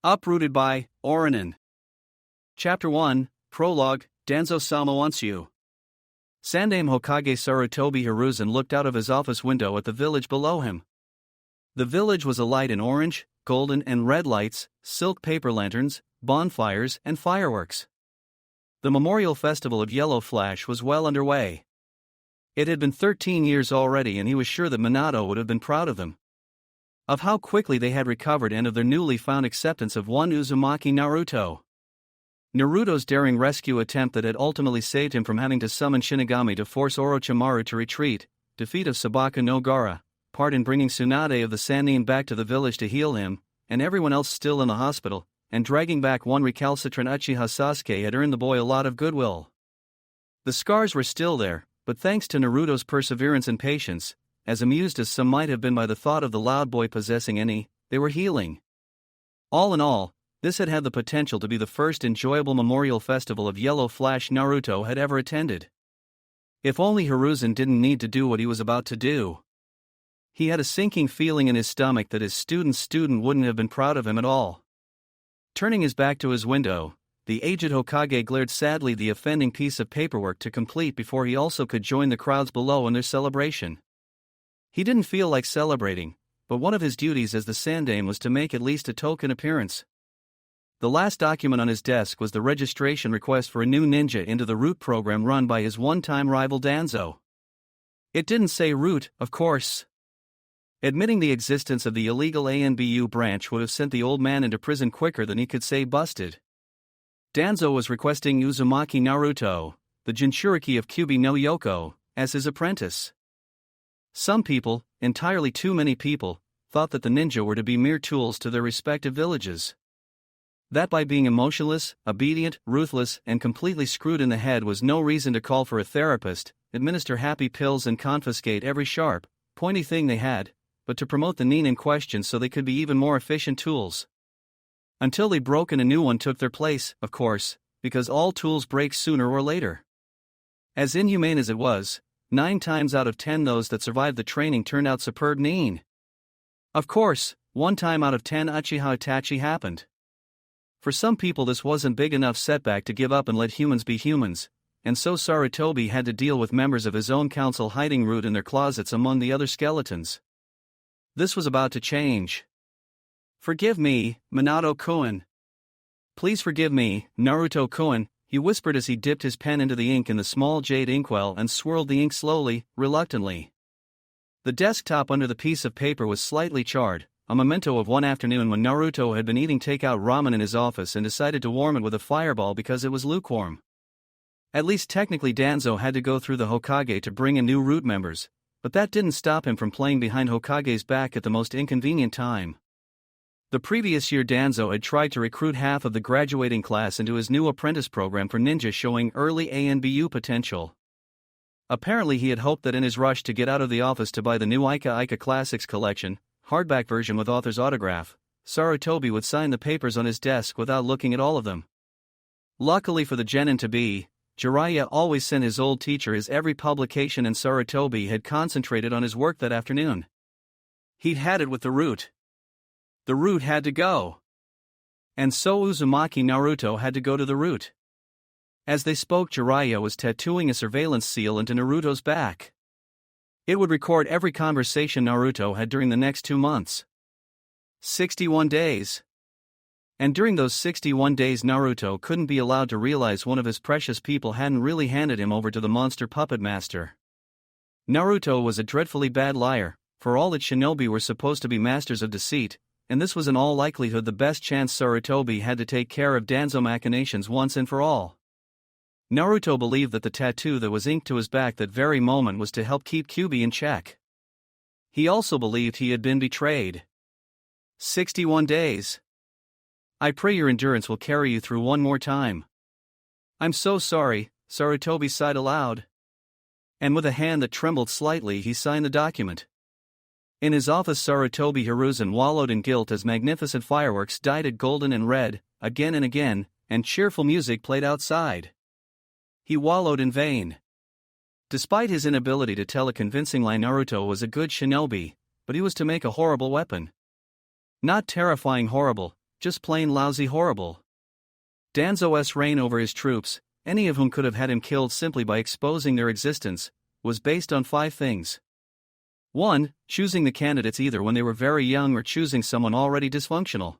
Uprooted by Orrunan. Chapter 1, Prologue, Danzo-sama wants you. Sandaime Hokage Sarutobi Hiruzen looked out of his office window at the village below him. The village was alight in orange, golden and red lights, silk paper lanterns, bonfires and fireworks. The memorial festival of Yellow Flash was well underway. It had been 13 years already, and he was sure that Minato would have been proud of them. Of how quickly they had recovered and of their newly found acceptance of one Uzumaki Naruto. Naruto's daring rescue attempt that had ultimately saved him from having to summon Shinigami to force Orochimaru to retreat, defeat of Sabaka no Gaara, part in bringing Tsunade of the Sannin back to the village to heal him, and everyone else still in the hospital, and dragging back one recalcitrant Uchiha Sasuke had earned the boy a lot of goodwill. The scars were still there, but thanks to Naruto's perseverance and patience, as amused as some might have been by the thought of the loud boy possessing any, they were healing. All in all, this had had the potential to be the first enjoyable memorial festival of Yellow Flash Naruto had ever attended. If only Hiruzen didn't need to do what he was about to do. He had a sinking feeling in his stomach that his student wouldn't have been proud of him at all. Turning his back to his window, the aged Hokage glared sadly at the offending piece of paperwork to complete before he also could join the crowds below in their celebration. He didn't feel like celebrating, but one of his duties as the Sandaime was to make at least a token appearance. The last document on his desk was the registration request for a new ninja into the Root program run by his one-time rival Danzo. It didn't say Root, of course. Admitting the existence of the illegal ANBU branch would have sent the old man into prison quicker than he could say busted. Danzo was requesting Uzumaki Naruto, the Jinchuriki of Kyubi no Yoko, as his apprentice. Some people, entirely too many people, thought that the ninja were to be mere tools to their respective villages. That by being emotionless, obedient, ruthless, and completely screwed in the head was no reason to call for a therapist, administer happy pills and confiscate every sharp, pointy thing they had, but to promote the nin in question so they could be even more efficient tools. Until they broke and a new one took their place, of course, because all tools break sooner or later. As inhumane as it was, 9 times out of 10 those that survived the training turned out superb nin. Of course, 1 time out of 10 Uchiha Itachi happened. For some people this wasn't big enough setback to give up and let humans be humans, and so Sarutobi had to deal with members of his own council hiding Root in their closets among the other skeletons. This was about to change. "Forgive me, Minato-kun. Please forgive me, Naruto-kun," he whispered as he dipped his pen into the ink in the small jade inkwell and swirled the ink slowly, reluctantly. The desktop under the piece of paper was slightly charred, a memento of one afternoon when Naruto had been eating takeout ramen in his office and decided to warm it with a fireball because it was lukewarm. At least technically Danzo had to go through the Hokage to bring in new Root members, but that didn't stop him from playing behind Hokage's back at the most inconvenient time. The previous year Danzo had tried to recruit half of the graduating class into his new apprentice program for ninja showing early ANBU potential. Apparently he had hoped that in his rush to get out of the office to buy the new Ica Classics collection, hardback version with author's autograph, Sarutobi would sign the papers on his desk without looking at all of them. Luckily for the genin-to-be, Jiraiya always sent his old teacher his every publication and Sarutobi had concentrated on his work that afternoon. He'd had it with the Root. The Root had to go. And so Uzumaki Naruto had to go to the Root. As they spoke, Jiraiya was tattooing a surveillance seal into Naruto's back. It would record every conversation Naruto had during the next 2 months. 61 days. And during those 61 days Naruto couldn't be allowed to realize one of his precious people hadn't really handed him over to the monster puppet master. Naruto was a dreadfully bad liar, for all that shinobi were supposed to be masters of deceit, and this was in all likelihood the best chance Sarutobi had to take care of Danzo machinations once and for all. Naruto believed that the tattoo that was inked to his back that very moment was to help keep Kyubi in check. He also believed he had been betrayed. 61 days. "I pray your endurance will carry you through one more time." "I'm so sorry," Sarutobi sighed aloud. And with a hand that trembled slightly he signed the document. In his office Sarutobi Hiruzen wallowed in guilt as magnificent fireworks dyed golden and red, again and again, and cheerful music played outside. He wallowed in vain. Despite his inability to tell a convincing lie, Naruto was a good shinobi, but he was to make a horrible weapon. Not terrifying horrible, just plain lousy horrible. Danzo's reign over his troops, any of whom could have had him killed simply by exposing their existence, was based on 5 things. 1. Choosing the candidates either when they were very young or choosing someone already dysfunctional.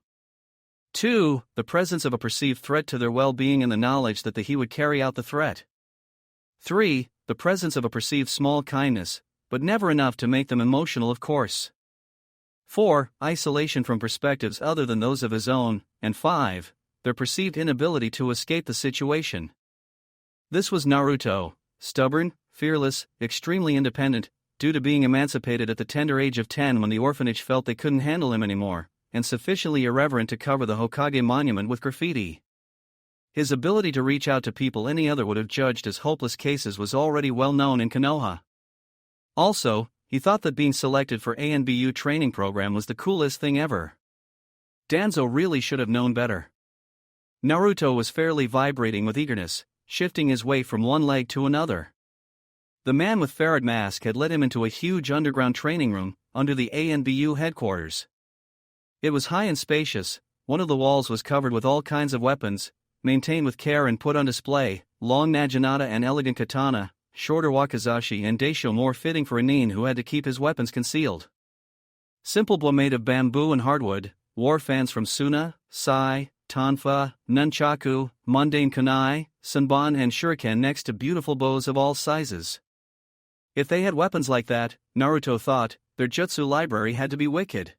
2. The presence of a perceived threat to their well-being and the knowledge that he would carry out the threat. 3. The presence of a perceived small kindness, but never enough to make them emotional, of course. 4. Isolation from perspectives other than those of his own, and 5. Their perceived inability to escape the situation. This was Naruto, stubborn, fearless, extremely independent, due to being emancipated at the tender age of 10 when the orphanage felt they couldn't handle him anymore, and sufficiently irreverent to cover the Hokage monument with graffiti. His ability to reach out to people any other would have judged as hopeless cases was already well known in Konoha. Also, he thought that being selected for ANBU training program was the coolest thing ever. Danzo really should have known better. Naruto was fairly vibrating with eagerness, shifting his weight from one leg to another. The man with ferret mask had led him into a huge underground training room, under the ANBU headquarters. It was high and spacious. One of the walls was covered with all kinds of weapons, maintained with care and put on display, long naginata and elegant katana, shorter wakizashi and daisho more fitting for a nin who had to keep his weapons concealed. Simple bow made of bamboo and hardwood, war fans from Suna, Sai, Tonfa, Nunchaku, mundane kunai, Sanban and shuriken next to beautiful bows of all sizes. If they had weapons like that, Naruto thought, their jutsu library had to be wicked.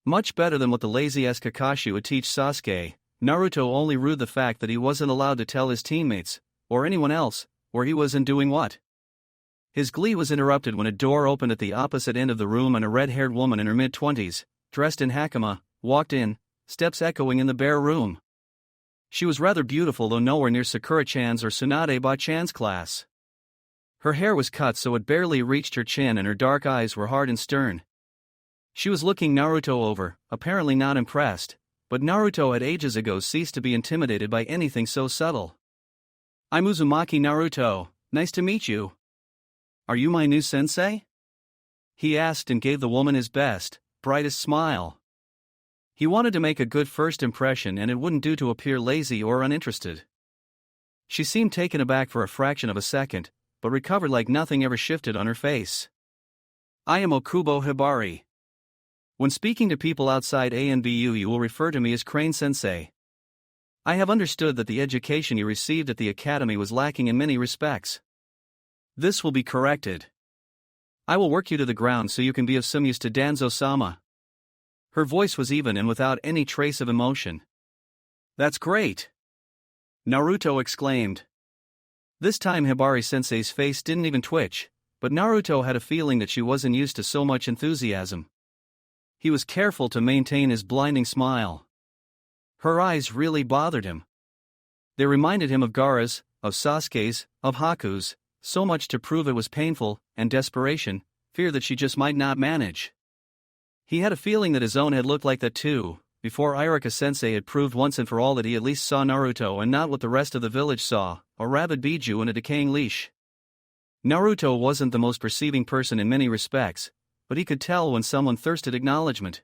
Much better than what the lazy-ass Kakashi would teach Sasuke, Naruto only rued the fact that he wasn't allowed to tell his teammates, or anyone else, where he was and doing what. His glee was interrupted when a door opened at the opposite end of the room and a red-haired woman in her mid-20s, dressed in hakama, walked in, steps echoing in the bare room. She was rather beautiful though nowhere near Sakura-chan's or Tsunade-ba-chan's class. Her hair was cut so it barely reached her chin and her dark eyes were hard and stern. She was looking Naruto over, apparently not impressed, but Naruto had ages ago ceased to be intimidated by anything so subtle. "I'm Uzumaki Naruto, nice to meet you. Are you my new sensei?" he asked and gave the woman his best, brightest smile. He wanted to make a good first impression and it wouldn't do to appear lazy or uninterested. She seemed taken aback for a fraction of a second, but recovered like nothing ever shifted on her face. "I am Okubo Hibari. When speaking to people outside ANBU you will refer to me as Crane Sensei. I have understood that the education you received at the academy was lacking in many respects. This will be corrected. I will work you to the ground so you can be of some use to Danzo-sama." Her voice was even and without any trace of emotion. "That's great!" Naruto exclaimed. This time Hibari-sensei's face didn't even twitch, but Naruto had a feeling that she wasn't used to so much enthusiasm. He was careful to maintain his blinding smile. Her eyes really bothered him. They reminded him of Gaara's, of Sasuke's, of Haku's, so much to prove it was painful, and desperation, fear that she just might not manage. He had a feeling that his own had looked like that too, before Iruka-sensei had proved once and for all that he at least saw Naruto and not what the rest of the village saw, a rabid Biju in a decaying leash. Naruto wasn't the most perceiving person in many respects, but he could tell when someone thirsted acknowledgement.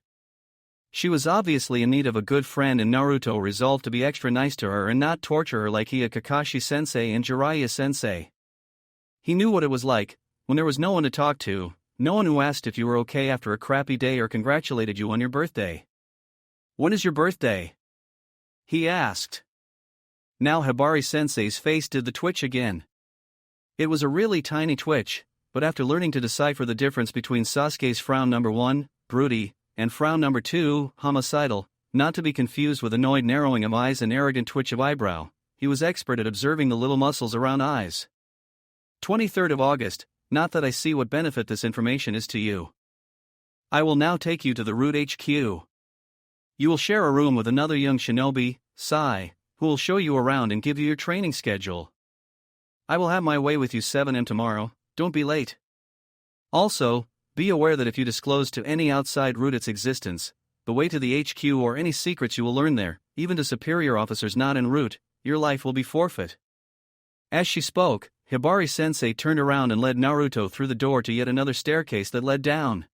She was obviously in need of a good friend and Naruto resolved to be extra nice to her and not torture her like he had Kakashi-sensei and Jiraiya-sensei. He knew what it was like, when there was no one to talk to, no one who asked if you were okay after a crappy day or congratulated you on your birthday. "When is your birthday?" he asked. Now Hibari-sensei's face did the twitch again. It was a really tiny twitch, but after learning to decipher the difference between Sasuke's frown number 1, broody, and frown number 2, homicidal, not to be confused with annoyed narrowing of eyes and arrogant twitch of eyebrow, he was expert at observing the little muscles around eyes. 23rd of August, not that I see what benefit this information is to you. I will now take you to the Root HQ. You will share a room with another young shinobi, Sai, who will show you around and give you your training schedule. I will have my way with you 7 a.m. tomorrow, don't be late. Also, be aware that if you disclose to any outside Root its existence, the way to the HQ or any secrets you will learn there, even to superior officers not en route, your life will be forfeit. As she spoke, Hibari-sensei turned around and led Naruto through the door to yet another staircase that led down.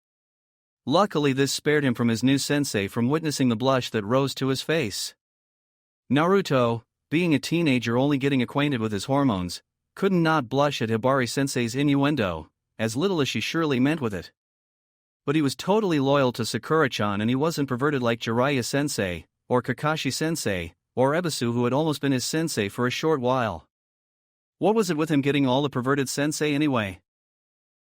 Luckily, this spared him from his new sensei from witnessing the blush that rose to his face. Naruto, being a teenager only getting acquainted with his hormones, couldn't not blush at Hibari-sensei's innuendo, as little as she surely meant with it. But he was totally loyal to Sakura-chan, and he wasn't perverted like Jiraiya-sensei, or Kakashi-sensei, or Ebisu, who had almost been his sensei for a short while. What was it with him getting all the perverted sensei anyway?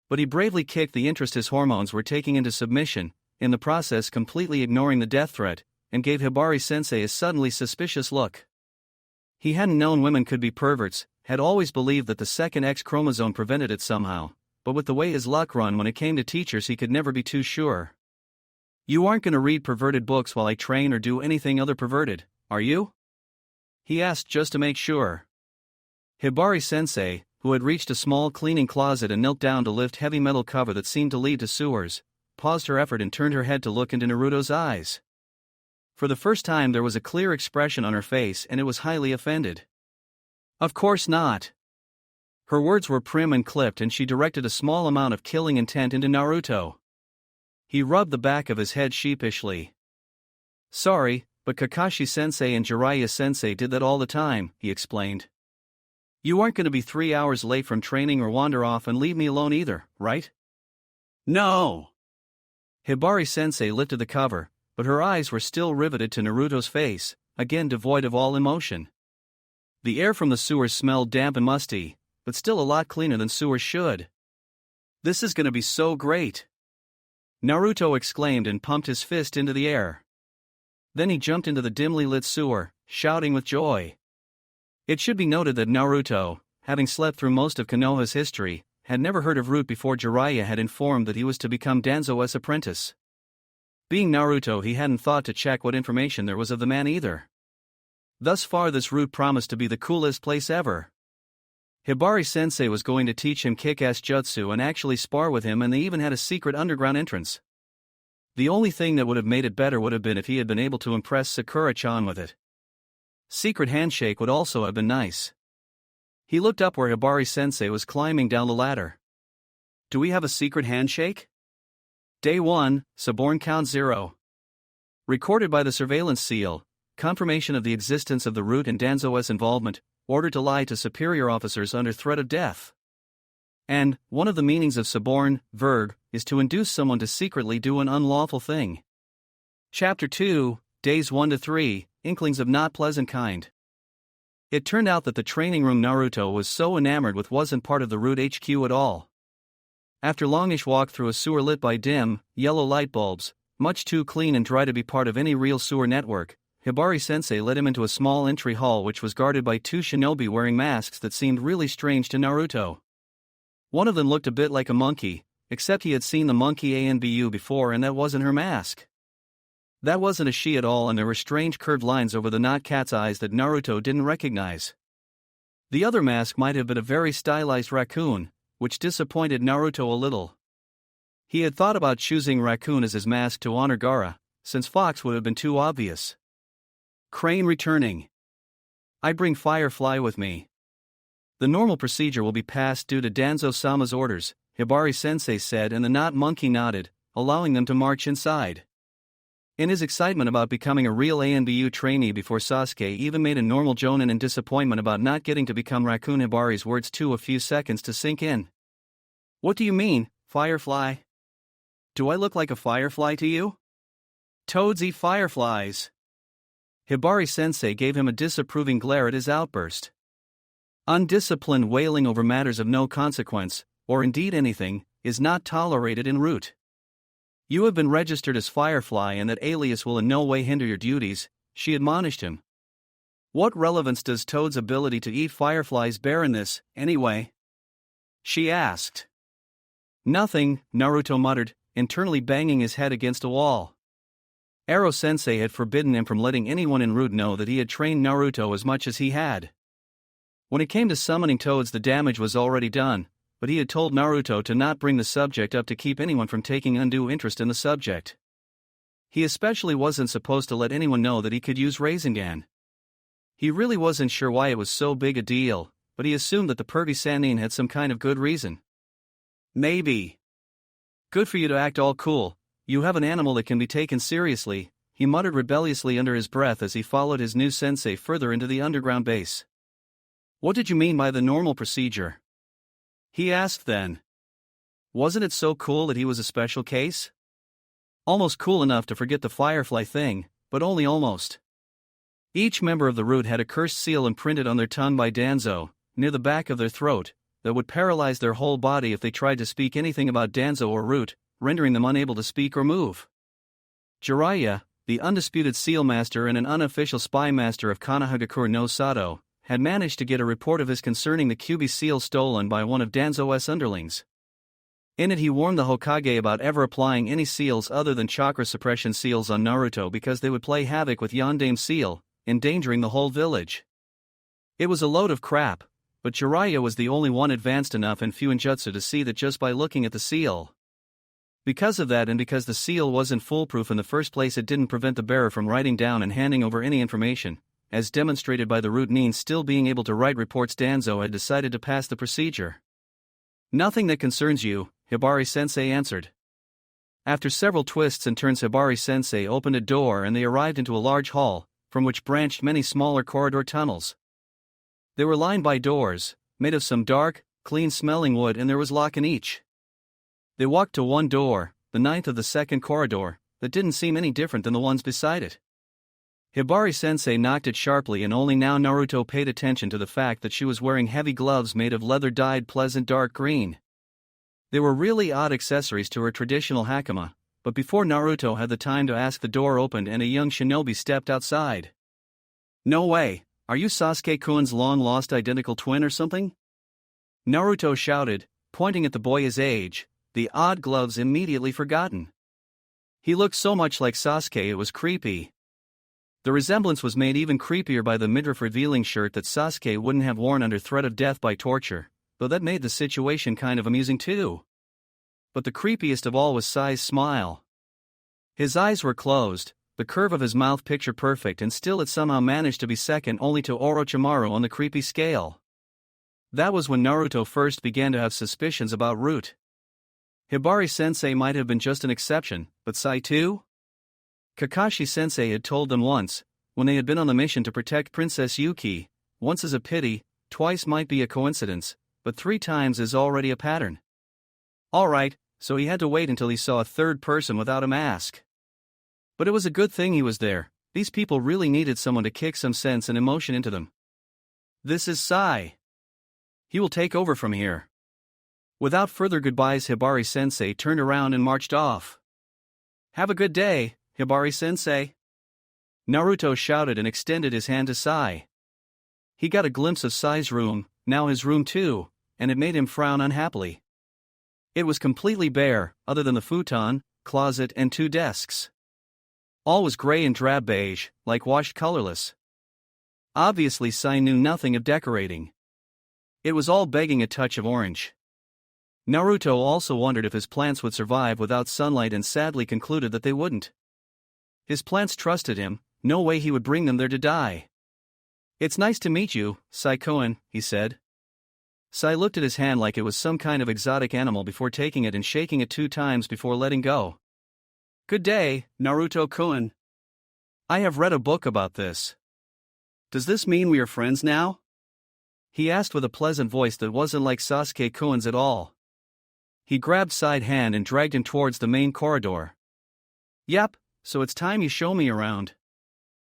But he bravely kicked the interest his hormones were taking into submission, in the process completely ignoring the death threat, and gave Hibari-sensei a suddenly suspicious look. He hadn't known women could be perverts, had always believed that the second X chromosome prevented it somehow, but with the way his luck run when it came to teachers, he could never be too sure. "You aren't gonna read perverted books while I train or do anything other perverted, are you?" he asked just to make sure. Hibari-sensei, who had reached a small cleaning closet and knelt down to lift heavy metal cover that seemed to lead to sewers, paused her effort and turned her head to look into Naruto's eyes. For the first time there was a clear expression on her face, and it was highly offended. "Of course not." Her words were prim and clipped, and she directed a small amount of killing intent into Naruto. He rubbed the back of his head sheepishly. "Sorry, but Kakashi-sensei and Jiraiya-sensei did that all the time," he explained. "You aren't going to be 3 hours late from training or wander off and leave me alone either, right?" "No!" Hibari-sensei lifted the cover, but her eyes were still riveted to Naruto's face, again devoid of all emotion. The air from the sewers smelled damp and musty, but still a lot cleaner than sewers should. "This is going to be so great!" Naruto exclaimed and pumped his fist into the air. Then he jumped into the dimly lit sewer, shouting with joy. It should be noted that Naruto, having slept through most of Konoha's history, had never heard of Root before Jiraiya had informed that he was to become Danzo's apprentice. Being Naruto, he hadn't thought to check what information there was of the man either. Thus far this Root promised to be the coolest place ever. Hibari-sensei was going to teach him kick-ass jutsu and actually spar with him, and they even had a secret underground entrance. The only thing that would have made it better would have been if he had been able to impress Sakura-chan with it. Secret handshake would also have been nice. He looked up where Hibari-sensei was climbing down the ladder. "Do we have a secret handshake?" Day 1, Suborn Count 0. Recorded by the surveillance seal, confirmation of the existence of the Root and Danzo's involvement, ordered to lie to superior officers under threat of death. And, one of the meanings of suborn, verb, is to induce someone to secretly do an unlawful thing. Chapter 2, Days 1 to 3, Inklings of Not Pleasant Kind. It turned out that the training room Naruto was so enamored with wasn't part of the Root HQ at all. After longish walk through a sewer lit by dim, yellow light bulbs, much too clean and dry to be part of any real sewer network, Hibari-sensei led him into a small entry hall which was guarded by 2 shinobi wearing masks that seemed really strange to Naruto. One of them looked a bit like a monkey, except he had seen the monkey Anbu before, and that wasn't her mask. That wasn't a she at all, and there were strange curved lines over the not cat's eyes that Naruto didn't recognize. The other mask might have been a very stylized raccoon, which disappointed Naruto a little. He had thought about choosing raccoon as his mask to honor Gaara, since fox would have been too obvious. Crane returning. "I bring Firefly with me." "The normal procedure will be passed due to Danzo-sama's orders," Hibari-sensei said, and the not monkey nodded, allowing them to march inside. In his excitement about becoming a real ANBU trainee before Sasuke even made a normal jonin in disappointment about not getting to become Raccoon, Hibari's words took a few seconds to sink in. "What do you mean, Firefly? Do I look like a firefly to you?" "Toads eat fireflies." Hibari-sensei gave him a disapproving glare at his outburst. Undisciplined wailing over matters of no consequence, or indeed anything, is not tolerated in Root. "You have been registered as Firefly, and that alias will in no way hinder your duties," she admonished him. "What relevance does Toad's ability to eat fireflies bear in this, anyway?" she asked. "Nothing," Naruto muttered, internally banging his head against a wall. Ero-sensei had forbidden him from letting anyone in Root know that he had trained Naruto as much as he had. When it came to summoning toads, the damage was already done, but he had told Naruto to not bring the subject up to keep anyone from taking undue interest in the subject. He especially wasn't supposed to let anyone know that he could use Rasengan. He really wasn't sure why it was so big a deal, but he assumed that the pervy Sannin had some kind of good reason. "Maybe. Good for you to act all cool, You have an animal that can be taken seriously, he muttered rebelliously under his breath as he followed his new sensei further into the underground base. What did you mean by the normal procedure? He asked then. Wasn't it so cool that he was a special case? Almost cool enough to forget the firefly thing, but only almost. Each member of the root had a cursed seal imprinted on their tongue by Danzo, near the back of their throat, that would paralyze their whole body if they tried to speak anything about Danzo or root, rendering them unable to speak or move. Jiraiya, the undisputed seal master and an unofficial spy master of Konohagakure no Sato, had managed to get a report of his concerning the Kyuubi seal stolen by one of Danzo's underlings. In it he warned the Hokage about ever applying any seals other than chakra suppression seals on Naruto because they would play havoc with Yondame's seal, endangering the whole village. It was a load of crap, but Jiraiya was the only one advanced enough in Fuinjutsu to see that just by looking at the seal. Because of that and because the seal wasn't foolproof in the first place, it didn't prevent the bearer from writing down and handing over any information, as demonstrated by the root Nin still being able to write reports. Danzo had decided to pass the procedure. Nothing that concerns you, Hibari-sensei answered. After several twists and turns, Hibari-sensei opened a door and they arrived into a large hall, from which branched many smaller corridor tunnels. They were lined by doors, made of some dark, clean-smelling wood, and there was lock in each. They walked to one door, the ninth of the second corridor, that didn't seem any different than the ones beside it. Hibari-sensei knocked it sharply, and only now Naruto paid attention to the fact that she was wearing heavy gloves made of leather dyed pleasant dark green. They were really odd accessories to her traditional hakama, but before Naruto had the time to ask, the door opened and a young shinobi stepped outside. No way, are you Sasuke-kun's long-lost identical twin or something? Naruto shouted, pointing at the boy his age, the odd gloves immediately forgotten. He looked so much like Sasuke it was creepy. The resemblance was made even creepier by the midriff-revealing shirt that Sasuke wouldn't have worn under threat of death by torture, though that made the situation kind of amusing too. But the creepiest of all was Sai's smile. His eyes were closed, the curve of his mouth picture perfect, and still it somehow managed to be second only to Orochimaru on the creepy scale. That was when Naruto first began to have suspicions about Root. Hibari-sensei might have been just an exception, but Sai too? Kakashi-sensei had told them once, when they had been on the mission to protect Princess Yuki, once is a pity, twice might be a coincidence, but 3 times is already a pattern. Alright, so he had to wait until he saw a third person without a mask. But it was a good thing he was there. These people really needed someone to kick some sense and emotion into them. This is Sai. He will take over from here. Without further goodbyes, Hibari-sensei turned around and marched off. Have a good day, Hibari-sensei. Naruto shouted and extended his hand to Sai. He got a glimpse of Sai's room, now his room too, and it made him frown unhappily. It was completely bare, other than the futon, closet, and 2 desks. All was gray and drab beige, like washed colorless. Obviously Sai knew nothing of decorating. It was all begging a touch of orange. Naruto also wondered if his plants would survive without sunlight and sadly concluded that they wouldn't. His plants trusted him, no way he would bring them there to die. It's nice to meet you, Sai-kun, he said. Sai looked at his hand like it was some kind of exotic animal before taking it and shaking it 2 times before letting go. Good day, Naruto-kun. I have read a book about this. Does this mean we are friends now? He asked with a pleasant voice that wasn't like Sasuke-kun's at all. He grabbed Sai's hand and dragged him towards the main corridor. Yep, so it's time you show me around.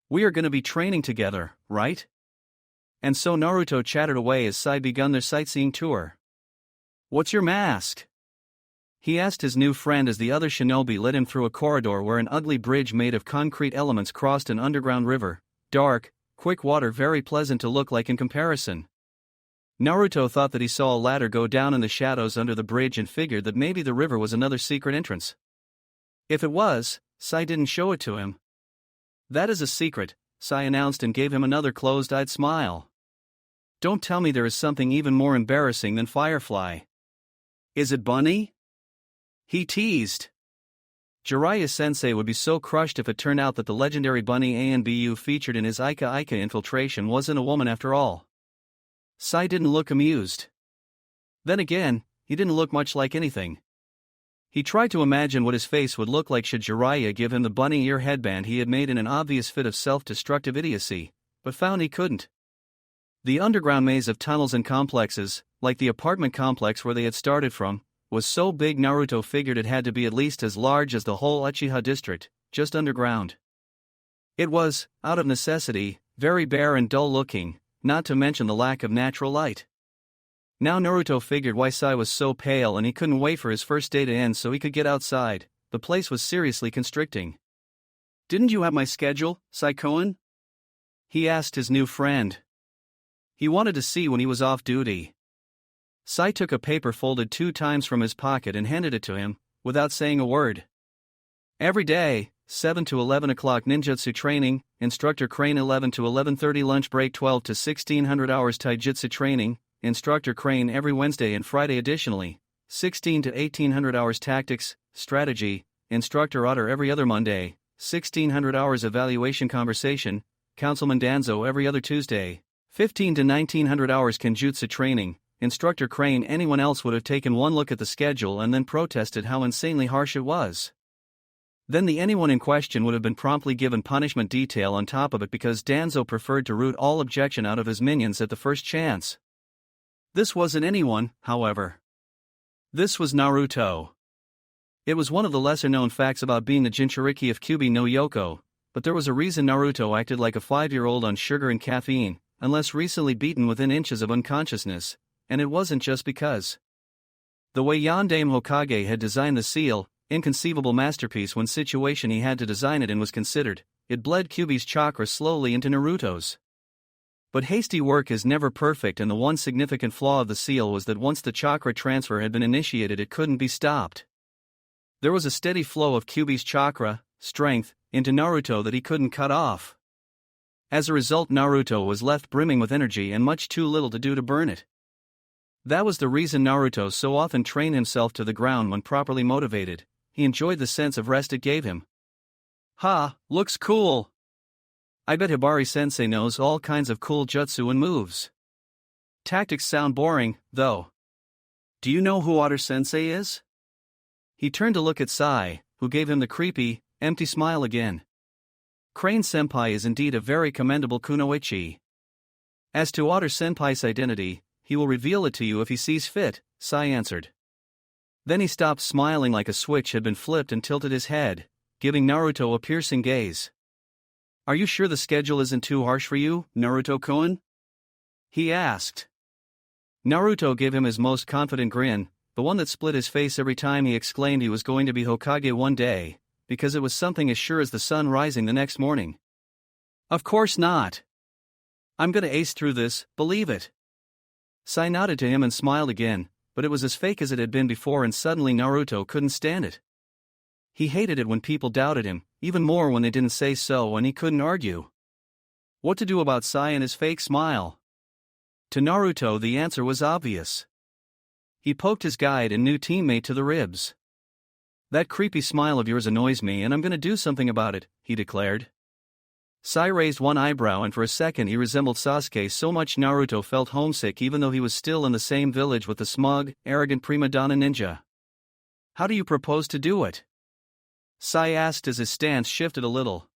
We are gonna be training together, right? And so Naruto chattered away as Sai began their sightseeing tour. What's your mask? He asked his new friend as the other shinobi led him through a corridor where an ugly bridge made of concrete elements crossed an underground river, dark, quick water, very pleasant to look like in comparison. Naruto thought that he saw a ladder go down in the shadows under the bridge and figured that maybe the river was another secret entrance. If it was, Sai didn't show it to him. That is a secret, Sai announced and gave him another closed-eyed smile. Don't tell me there is something even more embarrassing than Firefly. Is it Bunny? He teased. Jiraiya-sensei would be so crushed if it turned out that the legendary Bunny Anbu featured in his Ika infiltration wasn't a woman after all. Sai didn't look amused. Then again, he didn't look much like anything. He tried to imagine what his face would look like should Jiraiya give him the bunny ear headband he had made in an obvious fit of self-destructive idiocy, but found he couldn't. The underground maze of tunnels and complexes, like the apartment complex where they had started from, was so big Naruto figured it had to be at least as large as the whole Uchiha district, just underground. It was, out of necessity, very bare and dull-looking, not to mention the lack of natural light. Now Naruto figured why Sai was so pale and he couldn't wait for his first day to end so he could get outside. The place was seriously constricting. "Didn't you have my schedule, Sai-Koen?" he asked his new friend. He wanted to see when he was off duty. Sai took a paper folded 2 times from his pocket and handed it to him, without saying a word. "Every day, 7 to 11 o'clock ninjutsu training, Instructor Crane 11 to 11:30 lunch break 12 to 1600 hours taijutsu training, Instructor Crane every Wednesday and Friday additionally, 16 to 1800 hours tactics, strategy, Instructor Otter every other Monday, 1600 hours evaluation conversation, Councilman Danzo every other Tuesday, 15 to 1900 hours Kenjutsu training, Instructor Crane." Anyone else would have taken one look at the schedule and then protested how insanely harsh it was. Then the anyone in question would have been promptly given punishment detail on top of it because Danzo preferred to root all objection out of his minions at the first chance. This wasn't anyone, however. This was Naruto. It was one of the lesser-known facts about being the Jinchuriki of Kyuubi no Yoko, but there was a reason Naruto acted like a 5-year-old on sugar and caffeine, unless recently beaten within inches of unconsciousness, and it wasn't just because. The way Yondaime Hokage had designed the seal, inconceivable masterpiece when situation he had to design it in was considered, it bled Kyuubi's chakra slowly into Naruto's. But hasty work is never perfect, and the one significant flaw of the seal was that once the chakra transfer had been initiated it couldn't be stopped. There was a steady flow of Kyuubi's chakra, strength, into Naruto that he couldn't cut off. As a result, Naruto was left brimming with energy and much too little to do to burn it. That was the reason Naruto so often trained himself to the ground when properly motivated. He enjoyed the sense of rest it gave him. "Ha, looks cool. I bet Hibari-sensei knows all kinds of cool jutsu and moves. Tactics sound boring, though. Do you know who Otter-sensei is?" He turned to look at Sai, who gave him the creepy, empty smile again. "Crane-senpai is indeed a very commendable kunoichi. As to Otter-senpai's identity, he will reveal it to you if he sees fit," Sai answered. Then he stopped smiling like a switch had been flipped and tilted his head, giving Naruto a piercing gaze. "Are you sure the schedule isn't too harsh for you, Naruto-kun?" he asked. Naruto gave him his most confident grin, the one that split his face every time he exclaimed he was going to be Hokage one day, because it was something as sure as the sun rising the next morning. "Of course not. I'm gonna ace through this, believe it." Sai nodded to him and smiled again, but it was as fake as it had been before, and suddenly Naruto couldn't stand it. He hated it when people doubted him, even more when they didn't say so, and he couldn't argue. What to do about Sai and his fake smile? To Naruto the answer was obvious. He poked his guide and new teammate to the ribs. "That creepy smile of yours annoys me and I'm gonna do something about it," he declared. Sai raised one eyebrow and for a second he resembled Sasuke so much Naruto felt homesick even though he was still in the same village with the smug, arrogant prima donna ninja. "How do you propose to do it?" Sai asked as his stance shifted a little.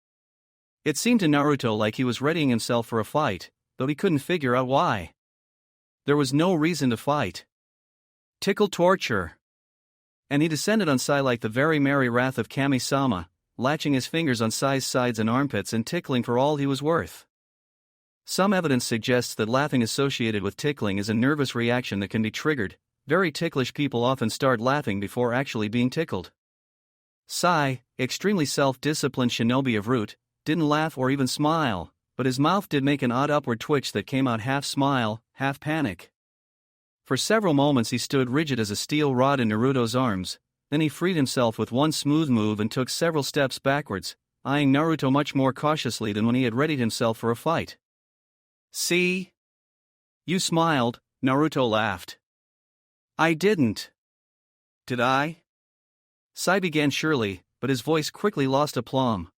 It seemed to Naruto like he was readying himself for a fight, though he couldn't figure out why. There was no reason to fight. Tickle torture. And he descended on Sai like the very merry wrath of Kami-sama, latching his fingers on Sai's sides and armpits and tickling for all he was worth. Some evidence suggests that laughing associated with tickling is a nervous reaction that can be triggered. Very ticklish people often start laughing before actually being tickled. Sai, extremely self-disciplined shinobi of root, didn't laugh or even smile, but his mouth did make an odd upward twitch that came out half smile, half panic. For several moments he stood rigid as a steel rod in Naruto's arms, then he freed himself with one smooth move and took several steps backwards, eyeing Naruto much more cautiously than when he had readied himself for a fight. "See? You smiled," Naruto laughed. "I didn't." "Did I?" Sai began surely, but his voice quickly lost aplomb.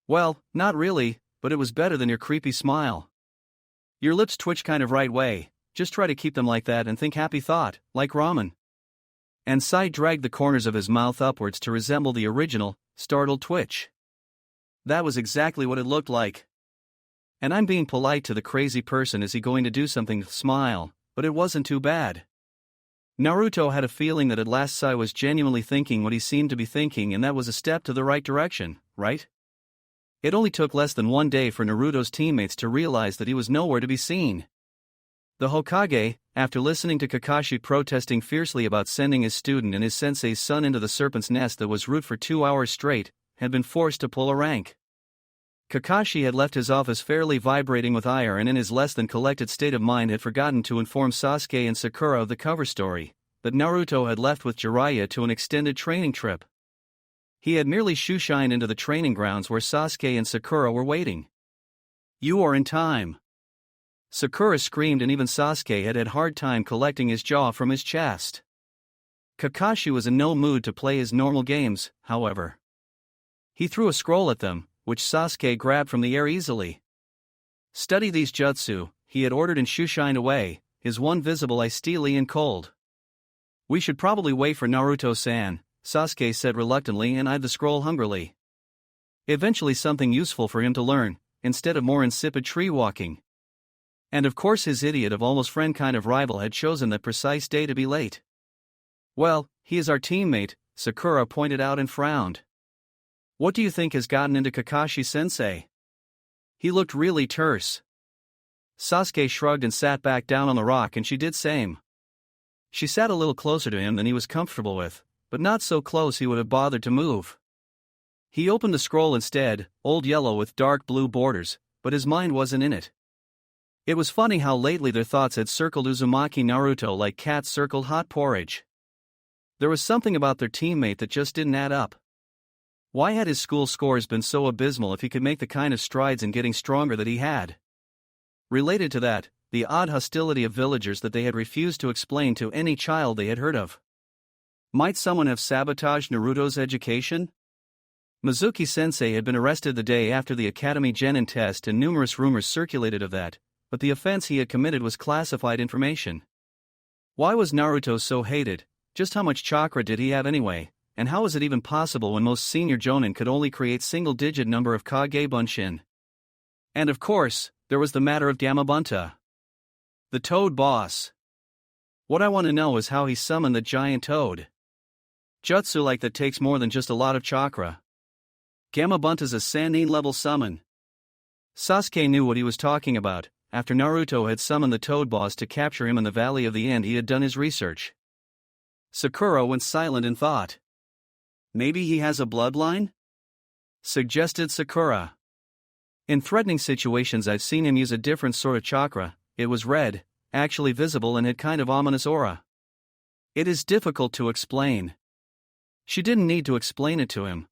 "Well, not really, but it was better than your creepy smile. Your lips twitch kind of right way, just try to keep them like that and think happy thought, like ramen." And Sai dragged the corners of his mouth upwards to resemble the original, startled twitch. That was exactly what it looked like. And I'm being polite to the crazy person, is he going to do something? Smile, but it wasn't too bad. Naruto had a feeling that at last Sai was genuinely thinking what he seemed to be thinking, and that was a step to the right direction, right? It only took less than 1 day for Naruto's teammates to realize that he was nowhere to be seen. The Hokage, after listening to Kakashi protesting fiercely about sending his student and his sensei's son into the serpent's nest that was root for 2 hours straight, had been forced to pull a rank. Kakashi had left his office fairly vibrating with ire, and in his less than collected state of mind had forgotten to inform Sasuke and Sakura of the cover story, that Naruto had left with Jiraiya to an extended training trip. He had merely shoeshined into the training grounds where Sasuke and Sakura were waiting. "You are in time!" Sakura screamed, and even Sasuke had a hard time collecting his jaw from his chest. Kakashi was in no mood to play his normal games, however. He threw a scroll at them, which Sasuke grabbed from the air easily. "Study these jutsu," he had ordered, and shoeshined away, his one visible eye steely and cold. "We should probably wait for Naruto-san," Sasuke said reluctantly, and eyed the scroll hungrily. Eventually something useful for him to learn, instead of more insipid tree walking. And of course his idiot of almost friend kind of rival had chosen that precise day to be late. "Well, he is our teammate," Sakura pointed out and frowned. "What do you think has gotten into Kakashi-sensei? He looked really terse." Sasuke shrugged and sat back down on the rock, and she did same. She sat a little closer to him than he was comfortable with, but not so close he would have bothered to move. He opened the scroll instead, old yellow with dark blue borders, but his mind wasn't in it. It was funny how lately their thoughts had circled Uzumaki Naruto like cats circled hot porridge. There was something about their teammate that just didn't add up. Why had his school scores been so abysmal if he could make the kind of strides in getting stronger that he had? Related to that, the odd hostility of villagers that they had refused to explain to any child they had heard of. Might someone have sabotaged Naruto's education? Mizuki-sensei had been arrested the day after the Academy Genin test, and numerous rumors circulated of that, but the offense he had committed was classified information. Why was Naruto so hated? Just how much chakra did he have anyway? And how was it even possible when most senior jonin could only create single-digit number of Kage Bunshin? And of course, there was the matter of Gamabunta, the toad boss. What I want to know is how he summoned the giant toad. Jutsu like that takes more than just a lot of chakra. Gamabunta's a Sannin-level summon. Sasuke knew what he was talking about. After Naruto had summoned the toad boss to capture him in the Valley of the End, he had done his research. Sakura went silent in thought. "Maybe he has a bloodline?" suggested Sakura. "In threatening situations I've seen him use a different sort of chakra. It was red, actually visible, and had kind of ominous aura. It is difficult to explain." She didn't need to explain it to him.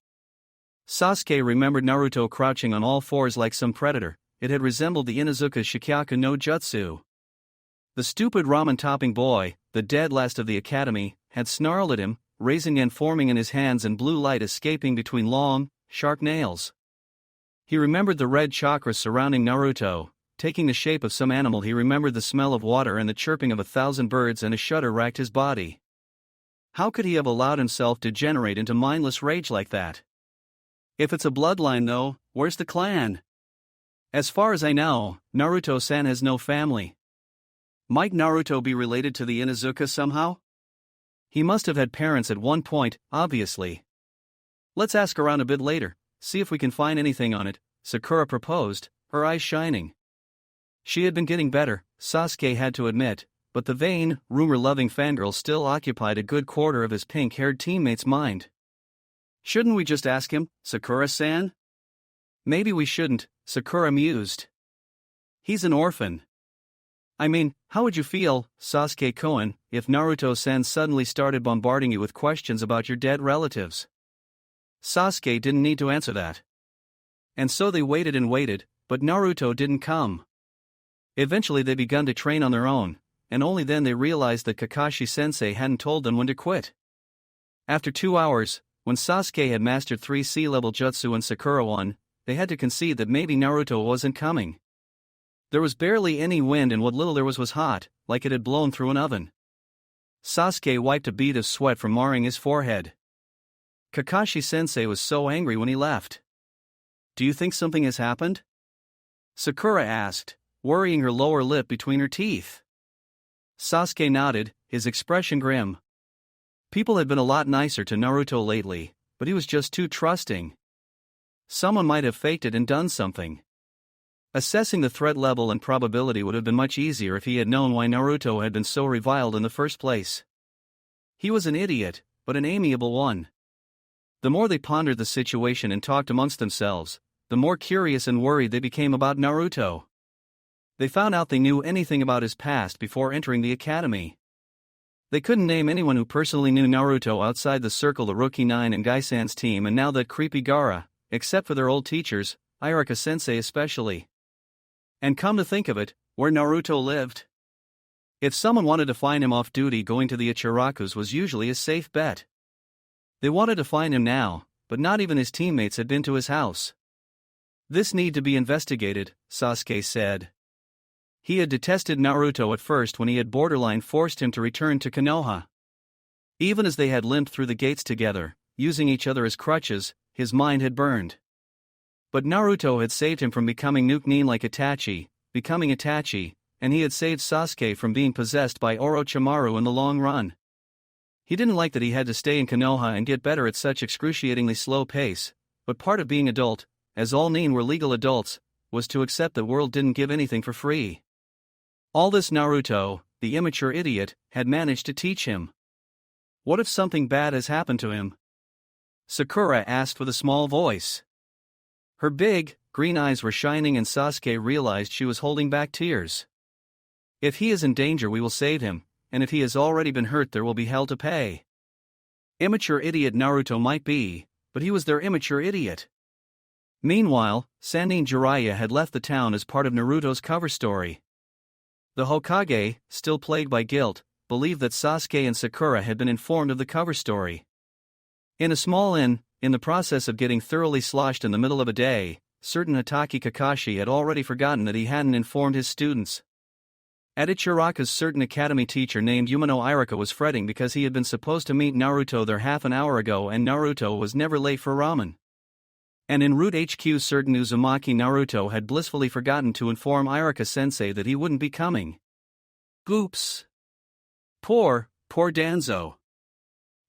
Sasuke remembered Naruto crouching on all fours like some predator. It had resembled the Inuzuka's Shikyaku no Jutsu. The stupid ramen-topping boy, the dead last of the academy, had snarled at him, raising and forming in his hands and blue light escaping between long, sharp nails. He remembered the red chakras surrounding Naruto. Taking the shape of some animal, he remembered the smell of water and the chirping of 1,000 birds, and a shudder racked his body. How could he have allowed himself to degenerate into mindless rage like that? If it's a bloodline though, where's the clan? As far as I know, Naruto-san has no family. Might Naruto be related to the Inuzuka somehow? He must have had parents at one point, obviously. "Let's ask around a bit later, see if we can find anything on it," Sakura proposed, her eyes shining. She had been getting better, Sasuke had to admit, but the vain, rumor-loving fangirl still occupied a good quarter of his pink-haired teammate's mind. "Shouldn't we just ask him, Sakura-san?" "Maybe we shouldn't," Sakura mused. "He's an orphan. I mean, how would you feel, Sasuke-kun, if Naruto-san suddenly started bombarding you with questions about your dead relatives?" Sasuke didn't need to answer that. And so they waited and waited, but Naruto didn't come. Eventually they began to train on their own, and only then they realized that Kakashi-sensei hadn't told them when to quit. After 2 hours, when Sasuke had mastered 3 sea-level jutsu and Sakura 1, they had to concede that maybe Naruto wasn't coming. There was barely any wind, and what little there was hot, like it had blown through an oven. Sasuke wiped a bead of sweat from marring his forehead. Kakashi-sensei was so angry when he left. Do you think something has happened? Sakura asked, worrying her lower lip between her teeth. Sasuke nodded, his expression grim. People had been a lot nicer to Naruto lately, but he was just too trusting. Someone might have faked it and done something. Assessing the threat level and probability would have been much easier if he had known why Naruto had been so reviled in the first place. He was an idiot, but an amiable one. The more they pondered the situation and talked amongst themselves, the more curious and worried they became about Naruto. They found out they knew anything about his past before entering the academy. They couldn't name anyone who personally knew Naruto outside the circle of Rookie 9 and Gai-san's team, and now that creepy Gaara, except for their old teachers, Iraka-sensei especially. And come to think of it, where Naruto lived. If someone wanted to find him off duty, going to the Ichirakus was usually a safe bet. They wanted to find him now, but not even his teammates had been to his house. This need to be investigated, Sasuke said. He had detested Naruto at first when he had borderline forced him to return to Konoha. Even as they had limped through the gates together, using each other as crutches, his mind had burned. But Naruto had saved him from becoming Nuke-nin like Itachi, becoming Itachi, and he had saved Sasuke from being possessed by Orochimaru in the long run. He didn't like that he had to stay in Konoha and get better at such excruciatingly slow pace, but part of being adult, as all nin were legal adults, was to accept the world didn't give anything for free. All this Naruto, the immature idiot, had managed to teach him. What if something bad has happened to him? Sakura asked with a small voice. Her big, green eyes were shining and Sasuke realized she was holding back tears. If he is in danger we will save him, and if he has already been hurt there will be hell to pay. Immature idiot Naruto might be, but he was their immature idiot. Meanwhile, Sannin Jiraiya had left the town as part of Naruto's cover story. The Hokage, still plagued by guilt, believed that Sasuke and Sakura had been informed of the cover story. In a small inn, in the process of getting thoroughly sloshed in the middle of a day, certain Hatake Kakashi had already forgotten that he hadn't informed his students. At Ichiraka's certain academy teacher named Umino Iraka was fretting because he had been supposed to meet Naruto there half an hour ago and Naruto was never late for ramen. And in Root HQ certain Uzumaki Naruto had blissfully forgotten to inform Iraka-sensei that he wouldn't be coming. Oops. Poor Danzo.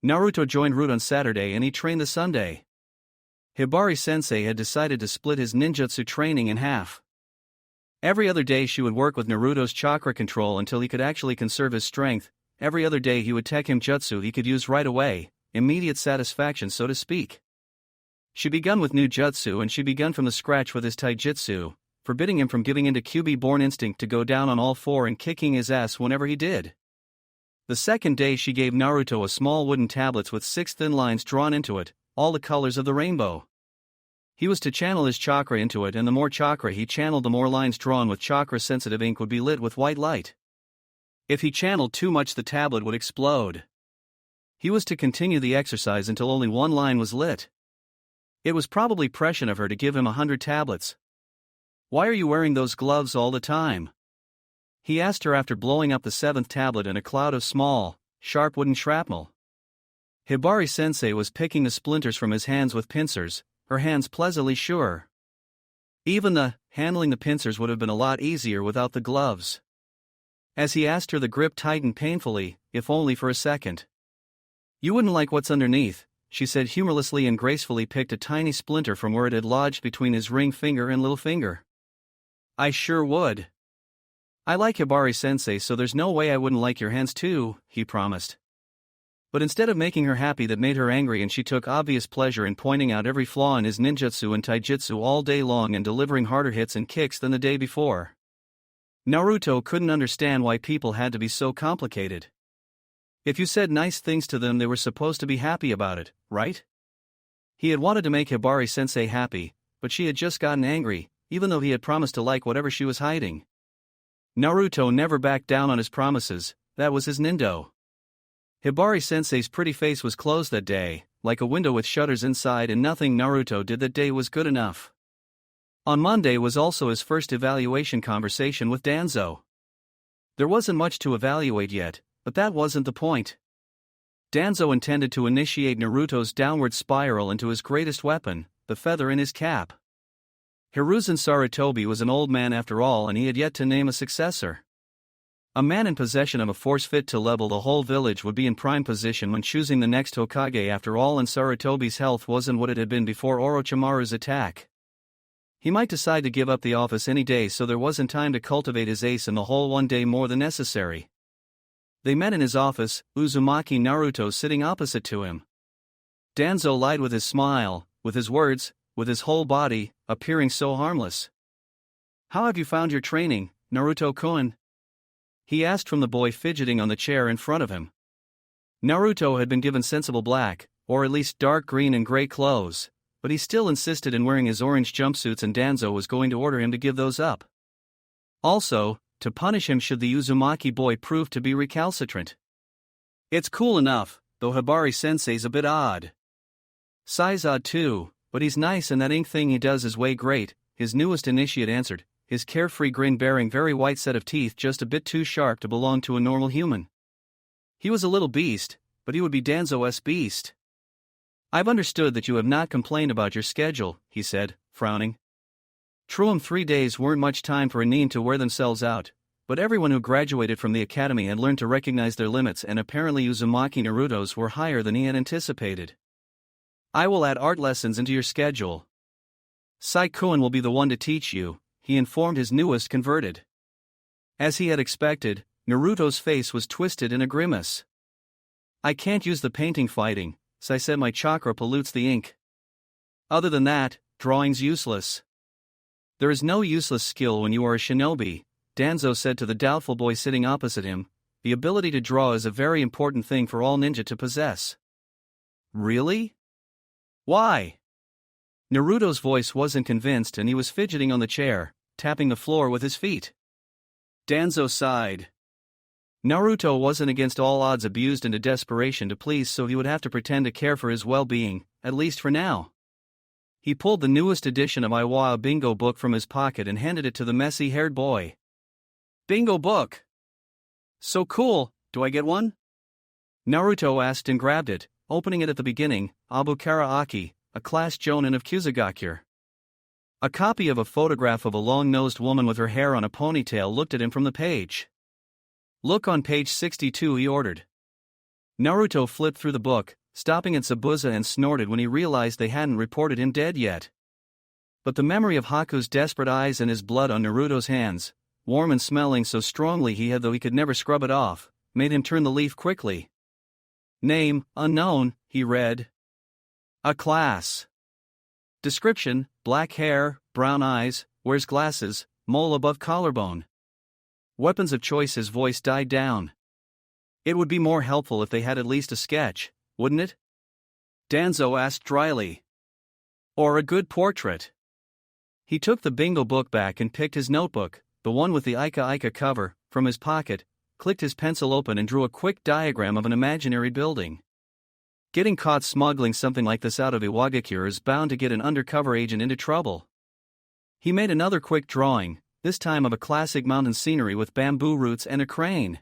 Naruto joined Root on Saturday and he trained the Sunday. Hibari-sensei had decided to split his ninjutsu training in half. Every other day she would work with Naruto's chakra control until he could actually conserve his strength. Every other day he would tech him jutsu he could use right away, immediate satisfaction so to speak. She begun with new jutsu and she begun from the scratch with his taijutsu, forbidding him from giving in to Kyuubi-born instinct to go down on all four and kicking his ass whenever he did. The second day she gave Naruto a small wooden tablets with 6 thin lines drawn into it, all the colors of the rainbow. He was to channel his chakra into it and the more chakra he channeled the more lines drawn with chakra-sensitive ink would be lit with white light. If he channeled too much the tablet would explode. He was to continue the exercise until only one line was lit. It was probably prescient of her to give him 100 tablets. Why are you wearing those gloves all the time? He asked her after blowing up the 7th tablet in a cloud of small, sharp wooden shrapnel. Hibari-sensei was picking the splinters from his hands with pincers, her hands pleasantly sure. Even handling the pincers would have been a lot easier without the gloves. As he asked her the grip tightened painfully, if only for a second. You wouldn't like what's underneath, she said humorlessly and gracefully picked a tiny splinter from where it had lodged between his ring finger and little finger. I sure would. I like Hibari-sensei so there's no way I wouldn't like your hands too, he promised. But instead of making her happy that made her angry and she took obvious pleasure in pointing out every flaw in his ninjutsu and taijutsu all day long and delivering harder hits and kicks than the day before. Naruto couldn't understand why people had to be so complicated. If you said nice things to them they were supposed to be happy about it, right? He had wanted to make Hibari-sensei happy, but she had just gotten angry, even though he had promised to like whatever she was hiding. Naruto never backed down on his promises, that was his nindo. Hibari-sensei's pretty face was closed that day, like a window with shutters inside and nothing Naruto did that day was good enough. On Monday was also his first evaluation conversation with Danzo. There wasn't much to evaluate yet, but that wasn't the point. Danzo intended to initiate Naruto's downward spiral into his greatest weapon, the feather in his cap. Hiruzen Sarutobi was an old man after all, and he had yet to name a successor. A man in possession of a force fit to level the whole village would be in prime position when choosing the next Hokage after all, and Sarutobi's health wasn't what it had been before Orochimaru's attack. He might decide to give up the office any day, so there wasn't time to cultivate his ace in the hole one day more than necessary. They met in his office, Uzumaki Naruto sitting opposite to him. Danzo lied with his smile, with his words, with his whole body, appearing so harmless. "How have you found your training, Naruto-kun?" he asked from the boy fidgeting on the chair in front of him. Naruto had been given sensible black, or at least dark green and gray clothes, but he still insisted in wearing his orange jumpsuits, and Danzo was going to order him to give those up. Also, to punish him should the Uzumaki boy prove to be recalcitrant. "It's cool enough, though Hibari-sensei's a bit odd." "Sai's odd too, but he's nice, and that ink thing he does is way great," his newest initiate answered, his carefree grin bearing very white set of teeth just a bit too sharp to belong to a normal human. He was a little beast, but he would be Danzo's beast. "I've understood that you have not complained about your schedule," he said, frowning. True, 3 days weren't much time for a nin to wear themselves out, but everyone who graduated from the academy had learned to recognize their limits, and apparently Uzumaki Naruto's were higher than he had anticipated. "I will add art lessons into your schedule. Sai-kun will be the one to teach you," he informed his newest converted. As he had expected, Naruto's face was twisted in a grimace. "I can't use the painting fighting, Sai said my chakra pollutes the ink. Other than that, drawing's useless." "There is no useless skill when you are a shinobi," Danzo said to the doubtful boy sitting opposite him. "The ability to draw is a very important thing for all ninja to possess." "Really? Why?" Naruto's voice wasn't convinced, and he was fidgeting on the chair, tapping the floor with his feet. Danzo sighed. Naruto wasn't against all odds abused into desperation to please, so he would have to pretend to care for his well-being, at least for now. He pulled the newest edition of Iwa Bingo book from his pocket and handed it to the messy-haired boy. "Bingo book? So cool, do I get one?" Naruto asked and grabbed it, opening it at the beginning. Abukara Aki, a class jonin of Kusagakure. A copy of a photograph of a long-nosed woman with her hair on a ponytail looked at him from the page. "Look on page 62, he ordered. Naruto flipped through the book, stopping at Zabuza, and snorted when he realized they hadn't reported him dead yet. But the memory of Haku's desperate eyes and his blood on Naruto's hands, warm and smelling so strongly though he could never scrub it off, made him turn the leaf quickly. "Name, unknown," he read. "A class. Description, black hair, brown eyes, wears glasses, mole above collarbone. Weapons of choice." His voice died down. "It would be more helpful if they had at least a sketch, wouldn't it?" Danzo asked dryly. "Or a good portrait." He took the bingo book back and picked his notebook, the one with the Ika cover, from his pocket, clicked his pencil open and drew a quick diagram of an imaginary building. Getting caught smuggling something like this out of Iwagakure is bound to get an undercover agent into trouble. He made another quick drawing, this time of a classic mountain scenery with bamboo roots and a crane.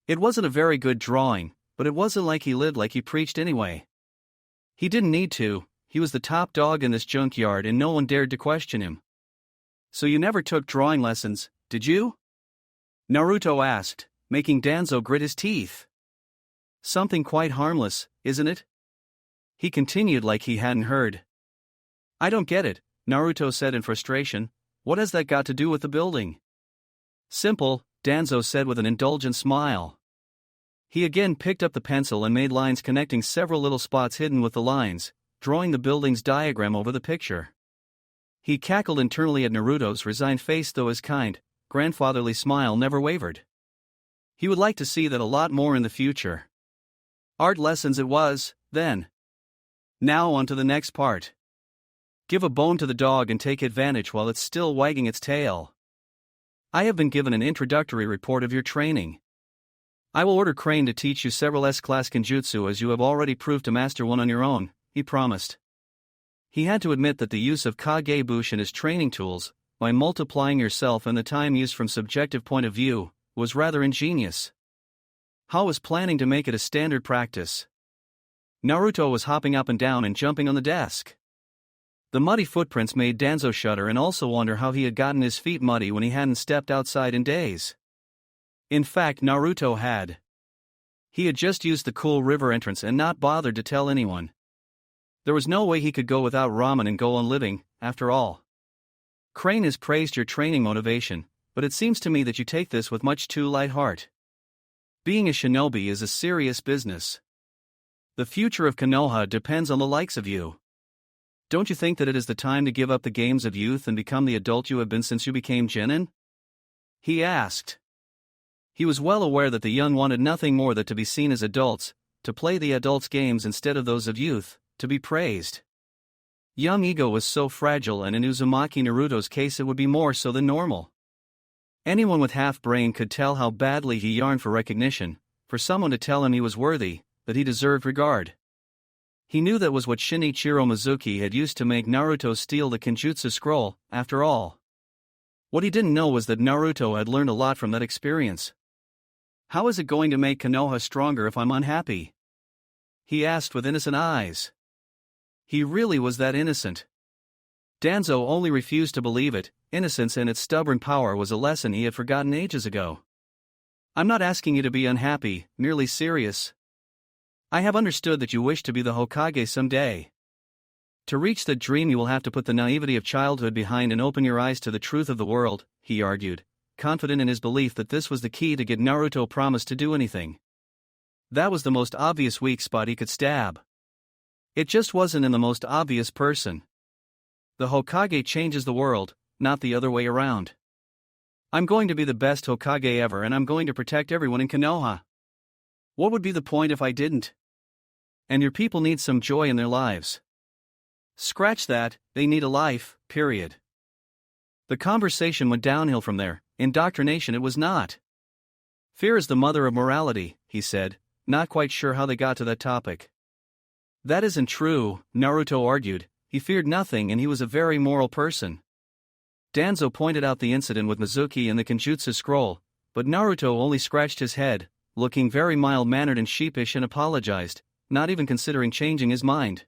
It wasn't a very good drawing, but it wasn't like he lived like he preached anyway. He didn't need to, he was the top dog in this junkyard and no one dared to question him. "So you never took drawing lessons, did you?" Naruto asked, making Danzo grit his teeth. "Something quite harmless, isn't it?" He continued like he hadn't heard. "I don't get it," Naruto said in frustration. "What has that got to do with the building?" "Simple," Danzo said with an indulgent smile. He again picked up the pencil and made lines connecting several little spots hidden with the lines, drawing the building's diagram over the picture. He cackled internally at Naruto's resigned face, though his kind, grandfatherly smile never wavered. He would like to see that a lot more in the future. Art lessons it was, then. Now on to the next part. Give a bone to the dog and take advantage while it's still wagging its tail. I have been given an introductory report of your training. I will order Crane to teach you several S-class kenjutsu, as you have already proved to master one on your own, he promised. He had to admit that the use of Kagebushin as training tools, by multiplying yourself and the time used from subjective point of view, was rather ingenious. Hao was planning to make it a standard practice. Naruto was hopping up and down and jumping on the desk. The muddy footprints made Danzo shudder and also wonder how he had gotten his feet muddy when he hadn't stepped outside in days. In fact, Naruto had. He had just used the cool river entrance and not bothered to tell anyone. There was no way he could go without ramen and go on living, after all. Crane has praised your training motivation, but it seems to me that you take this with much too light heart. Being a shinobi is a serious business. The future of Konoha depends on the likes of you. Don't you think that it is the time to give up the games of youth and become the adult you have been since you became genin? He asked. He was well aware that the young wanted nothing more than to be seen as adults, to play the adults' games instead of those of youth, to be praised. Young ego was so fragile, and in Uzumaki Naruto's case it would be more so than normal. Anyone with half-brain could tell how badly he yearned for recognition, for someone to tell him he was worthy, that he deserved regard. He knew that was what Shinichiro Mizuki had used to make Naruto steal the Kenjutsu scroll, after all. What he didn't know was that Naruto had learned a lot from that experience. How is it going to make Konoha stronger if I'm unhappy? He asked with innocent eyes. He really was that innocent. Danzo only refused to believe it. Innocence and its stubborn power was a lesson he had forgotten ages ago. I'm not asking you to be unhappy, merely serious. I have understood that you wish to be the Hokage someday. To reach that dream you will have to put the naivety of childhood behind and open your eyes to the truth of the world, he argued, confident in his belief that this was the key to get Naruto promised to do anything. That was the most obvious weak spot he could stab. It just wasn't in the most obvious person. The Hokage changes the world, not the other way around. I'm going to be the best Hokage ever, and I'm going to protect everyone in Konoha. What would be the point if I didn't? And your people need some joy in their lives. Scratch that, they need a life, period. The conversation went downhill from there. Indoctrination it was not. Fear is the mother of morality, he said, not quite sure how they got to that topic. That isn't true, Naruto argued. He feared nothing and he was a very moral person. Danzo pointed out the incident with Mizuki and the Kenjutsu scroll, but Naruto only scratched his head, looking very mild-mannered and sheepish, and apologized, not even considering changing his mind.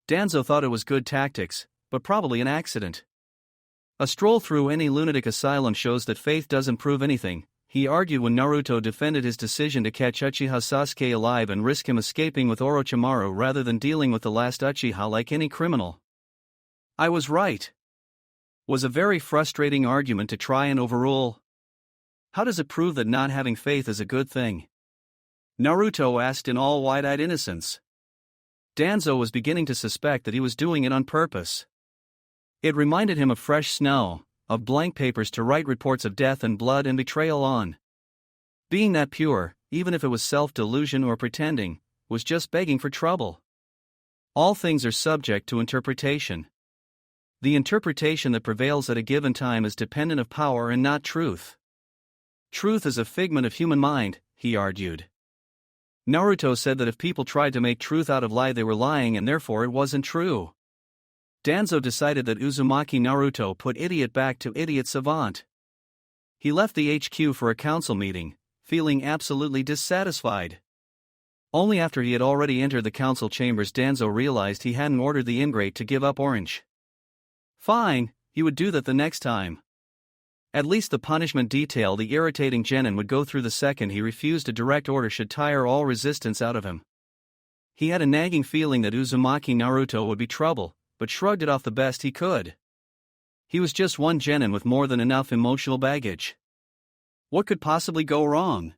Danzo thought it was good tactics, but probably an accident. A stroll through any lunatic asylum shows that faith doesn't prove anything, he argued when Naruto defended his decision to catch Uchiha Sasuke alive and risk him escaping with Orochimaru rather than dealing with the last Uchiha like any criminal. I was right. Was a very frustrating argument to try and overrule. How does it prove that not having faith is a good thing? Naruto asked in all wide-eyed innocence. Danzo was beginning to suspect that he was doing it on purpose. It reminded him of fresh snow, of blank papers to write reports of death and blood and betrayal on. Being that pure, even if it was self-delusion or pretending, was just begging for trouble. All things are subject to interpretation. The interpretation that prevails at a given time is dependent of power and not truth. Truth is a figment of human mind, he argued. Naruto said that if people tried to make truth out of lie they were lying and therefore it wasn't true. Danzo decided that Uzumaki Naruto put idiot back to idiot savant. He left the HQ for a council meeting, feeling absolutely dissatisfied. Only after he had already entered the council chambers Danzo realized he hadn't ordered the ingrate to give up orange. Fine, he would do that the next time. At least the punishment detail the irritating genin would go through the second he refused a direct order should tire all resistance out of him. He had a nagging feeling that Uzumaki Naruto would be trouble, but shrugged it off the best he could. He was just one genin with more than enough emotional baggage. What could possibly go wrong?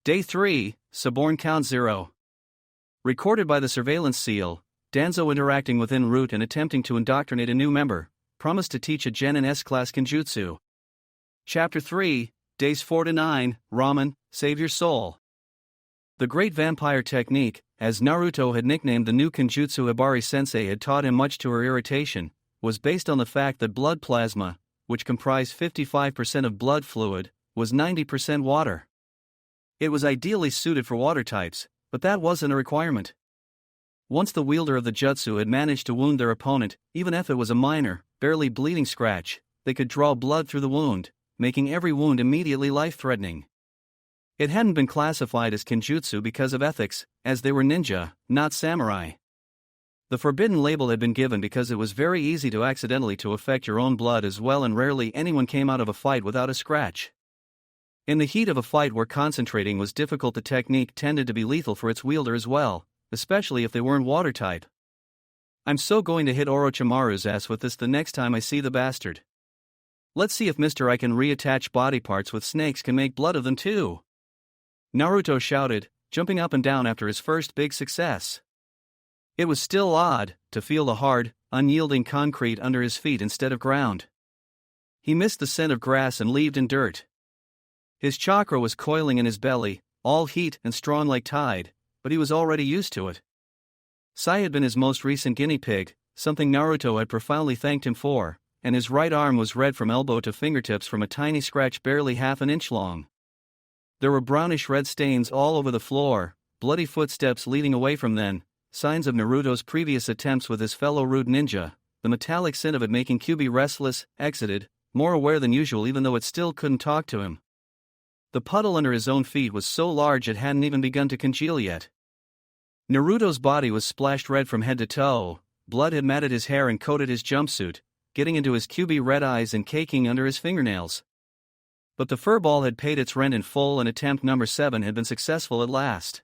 Day 3, Suborn Count 0. Recorded by the surveillance seal, Danzo interacting with en route and attempting to indoctrinate a new member, promised to teach a genin S-class Kenjutsu. Chapter 3, Days 4 to 9, Ramen, Save Your Soul. The Great Vampire Technique, as Naruto had nicknamed the new Kenjutsu Hibari-sensei had taught him much to her irritation, was based on the fact that blood plasma, which comprised 55% of blood fluid, was 90% water. It was ideally suited for water types, but that wasn't a requirement. Once the wielder of the jutsu had managed to wound their opponent, even if it was a minor, barely bleeding scratch, they could draw blood through the wound, making every wound immediately life-threatening. It hadn't been classified as kinjutsu because of ethics, as they were ninja, not samurai. The forbidden label had been given because it was very easy to accidentally to affect your own blood as well, and rarely anyone came out of a fight without a scratch. In the heat of a fight where concentrating was difficult, the technique tended to be lethal for its wielder as well, especially if they weren't watertight. I'm so going to hit Orochimaru's ass with this the next time I see the bastard. Let's see if Mr. I can reattach body parts with snakes can make blood of them too. Naruto shouted, jumping up and down after his first big success. It was still odd to feel the hard, unyielding concrete under his feet instead of ground. He missed the scent of grass and leaved in dirt. His chakra was coiling in his belly, all heat and strong like tide, but he was already used to it. Sai had been his most recent guinea pig, something Naruto had profoundly thanked him for, and his right arm was red from elbow to fingertips from a tiny scratch barely half an inch long. There were brownish red stains all over the floor, bloody footsteps leading away from them, signs of Naruto's previous attempts with his fellow rude ninja, the metallic scent of it making Kyuubi restless, exited, more aware than usual even though it still couldn't talk to him. The puddle under his own feet was so large it hadn't even begun to congeal yet. Naruto's body was splashed red from head to toe, blood had matted his hair and coated his jumpsuit, getting into his Kyuubi red eyes and caking under his fingernails. But the furball had paid its rent in full and attempt number 7 had been successful at last.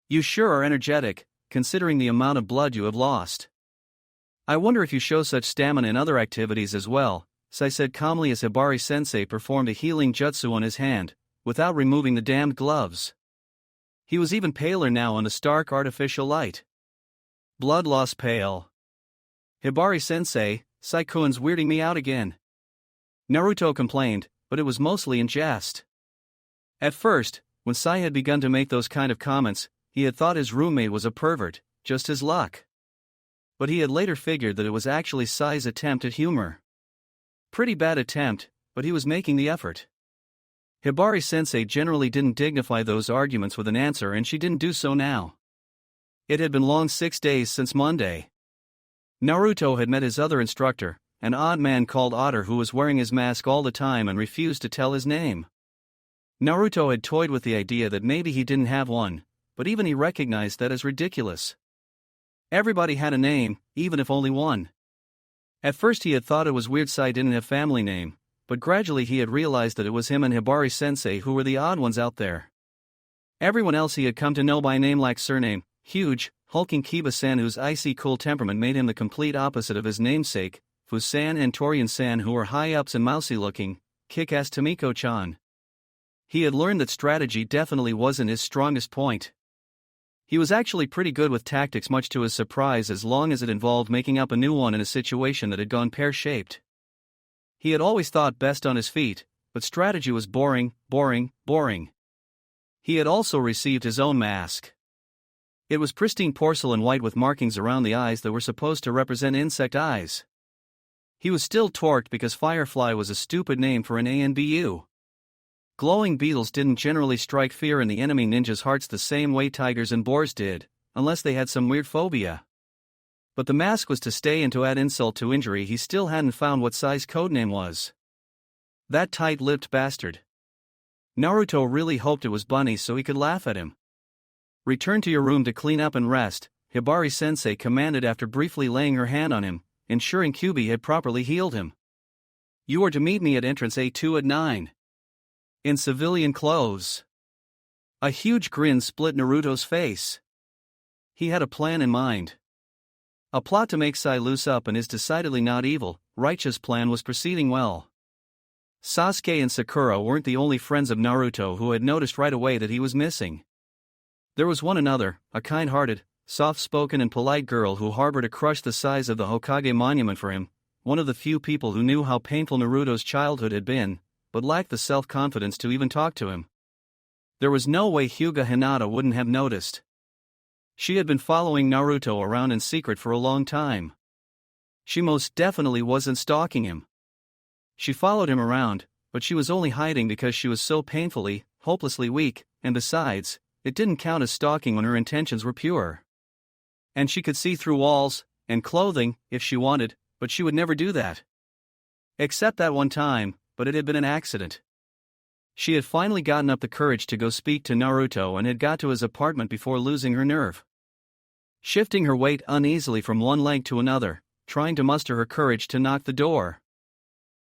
You sure are energetic, considering the amount of blood you have lost. I wonder if you show such stamina in other activities as well, Sai said calmly as Hibari-sensei performed a healing jutsu on his hand, without removing the damned gloves. He was even paler now in the stark artificial light. Blood loss pale. Hibari-sensei, Sai-kun's weirding me out again. Naruto complained, but it was mostly in jest. At first, when Sai had begun to make those kind of comments, he had thought his roommate was a pervert, just his luck. But he had later figured that it was actually Sai's attempt at humor. Pretty bad attempt, but he was making the effort. Hibari-sensei generally didn't dignify those arguments with an answer, and she didn't do so now. It had been long 6 days since Monday. Naruto had met his other instructor, an odd man called Otter who was wearing his mask all the time and refused to tell his name. Naruto had toyed with the idea that maybe he didn't have one, but even he recognized that as ridiculous. Everybody had a name, even if only one. At first he had thought it was weird Sai didn't have family name, but gradually he had realized that it was him and Hibari-sensei who were the odd ones out there. Everyone else he had come to know by name like surname, huge, hulking Kiba-san whose icy cool temperament made him the complete opposite of his namesake, Fu-san and Torian-san who were high-ups and mousy-looking, kick-ass Tomiko-chan. He had learned that strategy definitely wasn't his strongest point. He was actually pretty good with tactics, much to his surprise, as long as it involved making up a new one in a situation that had gone pear-shaped. He had always thought best on his feet, but strategy was boring. He had also received his own mask. It was pristine porcelain white with markings around the eyes that were supposed to represent insect eyes. He was still torqued because Firefly was a stupid name for an ANBU. Glowing beetles didn't generally strike fear in the enemy ninjas' hearts the same way tigers and boars did, unless they had some weird phobia. But the mask was to stay, and to add insult to injury he still hadn't found what Sai's codename was. That tight-lipped bastard. Naruto really hoped it was Bunny so he could laugh at him. Return to your room to clean up and rest, Hibari-sensei commanded after briefly laying her hand on him, ensuring Kyuubi had properly healed him. You are to meet me at entrance A2 at 9. In civilian clothes. A huge grin split Naruto's face. He had a plan in mind. A plot to make Sai loose up, and his decidedly not evil, righteous plan was proceeding well. Sasuke and Sakura weren't the only friends of Naruto who had noticed right away that he was missing. There was one another, a kind-hearted, soft-spoken and polite girl who harbored a crush the size of the Hokage monument for him, one of the few people who knew how painful Naruto's childhood had been, but lacked the self-confidence to even talk to him. There was no way Hyuga Hinata wouldn't have noticed. She had been following Naruto around in secret for a long time. She most definitely wasn't stalking him. She followed him around, but she was only hiding because she was so painfully, hopelessly weak, and besides, it didn't count as stalking when her intentions were pure. And she could see through walls and clothing if she wanted, but she would never do that. Except that one time, but it had been an accident. She had finally gotten up the courage to go speak to Naruto and had got to his apartment before losing her nerve. Shifting her weight uneasily from one leg to another, trying to muster her courage to knock the door.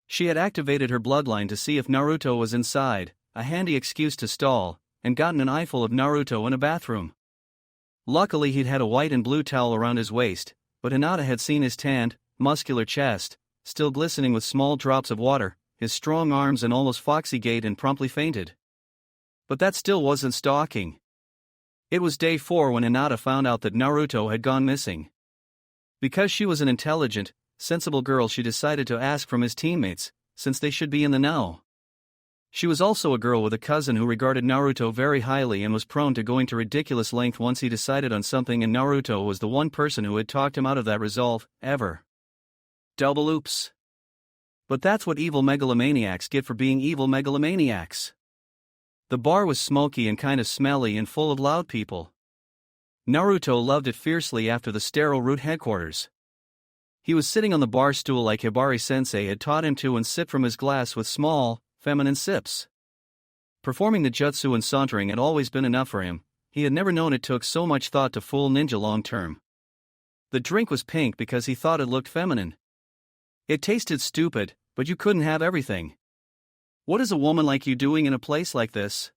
She had activated her bloodline to see if Naruto was inside, a handy excuse to stall, and gotten an eyeful of Naruto in a bathroom. Luckily he'd had a white and blue towel around his waist, but Hinata had seen his tanned, muscular chest, still glistening with small drops of water, his strong arms and almost foxy gait, and promptly fainted. But that still wasn't stalking. It was day 4 when Hinata found out that Naruto had gone missing. Because she was an intelligent, sensible girl, she decided to ask from his teammates, since they should be in the know. She was also a girl with a cousin who regarded Naruto very highly and was prone to going to ridiculous length once he decided on something, and Naruto was the one person who had talked him out of that resolve, ever. Double oops. But that's what evil megalomaniacs get for being evil megalomaniacs. The bar was smoky and kind of smelly and full of loud people. Naruto loved it fiercely after the sterile root headquarters. He was sitting on the bar stool like Hibari-sensei had taught him to and sipped from his glass with small, feminine sips. Performing the jutsu and sauntering had always been enough for him. He had never known it took so much thought to fool ninja long term. The drink was pink because he thought it looked feminine. It tasted stupid, but you couldn't have everything. What is a woman like you doing in a place like this?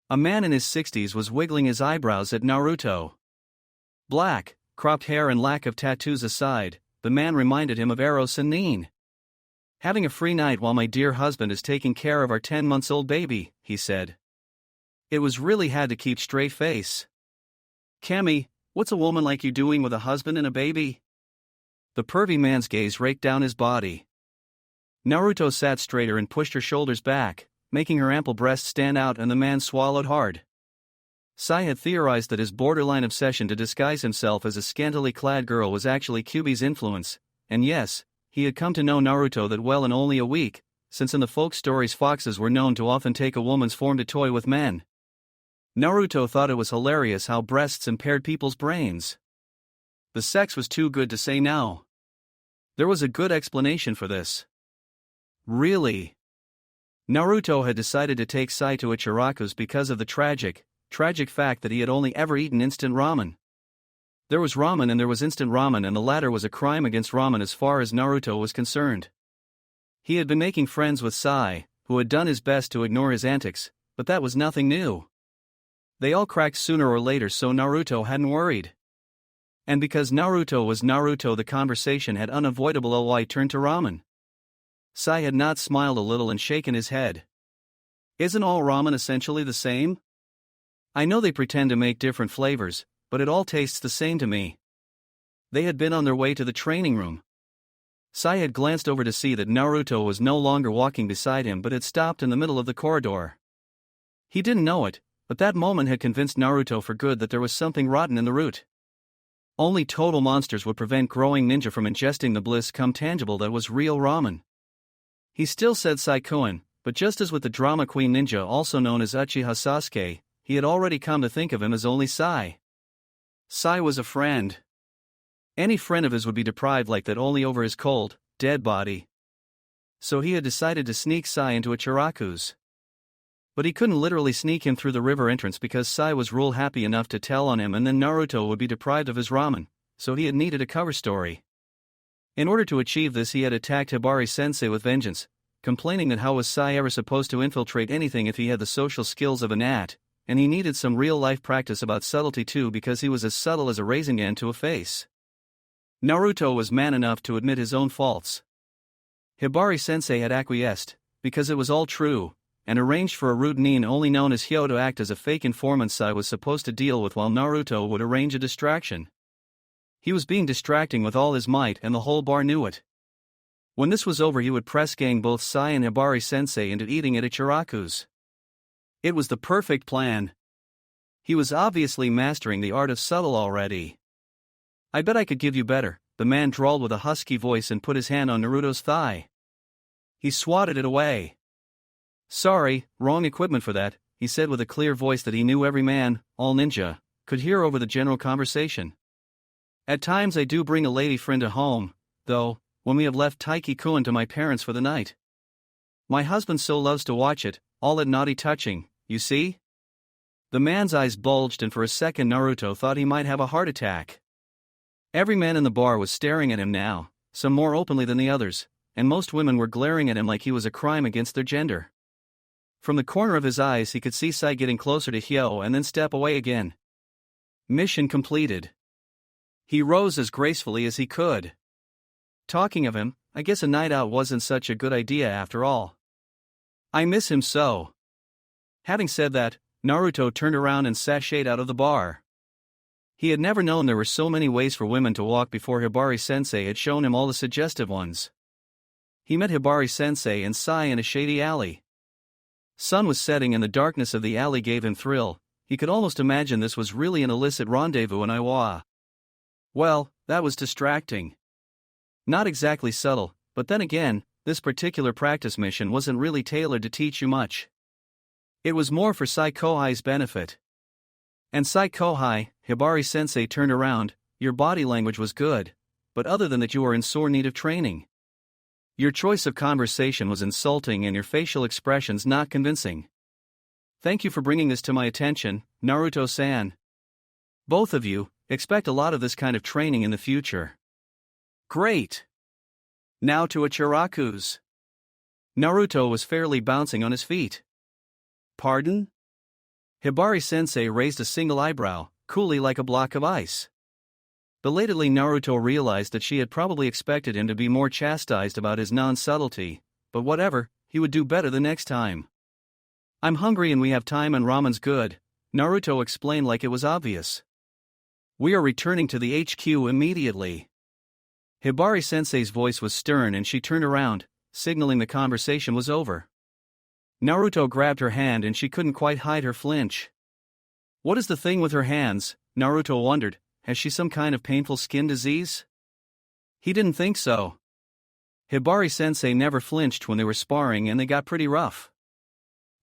A man in his 60s was wiggling his eyebrows at Naruto. Black, cropped hair and lack of tattoos aside, the man reminded him of Eros and Nin. Having a free night while my dear husband is taking care of our 10-month-old baby, he said. It was really had to keep straight face. Kami, what's a woman like you doing with a husband and a baby? The pervy man's gaze raked down his body. Naruto sat straighter and pushed her shoulders back, making her ample breasts stand out, and the man swallowed hard. Sai had theorized that his borderline obsession to disguise himself as a scantily clad girl was actually Kyuubi's influence, and yes, he had come to know Naruto that well in only a week, since in the folk stories foxes were known to often take a woman's form to toy with men. Naruto thought it was hilarious how breasts impaired people's brains. The sex was too good to say no. There was a good explanation for this. Really? Naruto had decided to take Sai to Ichiraku's because of the tragic fact that he had only ever eaten instant ramen. There was ramen and there was instant ramen, and the latter was a crime against ramen as far as Naruto was concerned. He had been making friends with Sai, who had done his best to ignore his antics, but that was nothing new. They all cracked sooner or later, so Naruto hadn't worried. And because Naruto was Naruto, the conversation had unavoidably turned to ramen. Sai had not smiled a little and shaken his head. Isn't all ramen essentially the same? I know they pretend to make different flavors, but it all tastes the same to me. They had been on their way to the training room. Sai had glanced over to see that Naruto was no longer walking beside him but had stopped in the middle of the corridor. He didn't know it, but that moment had convinced Naruto for good that there was something rotten in the root. Only total monsters would prevent growing ninja from ingesting the bliss come tangible that was real ramen. He still said Sai-kun, but just as with the drama queen ninja also known as Uchiha Sasuke, he had already come to think of him as only Sai. Sai was a friend. Any friend of his would be deprived like that only over his cold, dead body. So he had decided to sneak Sai into Ichiraku's. But he couldn't literally sneak him through the river entrance because Sai was rule happy enough to tell on him, and then Naruto would be deprived of his ramen, so he had needed a cover story. In order to achieve this, he had attacked Hibari-sensei with vengeance, complaining that how was Sai ever supposed to infiltrate anything if he had the social skills of a gnat, and he needed some real-life practice about subtlety too because he was as subtle as a raisin to a face. Naruto was man enough to admit his own faults. Hibari-sensei had acquiesced, because it was all true, and arranged for a rude nin only known as Hyo to act as a fake informant Sai was supposed to deal with while Naruto would arrange a distraction. He was being distracting with all his might and the whole bar knew it. When this was over, he would press gang both Sai and Hibari-sensei into eating at Ichiraku's. It was the perfect plan. He was obviously mastering the art of subtle already. I bet I could give you better, the man drawled with a husky voice and put his hand on Naruto's thigh. He swatted it away. Sorry, wrong equipment for that, he said with a clear voice that he knew every man, all ninja, could hear over the general conversation. At times I do bring a lady friend home, though, when we have left Taiki-kun to my parents for the night. My husband so loves to watch it, all that naughty touching, you see? The man's eyes bulged and for a second Naruto thought he might have a heart attack. Every man in the bar was staring at him now, some more openly than the others, and most women were glaring at him like he was a crime against their gender. From the corner of his eyes he could see Sai getting closer to Hyo and then step away again. Mission completed. He rose as gracefully as he could. Talking of him, I guess a night out wasn't such a good idea after all. I miss him so. Having said that, Naruto turned around and sashayed out of the bar. He had never known there were so many ways for women to walk before Hibari-sensei had shown him all the suggestive ones. He met Hibari-sensei and Sai in a shady alley. Sun was setting and the darkness of the alley gave him thrill. He could almost imagine this was really an illicit rendezvous in Iwa. Well, that was distracting. Not exactly subtle, but then again, this particular practice mission wasn't really tailored to teach you much. It was more for Sai Kohai's benefit. And Sai Kohai, Hibari-sensei turned around, your body language was good, but other than that you are in sore need of training. Your choice of conversation was insulting and your facial expressions not convincing. Thank you for bringing this to my attention, Naruto-san. Both of you, expect a lot of this kind of training in the future. Great! Now to Ichiraku's. Naruto was fairly bouncing on his feet. Pardon? Hibari-sensei raised a single eyebrow, coolly like a block of ice. Belatedly Naruto realized that she had probably expected him to be more chastised about his non-subtlety, but whatever, he would do better the next time. I'm hungry and we have time and ramen's good, Naruto explained like it was obvious. We are returning to the HQ immediately. Hibari-sensei's voice was stern and she turned around, signaling the conversation was over. Naruto grabbed her hand and she couldn't quite hide her flinch. What is the thing with her hands, Naruto wondered. Has she some kind of painful skin disease? He didn't think so. Hibari-sensei never flinched when they were sparring and they got pretty rough.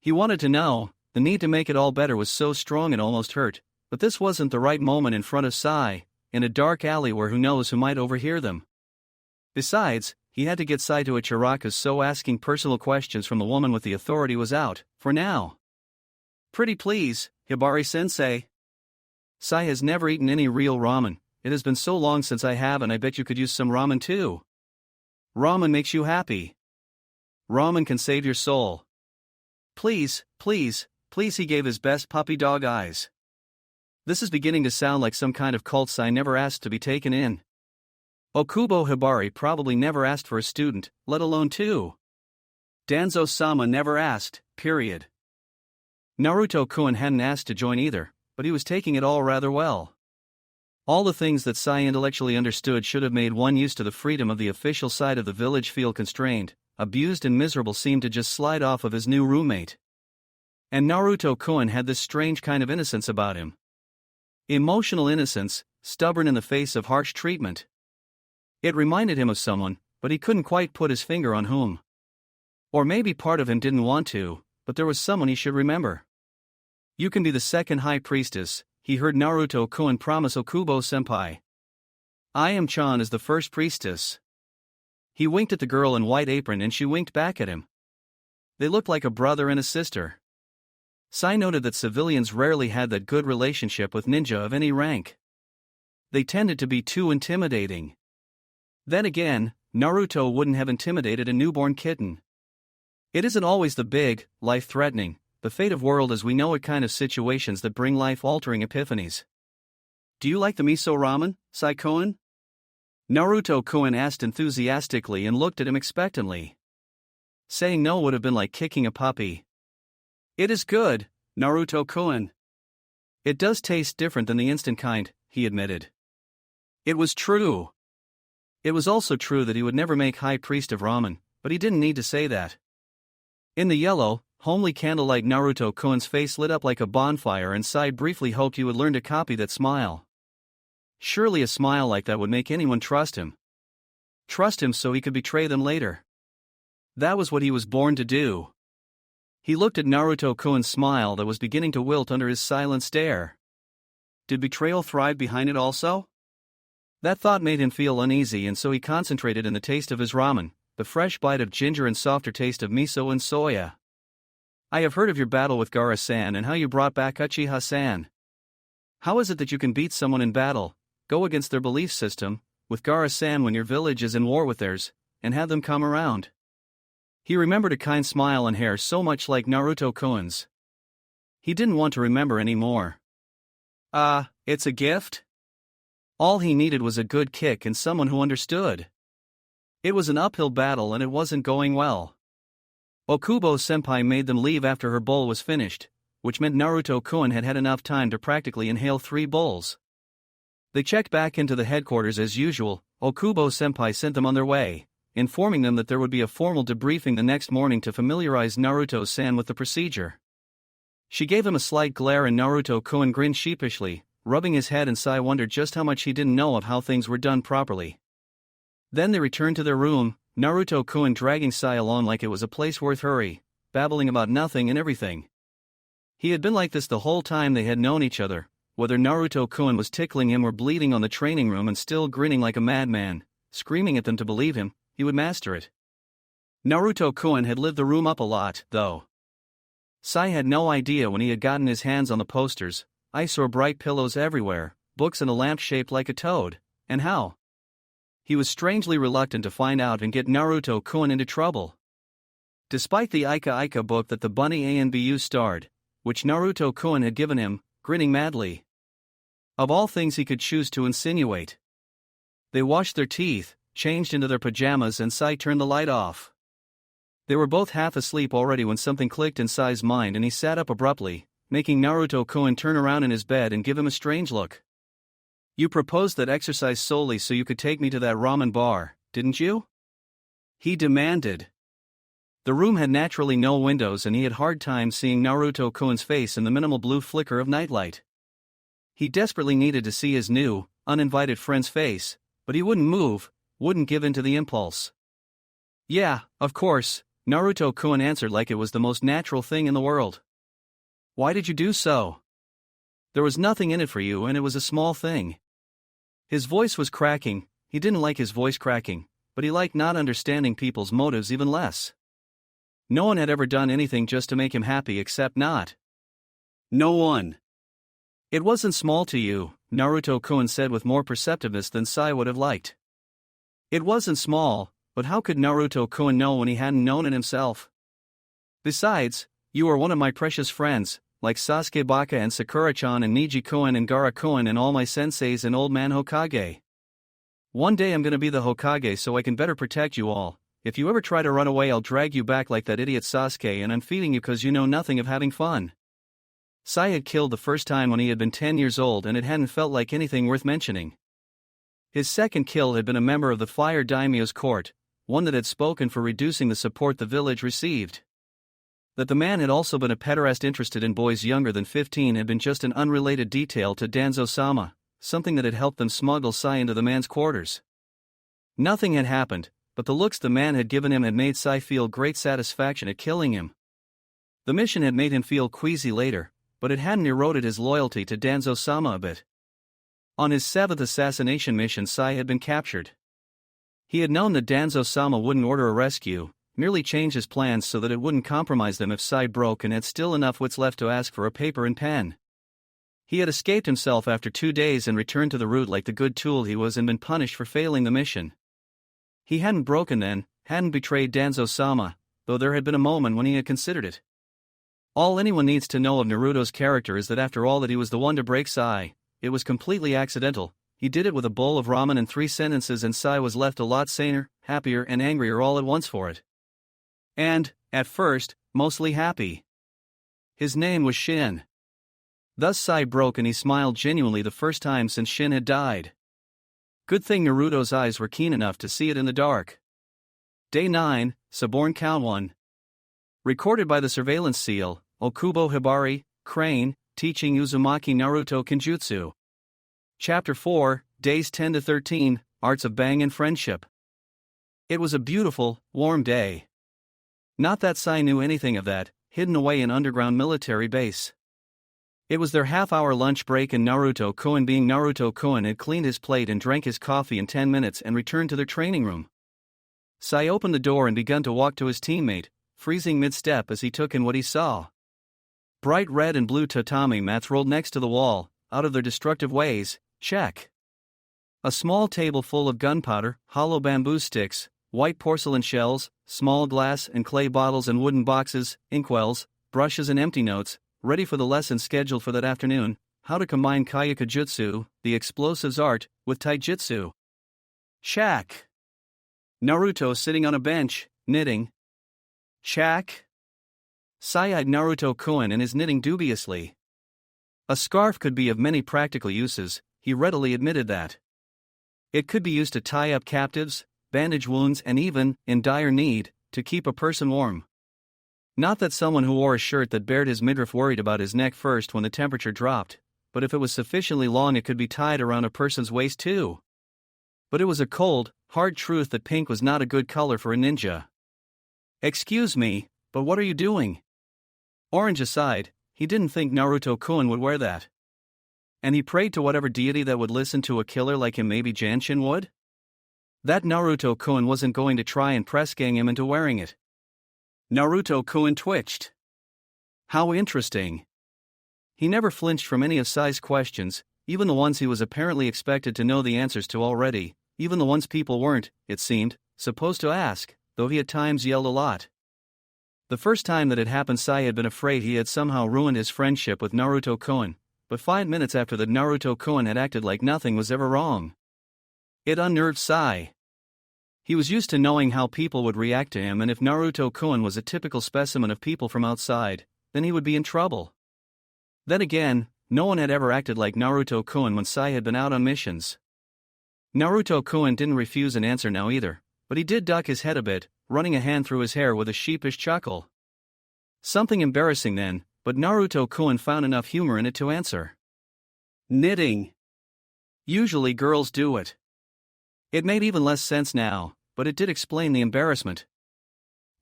He wanted to know, the need to make it all better was so strong it almost hurt, but this wasn't the right moment in front of Sai, in a dark alley where who knows who might overhear them. Besides, he had to get Sai to Ichiraku's, so asking personal questions from the woman with the authority was out, for now. Pretty please, Hibari-sensei. Sai has never eaten any real ramen, it has been so long since I have and I bet you could use some ramen too. Ramen makes you happy. Ramen can save your soul. Please, please, please, he gave his best puppy dog eyes. This is beginning to sound like some kind of cult. Sai never asked to be taken in. Okubo Hibari probably never asked for a student, let alone two. Danzo-sama never asked, period. Naruto-kun hadn't asked to join either, but he was taking it all rather well. All the things that Sai intellectually understood should have made one used to the freedom of the official side of the village feel constrained, abused and miserable seemed to just slide off of his new roommate. And Naruto-kun had this strange kind of innocence about him. Emotional innocence, stubborn in the face of harsh treatment. It reminded him of someone, but he couldn't quite put his finger on whom. Or maybe part of him didn't want to, but there was someone he should remember. You can be the second high priestess, he heard Naruto-kun promise Okubo-senpai. I am Chan as the first priestess. He winked at the girl in white apron and she winked back at him. They looked like a brother and a sister. Sai noted that civilians rarely had that good relationship with ninja of any rank. They tended to be too intimidating. Then again, Naruto wouldn't have intimidated a newborn kitten. It isn't always the big, life-threatening, the fate of world as we know it kind of situations that bring life-altering epiphanies. Do you like the miso ramen, Sai-kun? Naruto-kun asked enthusiastically and looked at him expectantly. Saying no would have been like kicking a puppy. It is good, Naruto-kun. It does taste different than the instant kind, he admitted. It was true. It was also true that he would never make high priest of ramen, but he didn't need to say that. In the yellow, homely candlelight Naruto-kun's face lit up like a bonfire and Sai briefly hoped he would learn to copy that smile. Surely a smile like that would make anyone trust him. Trust him so he could betray them later. That was what he was born to do. He looked at Naruto-kun's smile that was beginning to wilt under his silent stare. Did betrayal thrive behind it also? That thought made him feel uneasy and so he concentrated in the taste of his ramen, the fresh bite of ginger and softer taste of miso and soya. I have heard of your battle with Gaara-san and how you brought back Uchiha-san. How is it that you can beat someone in battle, go against their belief system, with Gaara-san when your village is in war with theirs, and have them come around? He remembered a kind smile and hair so much like Naruto-kun's. He didn't want to remember anymore. It's a gift? All he needed was a good kick and someone who understood. It was an uphill battle and it wasn't going well. Okubo-senpai made them leave after her bowl was finished, which meant Naruto-kun had had enough time to practically inhale 3 bowls. They checked back into the headquarters as usual. Okubo-senpai sent them on their way, informing them that there would be a formal debriefing the next morning to familiarize Naruto-san with the procedure. She gave him a slight glare and Naruto-kun grinned sheepishly, rubbing his head, and Sai wondered just how much he didn't know of how things were done properly. Then they returned to their room, Naruto-kun dragging Sai along like it was a place worth hurry, babbling about nothing and everything. He had been like this the whole time they had known each other, whether Naruto-kun was tickling him or bleeding on the training room and still grinning like a madman, screaming at them to believe him, he would master it. Naruto-kun had lived the room up a lot, though. Sai had no idea when he had gotten his hands on the posters, ice or bright pillows everywhere, books and a lamp shaped like a toad, and how. He was strangely reluctant to find out and get Naruto-kun into trouble. Despite the Ika Ika book that the bunny ANBU starred, which Naruto-kun had given him, grinning madly. Of all things he could choose to insinuate. They washed their teeth, changed into their pajamas, and Sai turned the light off. They were both half asleep already when something clicked in Sai's mind and he sat up abruptly, making Naruto-kun turn around in his bed and give him a strange look. You proposed that exercise solely so you could take me to that ramen bar, didn't you? He demanded. The room had naturally no windows and he had hard time seeing Naruto-kun's face in the minimal blue flicker of nightlight. He desperately needed to see his new, uninvited friend's face, but he wouldn't move, wouldn't give in to the impulse. Yeah, of course, Naruto-kun answered like it was the most natural thing in the world. Why did you do so? There was nothing in it for you and it was a small thing. His voice was cracking. He didn't like his voice cracking, but he liked not understanding people's motives even less. No one had ever done anything just to make him happy except not. No one. It wasn't small to you, Naruto-kun said with more perceptiveness than Sai would have liked. It wasn't small, but how could Naruto-kun know when he hadn't known it himself? Besides, you are one of my precious friends, like Sasuke Baka and Sakura-chan and Niji-kun and Gaara-kun and all my senseis and old man Hokage. One day I'm gonna be the Hokage so I can better protect you all. If you ever try to run away I'll drag you back like that idiot Sasuke, and I'm feeding you cause you know nothing of having fun. Sai had killed the first time when he had been 10 years old and it hadn't felt like anything worth mentioning. His second kill had been a member of the Fire Daimyo's court, one that had spoken for reducing the support the village received. That the man had also been a pederast interested in boys younger than 15 had been just an unrelated detail to Danzo-sama, something that had helped them smuggle Sai into the man's quarters. Nothing had happened, but the looks the man had given him had made Sai feel great satisfaction at killing him. The mission had made him feel queasy later, but it hadn't eroded his loyalty to Danzo-sama a bit. On his 7th assassination mission Sai had been captured. He had known that Danzo-sama wouldn't order a rescue, merely change his plans so that it wouldn't compromise them if Sai broke, and had still enough wits left to ask for a paper and pen. He had escaped himself after 2 days and returned to the route like the good tool he was and been punished for failing the mission. He hadn't broken then, hadn't betrayed Danzo-sama, though there had been a moment when he had considered it. All anyone needs to know of Naruto's character is that after all that he was the one to break Sai. It was completely accidental. He did it with a bowl of ramen and 3 sentences, and Sai was left a lot saner, happier and angrier all at once for it. And, at first, mostly happy. His name was Shin. Thus Sai broke and he smiled genuinely the first time since Shin had died. Good thing Naruto's eyes were keen enough to see it in the dark. Day 9, Suborn Count 1. Recorded by the Surveillance Seal, Okubo Hibari, Crane, teaching Uzumaki Naruto Kenjutsu. Chapter 4, Days 10 to 13, Arts of Bang and Friendship. It was a beautiful, warm day. Not that Sai knew anything of that, hidden away in underground military base. It was their half-hour lunch break and Naruto-kun, being Naruto-kun, had cleaned his plate and drank his coffee in 10 minutes and returned to their training room. Sai opened the door and began to walk to his teammate, freezing mid-step as he took in what he saw. Bright red and blue tatami mats rolled next to the wall, out of their destructive ways, check. A small table full of gunpowder, hollow bamboo sticks, white porcelain shells, small glass and clay bottles and wooden boxes, inkwells, brushes and empty notes, ready for the lesson scheduled for that afternoon, how to combine Kayaka Jutsu, the explosives art, with Taijutsu. Shack. Naruto sitting on a bench, knitting. Shack. Sai eyed Naruto-kun and his knitting dubiously. A scarf could be of many practical uses, he readily admitted that. It could be used to tie up captives, bandage wounds and even, in dire need, to keep a person warm. Not that someone who wore a shirt that bared his midriff worried about his neck first when the temperature dropped, but if it was sufficiently long it could be tied around a person's waist too. But it was a cold, hard truth that pink was not a good color for a ninja. Excuse me, but what are you doing? Orange aside, he didn't think Naruto-kun would wear that. And he prayed to whatever deity that would listen to a killer like him, maybe Janshin would? That Naruto-kun wasn't going to try and press gang him into wearing it. Naruto-kun twitched. How interesting. He never flinched from any of Sai's questions, even the ones he was apparently expected to know the answers to already, even the ones people weren't, it seemed, supposed to ask, though he at times yelled a lot. The first time that it happened, Sai had been afraid he had somehow ruined his friendship with Naruto-kun, but 5 minutes after that Naruto-kun had acted like nothing was ever wrong. It unnerved Sai. He was used to knowing how people would react to him, and if Naruto-kun was a typical specimen of people from outside, then he would be in trouble. Then again, no one had ever acted like Naruto-kun when Sai had been out on missions. Naruto-kun didn't refuse an answer now either, but he did duck his head a bit, running a hand through his hair with a sheepish chuckle. Something embarrassing then, but Naruto-kun found enough humor in it to answer. Knitting. Usually girls do it. It made even less sense now, but it did explain the embarrassment.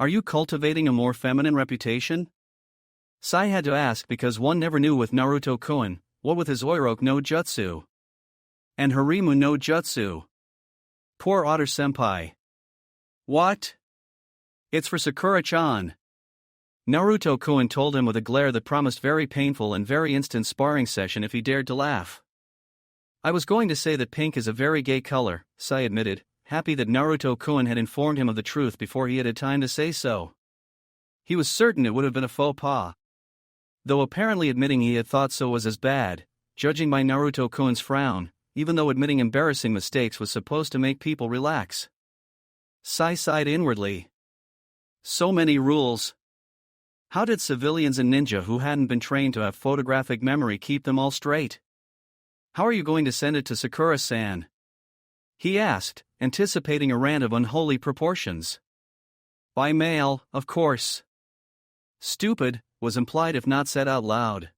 Are you cultivating a more feminine reputation? Sai had to ask because one never knew with Naruto-kun, what with his Oiroku no Jutsu and Harimu no Jutsu. Poor Otter-senpai. What? It's for Sakura-chan. Naruto-kun told him with a glare that promised very painful and very instant sparring session if he dared to laugh. I was going to say that pink is a very gay color, Sai admitted, happy that Naruto-kun had informed him of the truth before he had time to say so. He was certain it would have been a faux pas. Though apparently admitting he had thought so was as bad, judging by Naruto-kun's frown, even though admitting embarrassing mistakes was supposed to make people relax. Sai sighed inwardly. So many rules. How did civilians and ninja who hadn't been trained to have photographic memory keep them all straight? How are you going to send it to Sakura-san? He asked, anticipating a rant of unholy proportions. By mail, of course. Stupid, was implied if not said out loud.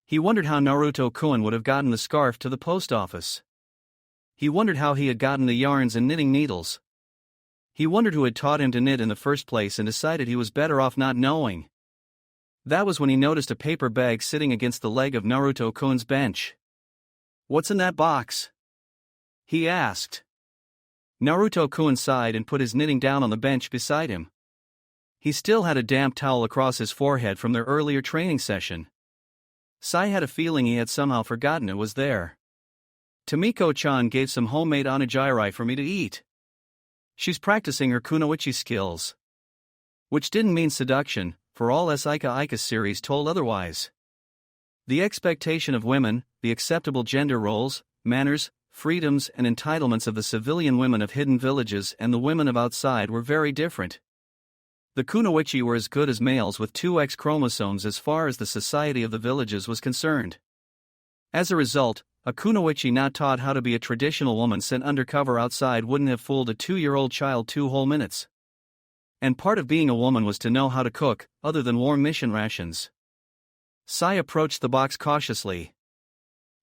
He wondered how Naruto-kun would have gotten the scarf to the post office. He wondered how he had gotten the yarns and knitting needles. He wondered who had taught him to knit in the first place and decided he was better off not knowing. That was when he noticed a paper bag sitting against the leg of Naruto-kun's bench. What's in that box? He asked. Naruto-kun sighed and put his knitting down on the bench beside him. He still had a damp towel across his forehead from their earlier training session. Sai had a feeling he had somehow forgotten it was there. Tomiko-chan gave some homemade onigiri for me to eat. She's practicing her kunoichi skills. Which didn't mean seduction, for all Ika series told otherwise. The expectation of women, the acceptable gender roles, manners, freedoms and entitlements of the civilian women of hidden villages and the women of outside were very different. The kunoichi were as good as males with 2 X chromosomes as far as the society of the villages was concerned. As a result, a kunoichi not taught how to be a traditional woman sent undercover outside wouldn't have fooled a 2-year-old child 2 whole minutes. And part of being a woman was to know how to cook, other than warm mission rations. Sai approached the box cautiously.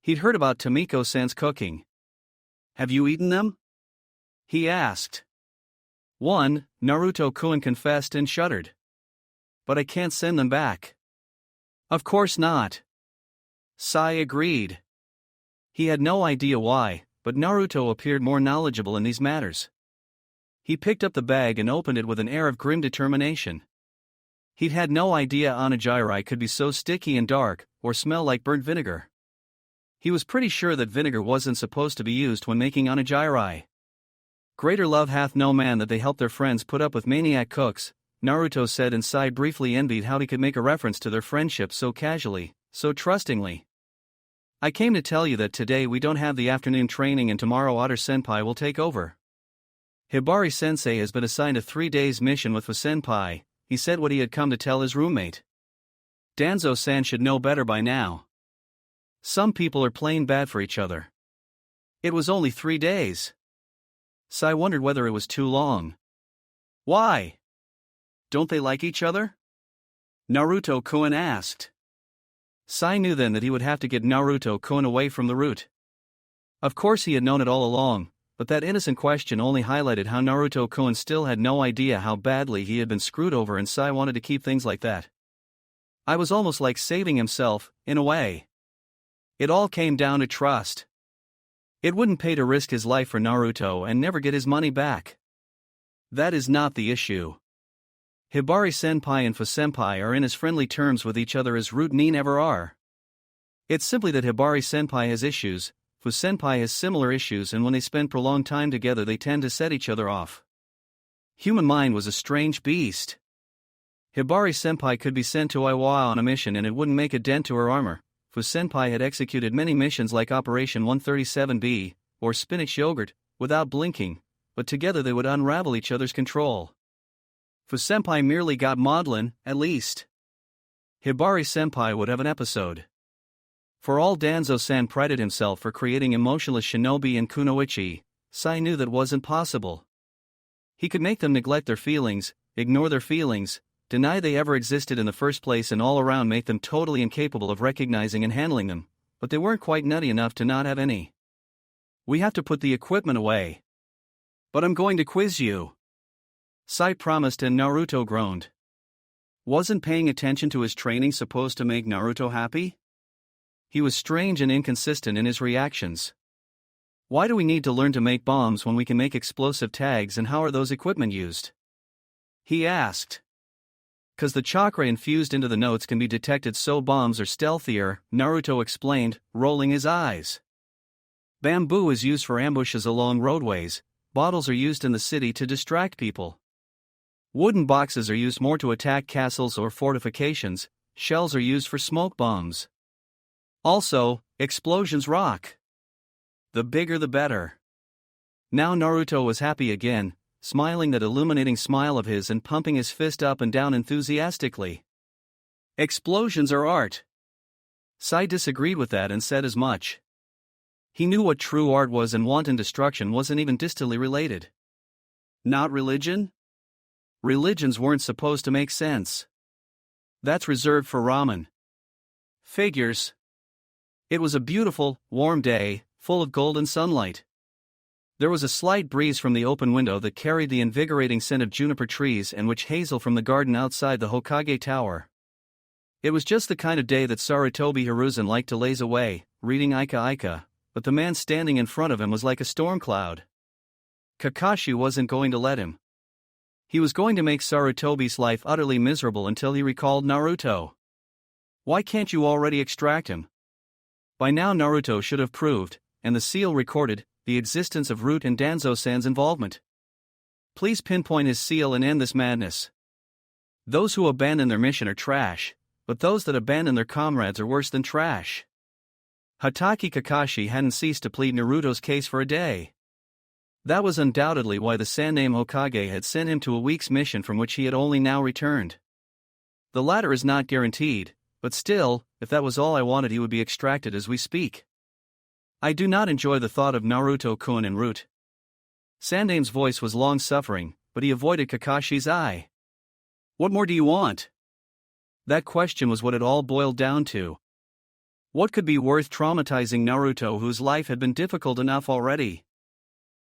He'd heard about Tomiko-san's cooking. Have you eaten them? He asked. One, Naruto-kun confessed and shuddered. But I can't send them back. Of course not. Sai agreed. He had no idea why, but Naruto appeared more knowledgeable in these matters. He picked up the bag and opened it with an air of grim determination. He'd had no idea onigiri could be so sticky and dark, or smell like burnt vinegar. He was pretty sure that vinegar wasn't supposed to be used when making onigiri. Greater love hath no man that they help their friends put up with maniac cooks, Naruto said, and Sai briefly envied how he could make a reference to their friendship so casually, so trustingly. I came to tell you that today we don't have the afternoon training and tomorrow Otter-senpai will take over. Hibari-sensei has been assigned a 3 days mission with Fusenpai, he said what he had come to tell his roommate. Danzo-san should know better by now. Some people are plain bad for each other. It was only 3 days. Sai wondered whether it was too long. Why? Don't they like each other? Naruto-kun asked. Sai knew then that he would have to get Naruto-kun away from the root. Of course he had known it all along, but that innocent question only highlighted how Naruto-kun still had no idea how badly he had been screwed over, and Sai wanted to keep things like that. I was almost like saving himself, in a way. It all came down to trust. It wouldn't pay to risk his life for Naruto and never get his money back. That is not the issue. Hibari-senpai and Fusenpai are in as friendly terms with each other as root nin ever are. It's simply that Hibari-senpai has issues, Fusenpai has similar issues, and when they spend prolonged time together they tend to set each other off. Human mind was a strange beast. Hibari-senpai could be sent to Iwa on a mission and it wouldn't make a dent to her armor. Fusenpai had executed many missions like Operation 137B, or Spinach Yogurt, without blinking, but together they would unravel each other's control. Fusenpai merely got maudlin, at least. Hibari-senpai would have an episode. For all Danzo-san prided himself for creating emotionless shinobi and kunoichi, Sai knew that wasn't possible. He could make them neglect their feelings, ignore their feelings, deny they ever existed in the first place, and all around make them totally incapable of recognizing and handling them, but they weren't quite nutty enough to not have any. We have to put the equipment away. But I'm going to quiz you. Sai promised, and Naruto groaned. Wasn't paying attention to his training supposed to make Naruto happy? He was strange and inconsistent in his reactions. Why do we need to learn to make bombs when we can make explosive tags, and how are those equipment used? He asked. 'Cause the chakra infused into the notes can be detected, so bombs are stealthier, Naruto explained, rolling his eyes. Bamboo is used for ambushes along roadways, bottles are used in the city to distract people. Wooden boxes are used more to attack castles or fortifications, shells are used for smoke bombs. Also, explosions rock. The bigger the better. Now Naruto was happy again, smiling that illuminating smile of his and pumping his fist up and down enthusiastically. Explosions are art. Sai disagreed with that and said as much. He knew what true art was, and wanton destruction wasn't even distantly related. Not religion? Religions weren't supposed to make sense. That's reserved for ramen. Figures. It was a beautiful, warm day, full of golden sunlight. There was a slight breeze from the open window that carried the invigorating scent of juniper trees and witch hazel from the garden outside the Hokage Tower. It was just the kind of day that Sarutobi Hiruzen liked to laze away, reading Ika Ika, but the man standing in front of him was like a storm cloud. Kakashi wasn't going to let him. He was going to make Sarutobi's life utterly miserable until he recalled Naruto. Why can't you already extract him? By now Naruto should have proved, and the seal recorded, the existence of Root and Danzo-san's involvement. Please pinpoint his seal and end this madness. Those who abandon their mission are trash, but those that abandon their comrades are worse than trash. Hatake Kakashi hadn't ceased to plead Naruto's case for a day. That was undoubtedly why the Sandaime Hokage had sent him to a week's mission from which he had only now returned. The latter is not guaranteed, but still, if that was all I wanted, he would be extracted as we speak. I do not enjoy the thought of Naruto-kun and Root. Sandaime's voice was long-suffering, but he avoided Kakashi's eye. What more do you want? That question was what it all boiled down to. What could be worth traumatizing Naruto, whose life had been difficult enough already?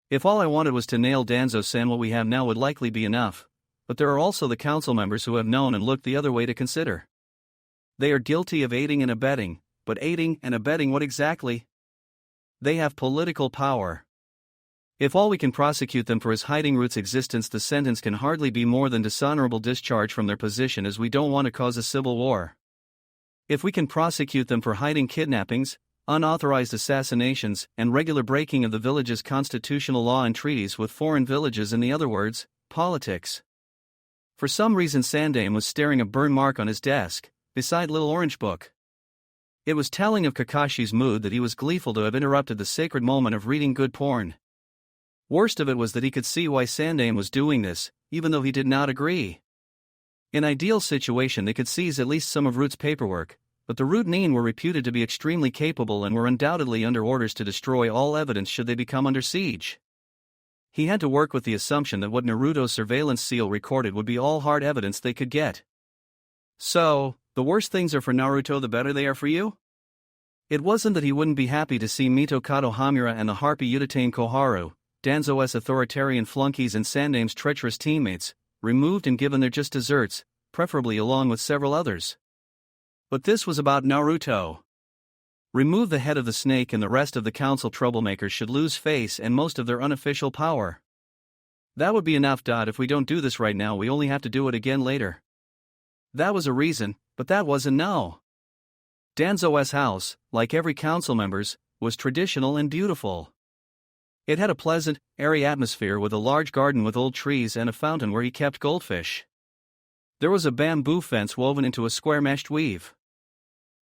If all I wanted was to nail Danzo-san, what we have now would likely be enough, but there are also the council members who have known and looked the other way to consider. They are guilty of aiding and abetting, but aiding and abetting what exactly? They have political power. If all we can prosecute them for is hiding Root's existence, the sentence can hardly be more than dishonorable discharge from their position, as we don't want to cause a civil war. If we can prosecute them for hiding kidnappings, unauthorized assassinations, and regular breaking of the village's constitutional law and treaties with foreign villages, in the other words, politics. For some reason Sandaime was staring a burn mark on his desk, beside Little Orange Book. It was telling of Kakashi's mood that he was gleeful to have interrupted the sacred moment of reading good porn. Worst of it was that he could see why Sandaime was doing this, even though he did not agree. In ideal situation they could seize at least some of Root's paperwork, but the Root Nin were reputed to be extremely capable and were undoubtedly under orders to destroy all evidence should they become under siege. He had to work with the assumption that what Naruto's surveillance seal recorded would be all hard evidence they could get. So, the worse things are for Naruto, the better they are for you? It wasn't that he wouldn't be happy to see Mito Kato Hamura and the harpy Utatane Koharu, Danzo's authoritarian flunkies and Sandaime's treacherous teammates, removed and given their just desserts, preferably along with several others. But this was about Naruto. Remove the head of the snake and the rest of the council troublemakers should lose face and most of their unofficial power. That would be enough. If we don't do this right now, we only have to do it again later. That was a reason, but that wasn't no. Danzo's house, like every council member's, was traditional and beautiful. It had a pleasant, airy atmosphere with a large garden with old trees and a fountain where he kept goldfish. There was a bamboo fence woven into a square meshed weave.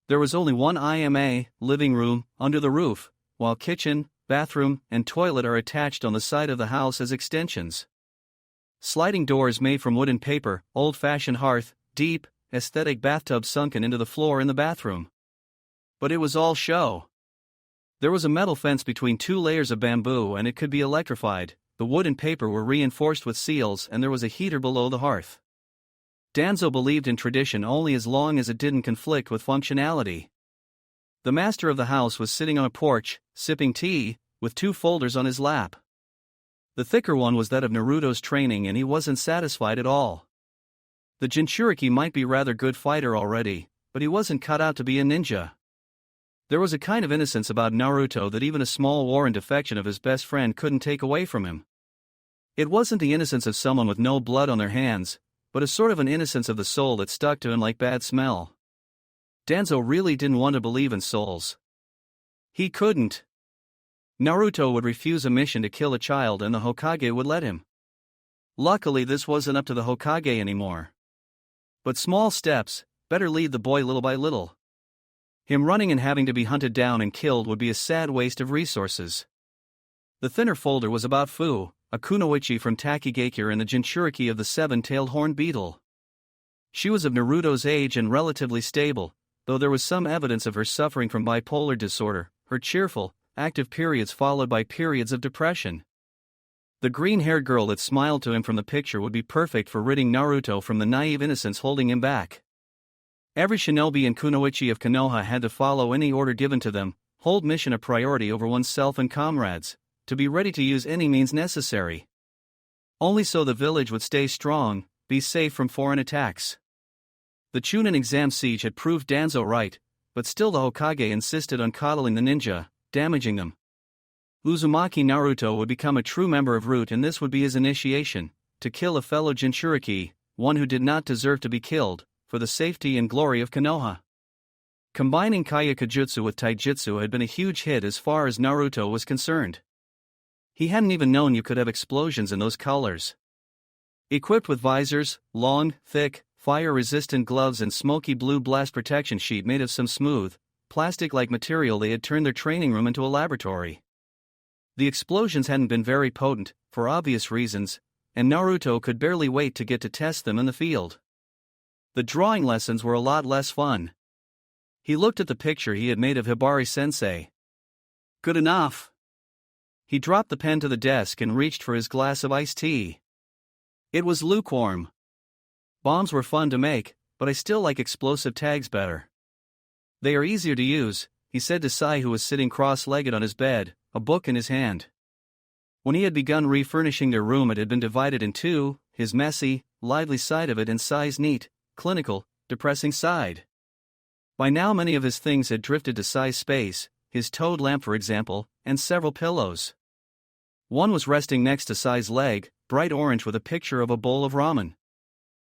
There was only one IMA, living room, under the roof, while kitchen, bathroom, and toilet are attached on the side of the house as extensions. Sliding doors made from wood and paper, old-fashioned hearth, deep, aesthetic bathtub sunken into the floor in the bathroom. But it was all show. There was a metal fence between two layers of bamboo and it could be electrified, the wood and paper were reinforced with seals, and there was a heater below the hearth. Danzo believed in tradition only as long as it didn't conflict with functionality. The master of the house was sitting on a porch, sipping tea, with two folders on his lap. The thicker one was that of Naruto's training and he wasn't satisfied at all. The Jinchuriki might be rather good fighter already, but he wasn't cut out to be a ninja. There was a kind of innocence about Naruto that even a small war and defection of his best friend couldn't take away from him. It wasn't the innocence of someone with no blood on their hands, but a sort of an innocence of the soul that stuck to him like bad smell. Danzo really didn't want to believe in souls. He couldn't. Naruto would refuse a mission to kill a child and the Hokage would let him. Luckily this wasn't up to the Hokage anymore. But small steps, better lead the boy little by little. Him running and having to be hunted down and killed would be a sad waste of resources. The thinner folder was about Fu, a kunoichi from Takigakure and the Jinchuriki of the seven-tailed horned beetle. She was of Naruto's age and relatively stable, though there was some evidence of her suffering from bipolar disorder, her cheerful, active periods followed by periods of depression. The green-haired girl that smiled to him from the picture would be perfect for ridding Naruto from the naive innocence holding him back. Every shinobi and kunoichi of Konoha had to follow any order given to them, hold mission a priority over oneself and comrades, to be ready to use any means necessary. Only so the village would stay strong, be safe from foreign attacks. The Chunin exam siege had proved Danzo right, but still the Hokage insisted on coddling the ninja, damaging them. Uzumaki Naruto would become a true member of Root and this would be his initiation, to kill a fellow Jinchuriki, one who did not deserve to be killed, for the safety and glory of Konoha. Combining Kayakujutsu with Taijutsu had been a huge hit as far as Naruto was concerned. He hadn't even known you could have explosions in those colors. Equipped with visors, long, thick, fire-resistant gloves and smoky blue blast protection sheet made of some smooth, plastic-like material, they had turned their training room into a laboratory. The explosions hadn't been very potent, for obvious reasons, and Naruto could barely wait to get to test them in the field. The drawing lessons were a lot less fun. He looked at the picture he had made of Hibari-sensei. Good enough. He dropped the pen to the desk and reached for his glass of iced tea. It was lukewarm. Bombs were fun to make, but I still like explosive tags better. They are easier to use, he said to Sai, who was sitting cross-legged on his bed, a book in his hand. When he had begun refurnishing their room, it had been divided in two, his messy, lively side of it and Sai's neat, clinical, depressing side. By now many of his things had drifted to Sai's space, his toad lamp for example, and several pillows. One was resting next to Sai's leg, bright orange with a picture of a bowl of ramen.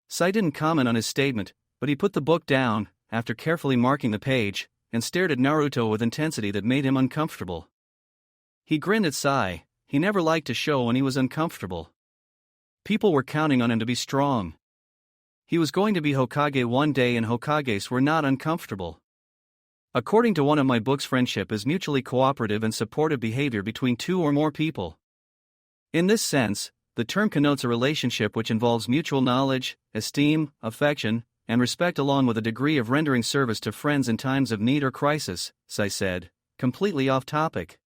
Sai didn't comment on his statement, but he put the book down, after carefully marking the page, and stared at Naruto with intensity that made him uncomfortable. He grinned at Sai. He never liked to show when he was uncomfortable. People were counting on him to be strong. He was going to be Hokage one day, and Hokages were not uncomfortable. According to one of my books, friendship is mutually cooperative and supportive behavior between two or more people. In this sense, the term connotes a relationship which involves mutual knowledge, esteem, affection, and respect, along with a degree of rendering service to friends in times of need or crisis, Sai said, completely off topic.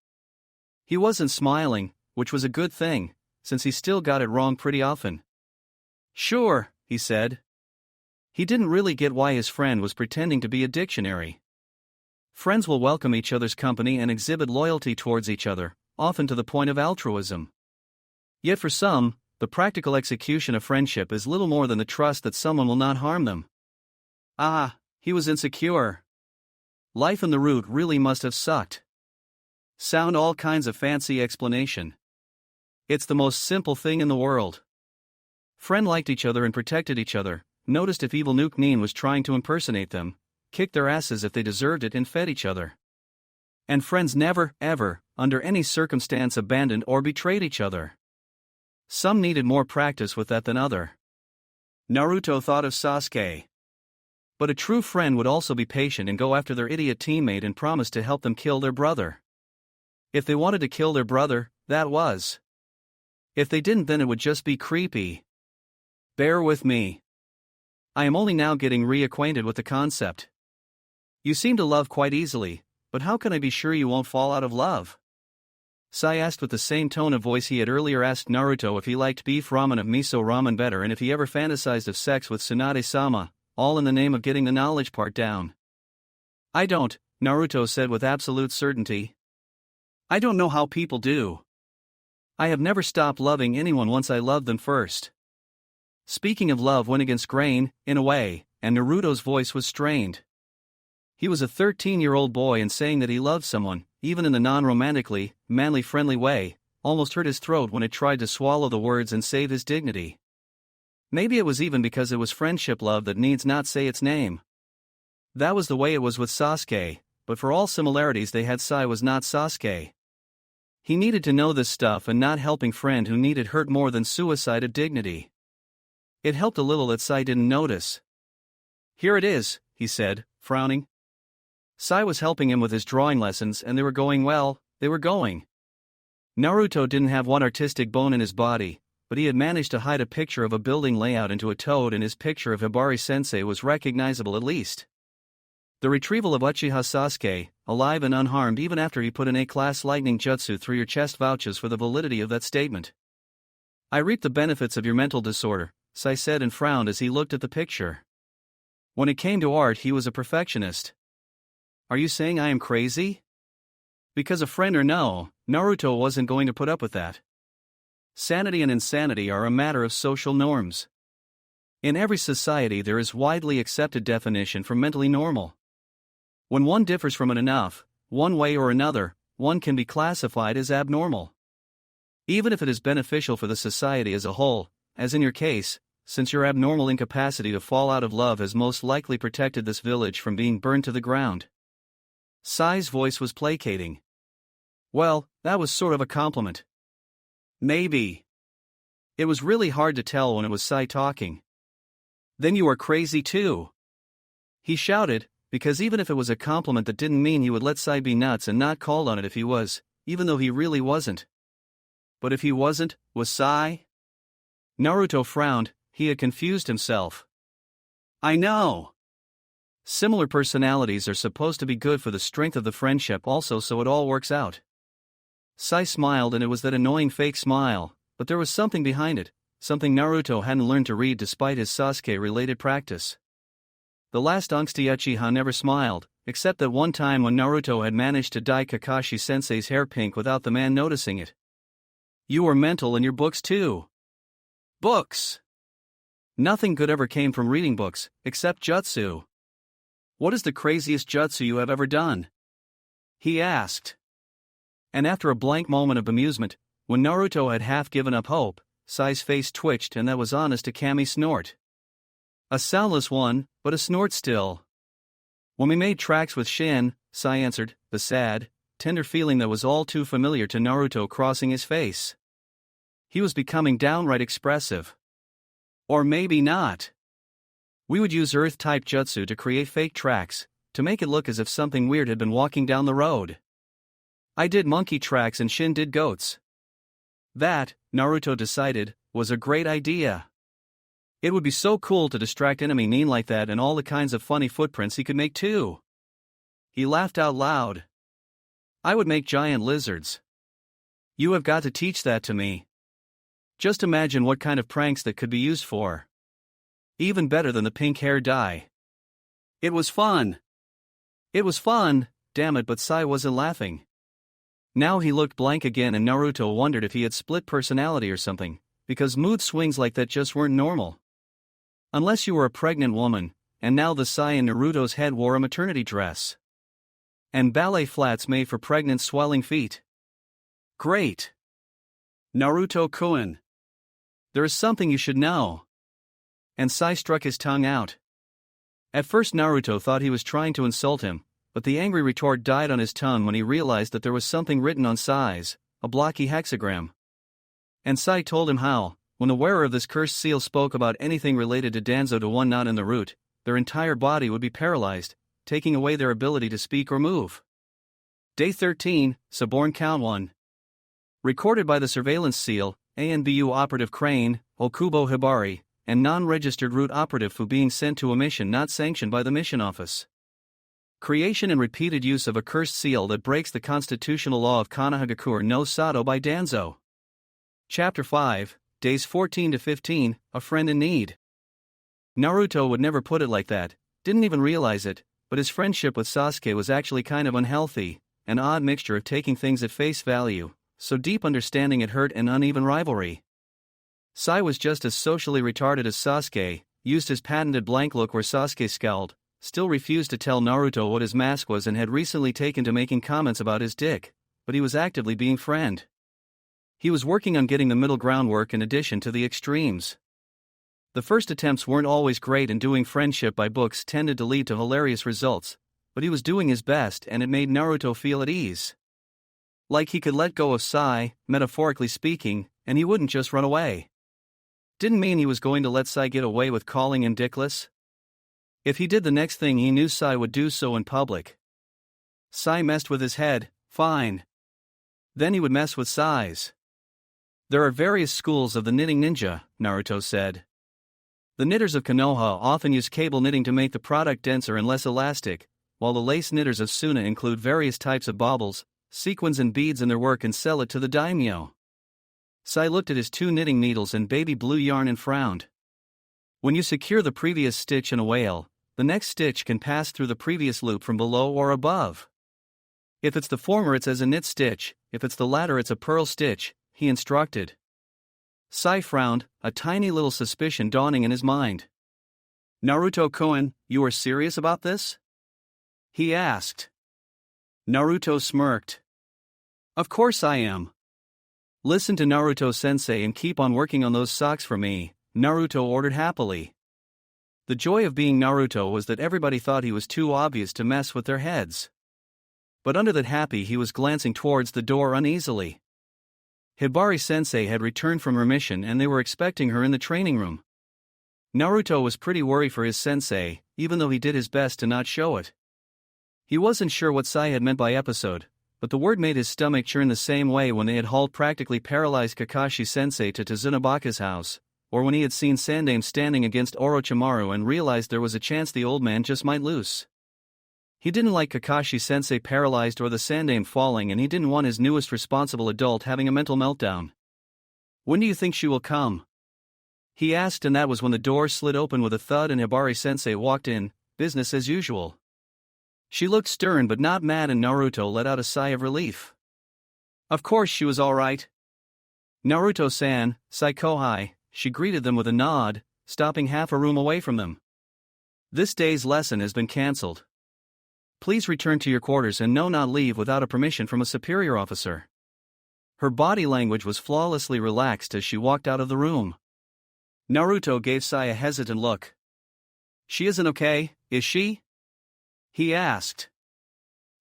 He wasn't smiling, which was a good thing, since he still got it wrong pretty often. Sure, he said. He didn't really get why his friend was pretending to be a dictionary. Friends will welcome each other's company and exhibit loyalty towards each other, often to the point of altruism. Yet for some, the practical execution of friendship is little more than the trust that someone will not harm them. Ah, he was insecure. Life in the root really must have sucked. Sound all kinds of fancy explanation. It's the most simple thing in the world. Friend liked each other and protected each other, noticed if evil Nuke Nin was trying to impersonate them, kicked their asses if they deserved it, and fed each other. And friends never, ever, under any circumstance abandoned or betrayed each other. Some needed more practice with that than other. Naruto thought of Sasuke. But a true friend would also be patient and go after their idiot teammate and promise to help them kill their brother. If they wanted to kill their brother, that was. If they didn't, then it would just be creepy. Bear with me. I am only now getting reacquainted with the concept. You seem to love quite easily, but how can I be sure you won't fall out of love? Sai asked with the same tone of voice he had earlier asked Naruto if he liked beef ramen of miso ramen better, and if he ever fantasized of sex with Tsunade-sama, all in the name of getting the knowledge part down. I don't, Naruto said with absolute certainty. I don't know how people do. I have never stopped loving anyone once I loved them first. Speaking of love went against grain, in a way, and Naruto's voice was strained. He was a 13-year-old boy, and saying that he loved someone, even in the non-romantically, manly-friendly way, almost hurt his throat when it tried to swallow the words and save his dignity. Maybe it was even because it was friendship love that needs not say its name. That was the way it was with Sasuke, but for all similarities they had, Sai was not Sasuke. He needed to know this stuff, and not helping friend who needed hurt more than suicide of dignity. It helped a little that Sai didn't notice. Here it is, he said, frowning. Sai was helping him with his drawing lessons, and they were going well. They were going. Naruto didn't have one artistic bone in his body, but he had managed to hide a picture of a building layout into a toad, and his picture of Hibari-sensei was recognizable at least. The retrieval of Uchiha Sasuke, alive and unharmed even after he put an A-class lightning jutsu through your chest, vouches for the validity of that statement. I reap the benefits of your mental disorder, Sai said, and frowned as he looked at the picture. When it came to art, he was a perfectionist. Are you saying I am crazy? Because a friend or no, Naruto wasn't going to put up with that. Sanity and insanity are a matter of social norms. In every society there is widely accepted definition for mentally normal. When one differs from it enough, one way or another, one can be classified as abnormal. Even if it is beneficial for the society as a whole, as in your case, since your abnormal incapacity to fall out of love has most likely protected this village from being burned to the ground. Sai's voice was placating. Well, that was sort of a compliment. Maybe. It was really hard to tell when it was Sai talking. Then you are crazy too. He shouted, because even if it was a compliment, that didn't mean he would let Sai be nuts and not call on it if he was, even though he really wasn't. But if he wasn't, was Sai? Naruto frowned. He had confused himself. I know. Similar personalities are supposed to be good for the strength of the friendship also, so it all works out. Sai smiled, and it was that annoying fake smile, but there was something behind it, something Naruto hadn't learned to read despite his Sasuke-related practice. The last angsty Uchiha never smiled, except that one time when Naruto had managed to dye Kakashi-sensei's hair pink without the man noticing it. You were mental in your books too. Books! Nothing good ever came from reading books, except jutsu. What is the craziest jutsu you have ever done? He asked. And after a blank moment of bemusement, When Naruto had half given up hope, Sai's face twitched, and that was honest to Kami's snort. A soundless one, but a snort still. When we made tracks with Shin, Sai answered, the sad, tender feeling that was all too familiar to Naruto crossing his face. He was becoming downright expressive. Or maybe not. We would use Earth-type jutsu to create fake tracks, to make it look as if something weird had been walking down the road. I did monkey tracks and Shin did goats. That, Naruto decided, was a great idea. It would be so cool to distract enemy Nin like that, and all the kinds of funny footprints he could make too. He laughed out loud. I would make giant lizards. You have got to teach that to me. Just imagine what kind of pranks that could be used for. Even better than the pink hair dye. It was fun. It was fun, damn it, but Sai wasn't laughing. Now he looked blank again, and Naruto wondered if he had split personality or something, because mood swings like that just weren't normal. Unless you were a pregnant woman, and now the Sai in Naruto's head wore a maternity dress. And ballet flats made for pregnant swelling feet. Great. Naruto-kun. There is something you should know. And Sai struck his tongue out. At first Naruto thought he was trying to insult him, but the angry retort died on his tongue when he realized that there was something written on Sai's, a blocky hexagram. And Sai told him how, when the wearer of this cursed seal spoke about anything related to Danzo to one not in the root, their entire body would be paralyzed, taking away their ability to speak or move. Day 13, Suborn Count 1. Recorded by the surveillance seal, ANBU operative Crane, Okubo Hibari, and non-registered root operative Fu being sent to a mission not sanctioned by the mission office. Creation and repeated use of a cursed seal that breaks the constitutional law of Konohagakure no Sato by Danzo. Chapter 5, Days 14 to 15, A Friend in Need. Naruto would never put it like that, didn't even realize it, but his friendship with Sasuke was actually kind of unhealthy, an odd mixture of taking things at face value, so deep understanding it hurt, and uneven rivalry. Sai was just as socially retarded as Sasuke, used his patented blank look where Sasuke scowled, still refused to tell Naruto what his mask was, and had recently taken to making comments about his dick, but he was actively being friend. He was working on getting the middle ground work in addition to the extremes. The first attempts weren't always great, and doing friendship by books tended to lead to hilarious results, but he was doing his best, and it made Naruto feel at ease. Like he could let go of Sai, metaphorically speaking, and he wouldn't just run away. Didn't mean he was going to let Sai get away with calling him dickless. If he did the next thing, he knew Sai would do so in public. Sai messed with his head, fine. Then he would mess with Sai's. There are various schools of the knitting ninja, Naruto said. The knitters of Konoha often use cable knitting to make the product denser and less elastic, while the lace knitters of Suna include various types of baubles, sequins and beads in their work and sell it to the daimyo. Sai looked at his two knitting needles and baby blue yarn and frowned. When you secure the previous stitch in a wale, the next stitch can pass through the previous loop from below or above. If it's the former, it's as a knit stitch, if it's the latter, it's a purl stitch, he instructed. Sai frowned, a tiny little suspicion dawning in his mind. Naruto-kun, you are serious about this? He asked. Naruto smirked. Of course I am. Listen to Naruto-sensei and keep on working on those socks for me, Naruto ordered happily. The joy of being Naruto was that everybody thought he was too obvious to mess with their heads. But under that happy, he was glancing towards the door uneasily. Hibari-sensei had returned from her mission, and they were expecting her in the training room. Naruto was pretty worried for his sensei, even though he did his best to not show it. He wasn't sure what Sai had meant by episode, but the word made his stomach churn the same way when they had hauled practically paralyzed Kakashi-sensei to Tazunabaka's house, or when he had seen Sandaime standing against Orochimaru and realized there was a chance the old man just might lose. He didn't like Kakashi-sensei paralyzed or the Sandaime falling, and he didn't want his newest responsible adult having a mental meltdown. When do you think she will come? He asked, and that was when the door slid open with a thud and Hibari-sensei walked in, business as usual. She looked stern but not mad, and Naruto let out a sigh of relief. Of course she was all right. Naruto-san, Sai Kohai, she greeted them with a nod, stopping half a room away from them. This day's lesson has been cancelled. Please return to your quarters and no not leave without a permission from a superior officer. Her body language was flawlessly relaxed as she walked out of the room. Naruto gave Sai a hesitant look. "She isn't okay, is she?" he asked.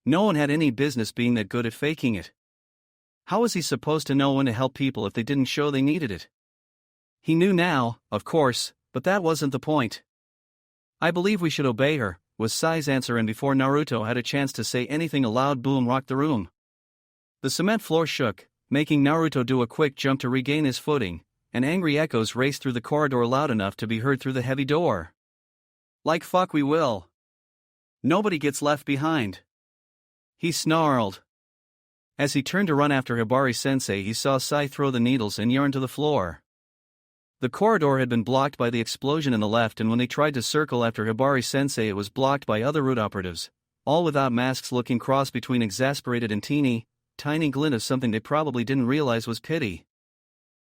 No one had any business being that good at faking it. How was he supposed to know when to help people if they didn't show they needed it? He knew now, of course, but that wasn't the point. "I believe we should obey her," was Sai's answer, and before Naruto had a chance to say anything, a loud boom rocked the room. The cement floor shook, making Naruto do a quick jump to regain his footing, and angry echoes raced through the corridor loud enough to be heard through the heavy door. "Like fuck we will. Nobody gets left behind," he snarled. As he turned to run after Hibari-sensei, he saw Sai throw the needles and yarn to the floor. The corridor had been blocked by the explosion in the left, and when they tried to circle after Hibari-sensei, it was blocked by other root operatives, all without masks, looking cross between exasperated and tiny glint of something they probably didn't realize was pity.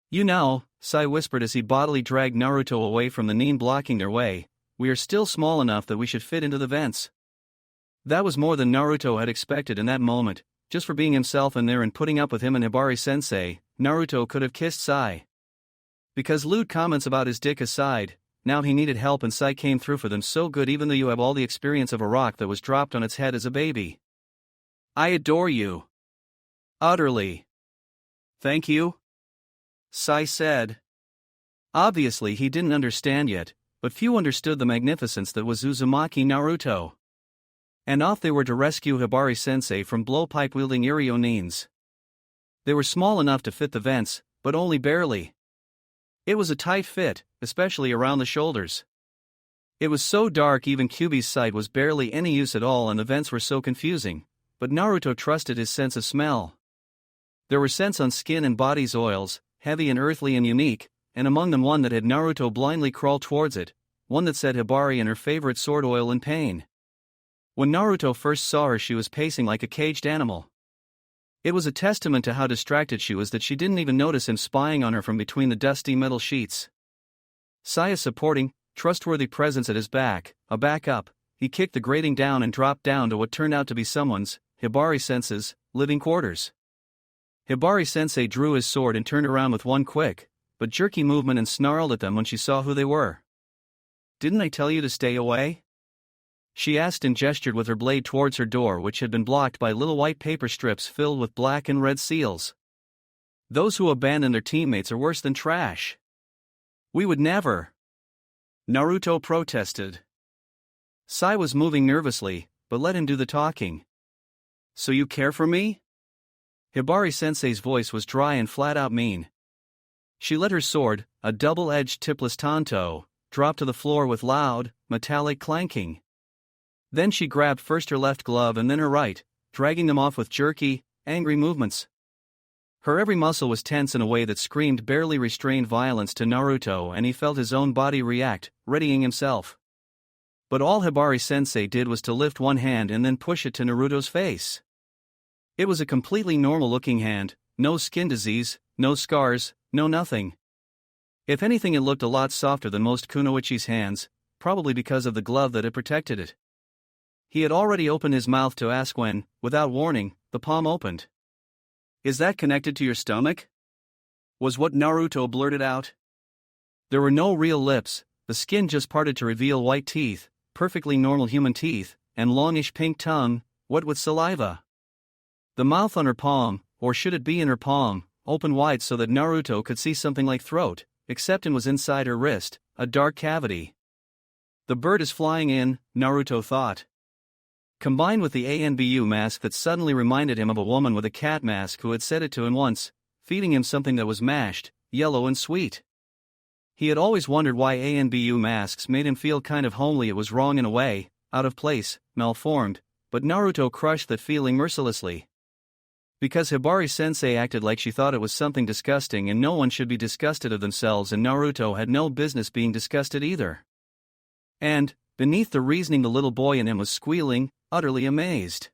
"You know," Sai whispered as he bodily dragged Naruto away from the nin blocking their way, "we are still small enough that we should fit into the vents." That was more than Naruto had expected in that moment. Just for being himself in there and putting up with him and Hibari-sensei, Naruto could have kissed Sai. Because lewd comments about his dick aside, now he needed help, and Sai came through for them so good, even though you have all the experience of a rock that was dropped on its head as a baby. "I adore you. Utterly. Thank you," Sai said. Obviously he didn't understand yet, but few understood the magnificence that was Uzumaki Naruto. And off they were to rescue Hibari-sensei from blowpipe-wielding Iryo nins. They were small enough to fit the vents, but only barely. It was a tight fit, especially around the shoulders. It was so dark even Kyuubi's sight was barely any use at all, and the vents were so confusing, but Naruto trusted his sense of smell. There were scents on skin and body's oils, heavy and earthly and unique, and among them one that had Naruto blindly crawl towards it, one that said Hibari and her favorite sword oil in pain. When Naruto first saw her, she was pacing like a caged animal. It was a testament to how distracted she was that she didn't even notice him spying on her from between the dusty metal sheets. Sai's supporting, trustworthy presence at his back, a backup, he kicked the grating down and dropped down to what turned out to be someone's, Hibari-sensei's, living quarters. Hibari-sensei drew his sword and turned around with one quick, but jerky movement and snarled at them when she saw who they were. "Didn't I tell you to stay away?" she asked, and gestured with her blade towards her door, which had been blocked by little white paper strips filled with black and red seals. "Those who abandon their teammates are worse than trash." "We would never," Naruto protested. Sai was moving nervously, but let him do the talking. "So you care for me?" Hibari-sensei's voice was dry and flat-out mean. She let her sword, a double-edged tipless tanto, drop to the floor with loud, metallic clanking. Then she grabbed first her left glove and then her right, dragging them off with jerky, angry movements. Her every muscle was tense in a way that screamed barely restrained violence to Naruto, and he felt his own body react, readying himself. But all Hibari-sensei did was to lift one hand and then push it to Naruto's face. It was a completely normal-looking hand, no skin disease, no scars, no nothing. If anything, it looked a lot softer than most kunoichi's hands, probably because of the glove that had protected it. He had already opened his mouth to ask when, without warning, the palm opened. "Is that connected to your stomach?" was what Naruto blurted out. There were no real lips, the skin just parted to reveal white teeth, perfectly normal human teeth, and longish pink tongue, wet with saliva. The mouth on her palm, or should it be in her palm, opened wide so that Naruto could see something like throat, except it was inside her wrist, a dark cavity. The bird is flying in, Naruto thought. Combined with the ANBU mask that suddenly reminded him of a woman with a cat mask who had said it to him once, feeding him something that was mashed, yellow and sweet. He had always wondered why ANBU masks made him feel kind of homely. It was wrong in a way, out of place, malformed, but Naruto crushed that feeling mercilessly. Because Hibari-sensei acted like she thought it was something disgusting, and no one should be disgusted of themselves, and Naruto had no business being disgusted either. And, beneath the reasoning, the little boy in him was squealing, utterly amazed.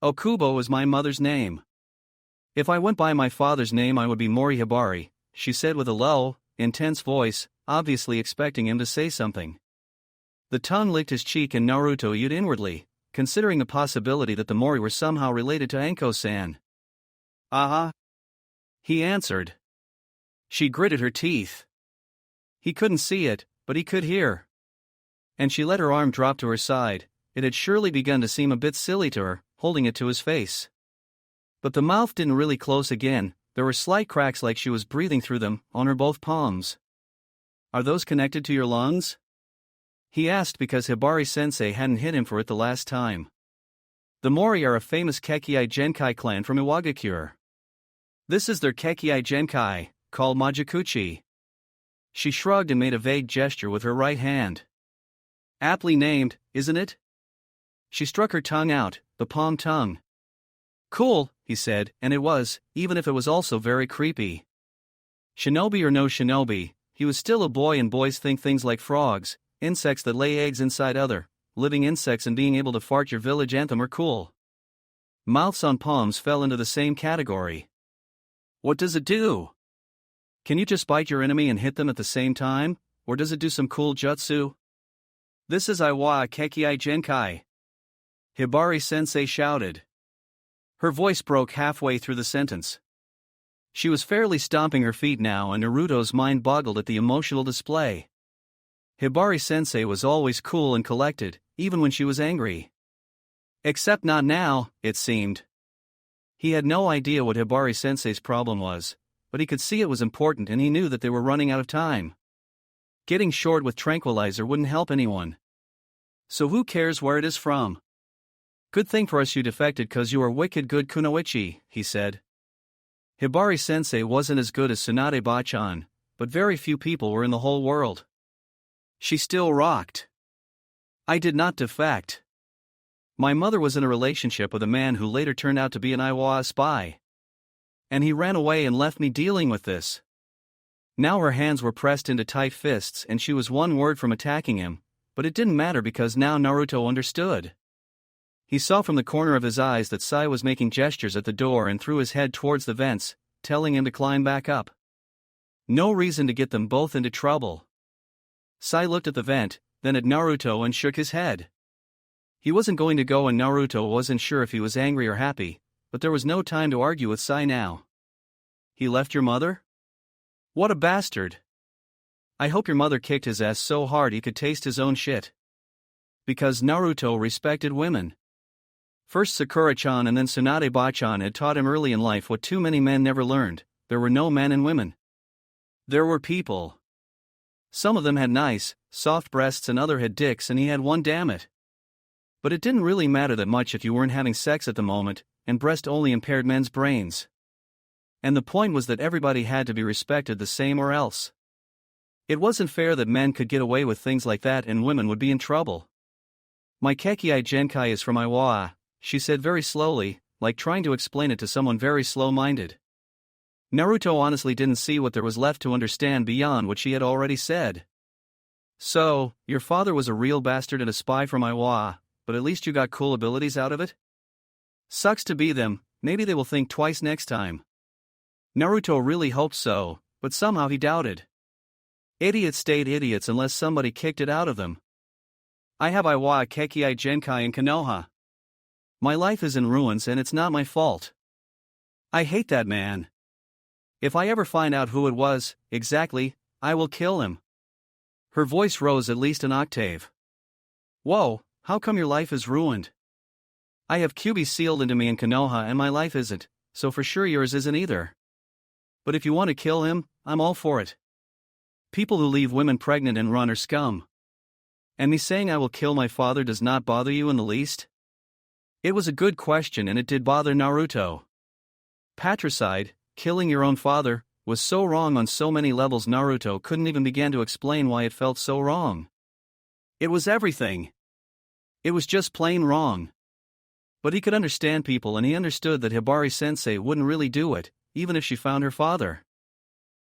"Okubo is my mother's name. If I went by my father's name I would be Mori Hibari," she said with a low, intense voice, obviously expecting him to say something. The tongue licked his cheek and Naruto yewed inwardly, considering the possibility that the Mori were somehow related to Anko-san. "Uh-huh. he answered. She gritted her teeth. He couldn't see it, but he could hear. And she let her arm drop to her side. It had surely begun to seem a bit silly to her, holding it to his face. But the mouth didn't really close again. There were slight cracks like she was breathing through them, on her both palms. Are those connected to your lungs? He asked because Hibari-sensei hadn't hit him for it the last time. The Mori are a famous Kekei Genkai clan from Iwagakure. This is their Kekei Genkai, called Majikuchi. She shrugged and made a vague gesture with her right hand. Aptly named, isn't it? She struck her tongue out, the palm tongue. Cool, he said, and it was, even if it was also very creepy. Shinobi or no shinobi, he was still a boy, and boys think things like frogs, insects that lay eggs inside other living insects, and being able to fart your village anthem are cool. Mouths on palms fell into the same category. What does it do? Can you just bite your enemy and hit them at the same time, or does it do some cool jutsu? This is Iwa Kekei Genkai. Hibari-sensei shouted. Her voice broke halfway through the sentence. She was fairly stomping her feet now, and Naruto's mind boggled at the emotional display. Hibari-sensei was always cool and collected, even when she was angry. Except not now, it seemed. He had no idea what Hibari-sensei's problem was, but he could see it was important, and he knew that they were running out of time. Getting short with tranquilizer wouldn't help anyone. So who cares where it is from? Good thing for us you defected, cause you are wicked good kunoichi, he said. Hibari-sensei wasn't as good as Tsunade Bachan, but very few people were in the whole world. She still rocked. I did not defect. My mother was in a relationship with a man who later turned out to be an Iwa spy. And he ran away and left me dealing with this. Now her hands were pressed into tight fists, and she was one word from attacking him, but it didn't matter because now Naruto understood. He saw from the corner of his eyes that Sai was making gestures at the door and threw his head towards the vents, telling him to climb back up. No reason to get them both into trouble. Sai looked at the vent, then at Naruto, and shook his head. He wasn't going to go, and Naruto wasn't sure if he was angry or happy, but there was no time to argue with Sai now. He left your mother? What a bastard. I hope your mother kicked his ass so hard he could taste his own shit. Because Naruto respected women. First Sakura-chan and then Tsunade Bachan had taught him early in life what too many men never learned: there were no men and women. There were people. Some of them had nice, soft breasts and other had dicks, and he had one, damn it. But it didn't really matter that much if you weren't having sex at the moment, and breast only impaired men's brains. And the point was that everybody had to be respected the same or else. It wasn't fair that men could get away with things like that and women would be in trouble. My Kekei Genkai is from Iwa, she said very slowly, like trying to explain it to someone very slow-minded. Naruto honestly didn't see what there was left to understand beyond what she had already said. So, your father was a real bastard and a spy from Iwa, but at least you got cool abilities out of it? Sucks to be them, maybe they will think twice next time. Naruto really hoped so, but somehow he doubted. Idiots stayed idiots unless somebody kicked it out of them. I have Iwa Kekei Genkai in Konoha. My life is in ruins and it's not my fault. I hate that man. If I ever find out who it was, exactly, I will kill him. Her voice rose at least an octave. Whoa, how come your life is ruined? I have Kyuubi sealed into me in Konoha and my life isn't, so for sure yours isn't either. But if you want to kill him, I'm all for it. People who leave women pregnant and run are scum. And me saying I will kill my father does not bother you in the least? It was a good question, and it did bother Naruto. Patricide, killing your own father, was so wrong on so many levels Naruto couldn't even begin to explain why it felt so wrong. It was everything. It was just plain wrong. But he could understand people, and he understood that Hibari-sensei wouldn't really do it, even if she found her father.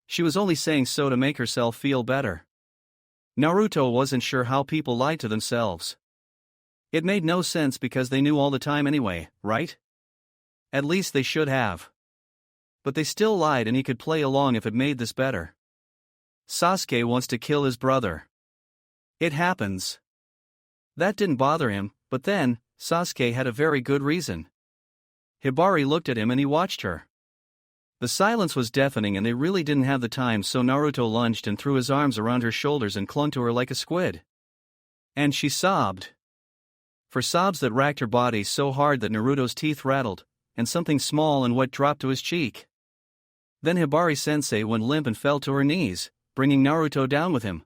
She was only saying so to make herself feel better. Naruto wasn't sure how people lied to themselves. It made no sense because they knew all the time anyway, right? At least they should have. But they still lied, and he could play along if it made this better. Sasuke wants to kill his brother. It happens. That didn't bother him, but then, Sasuke had a very good reason. Hibari looked at him and he watched her. The silence was deafening and they really didn't have the time, so Naruto lunged and threw his arms around her shoulders and clung to her like a squid. And she sobbed. For sobs that racked her body so hard that Naruto's teeth rattled, and something small and wet dropped to his cheek. Then Hibari-sensei went limp and fell to her knees, bringing Naruto down with him.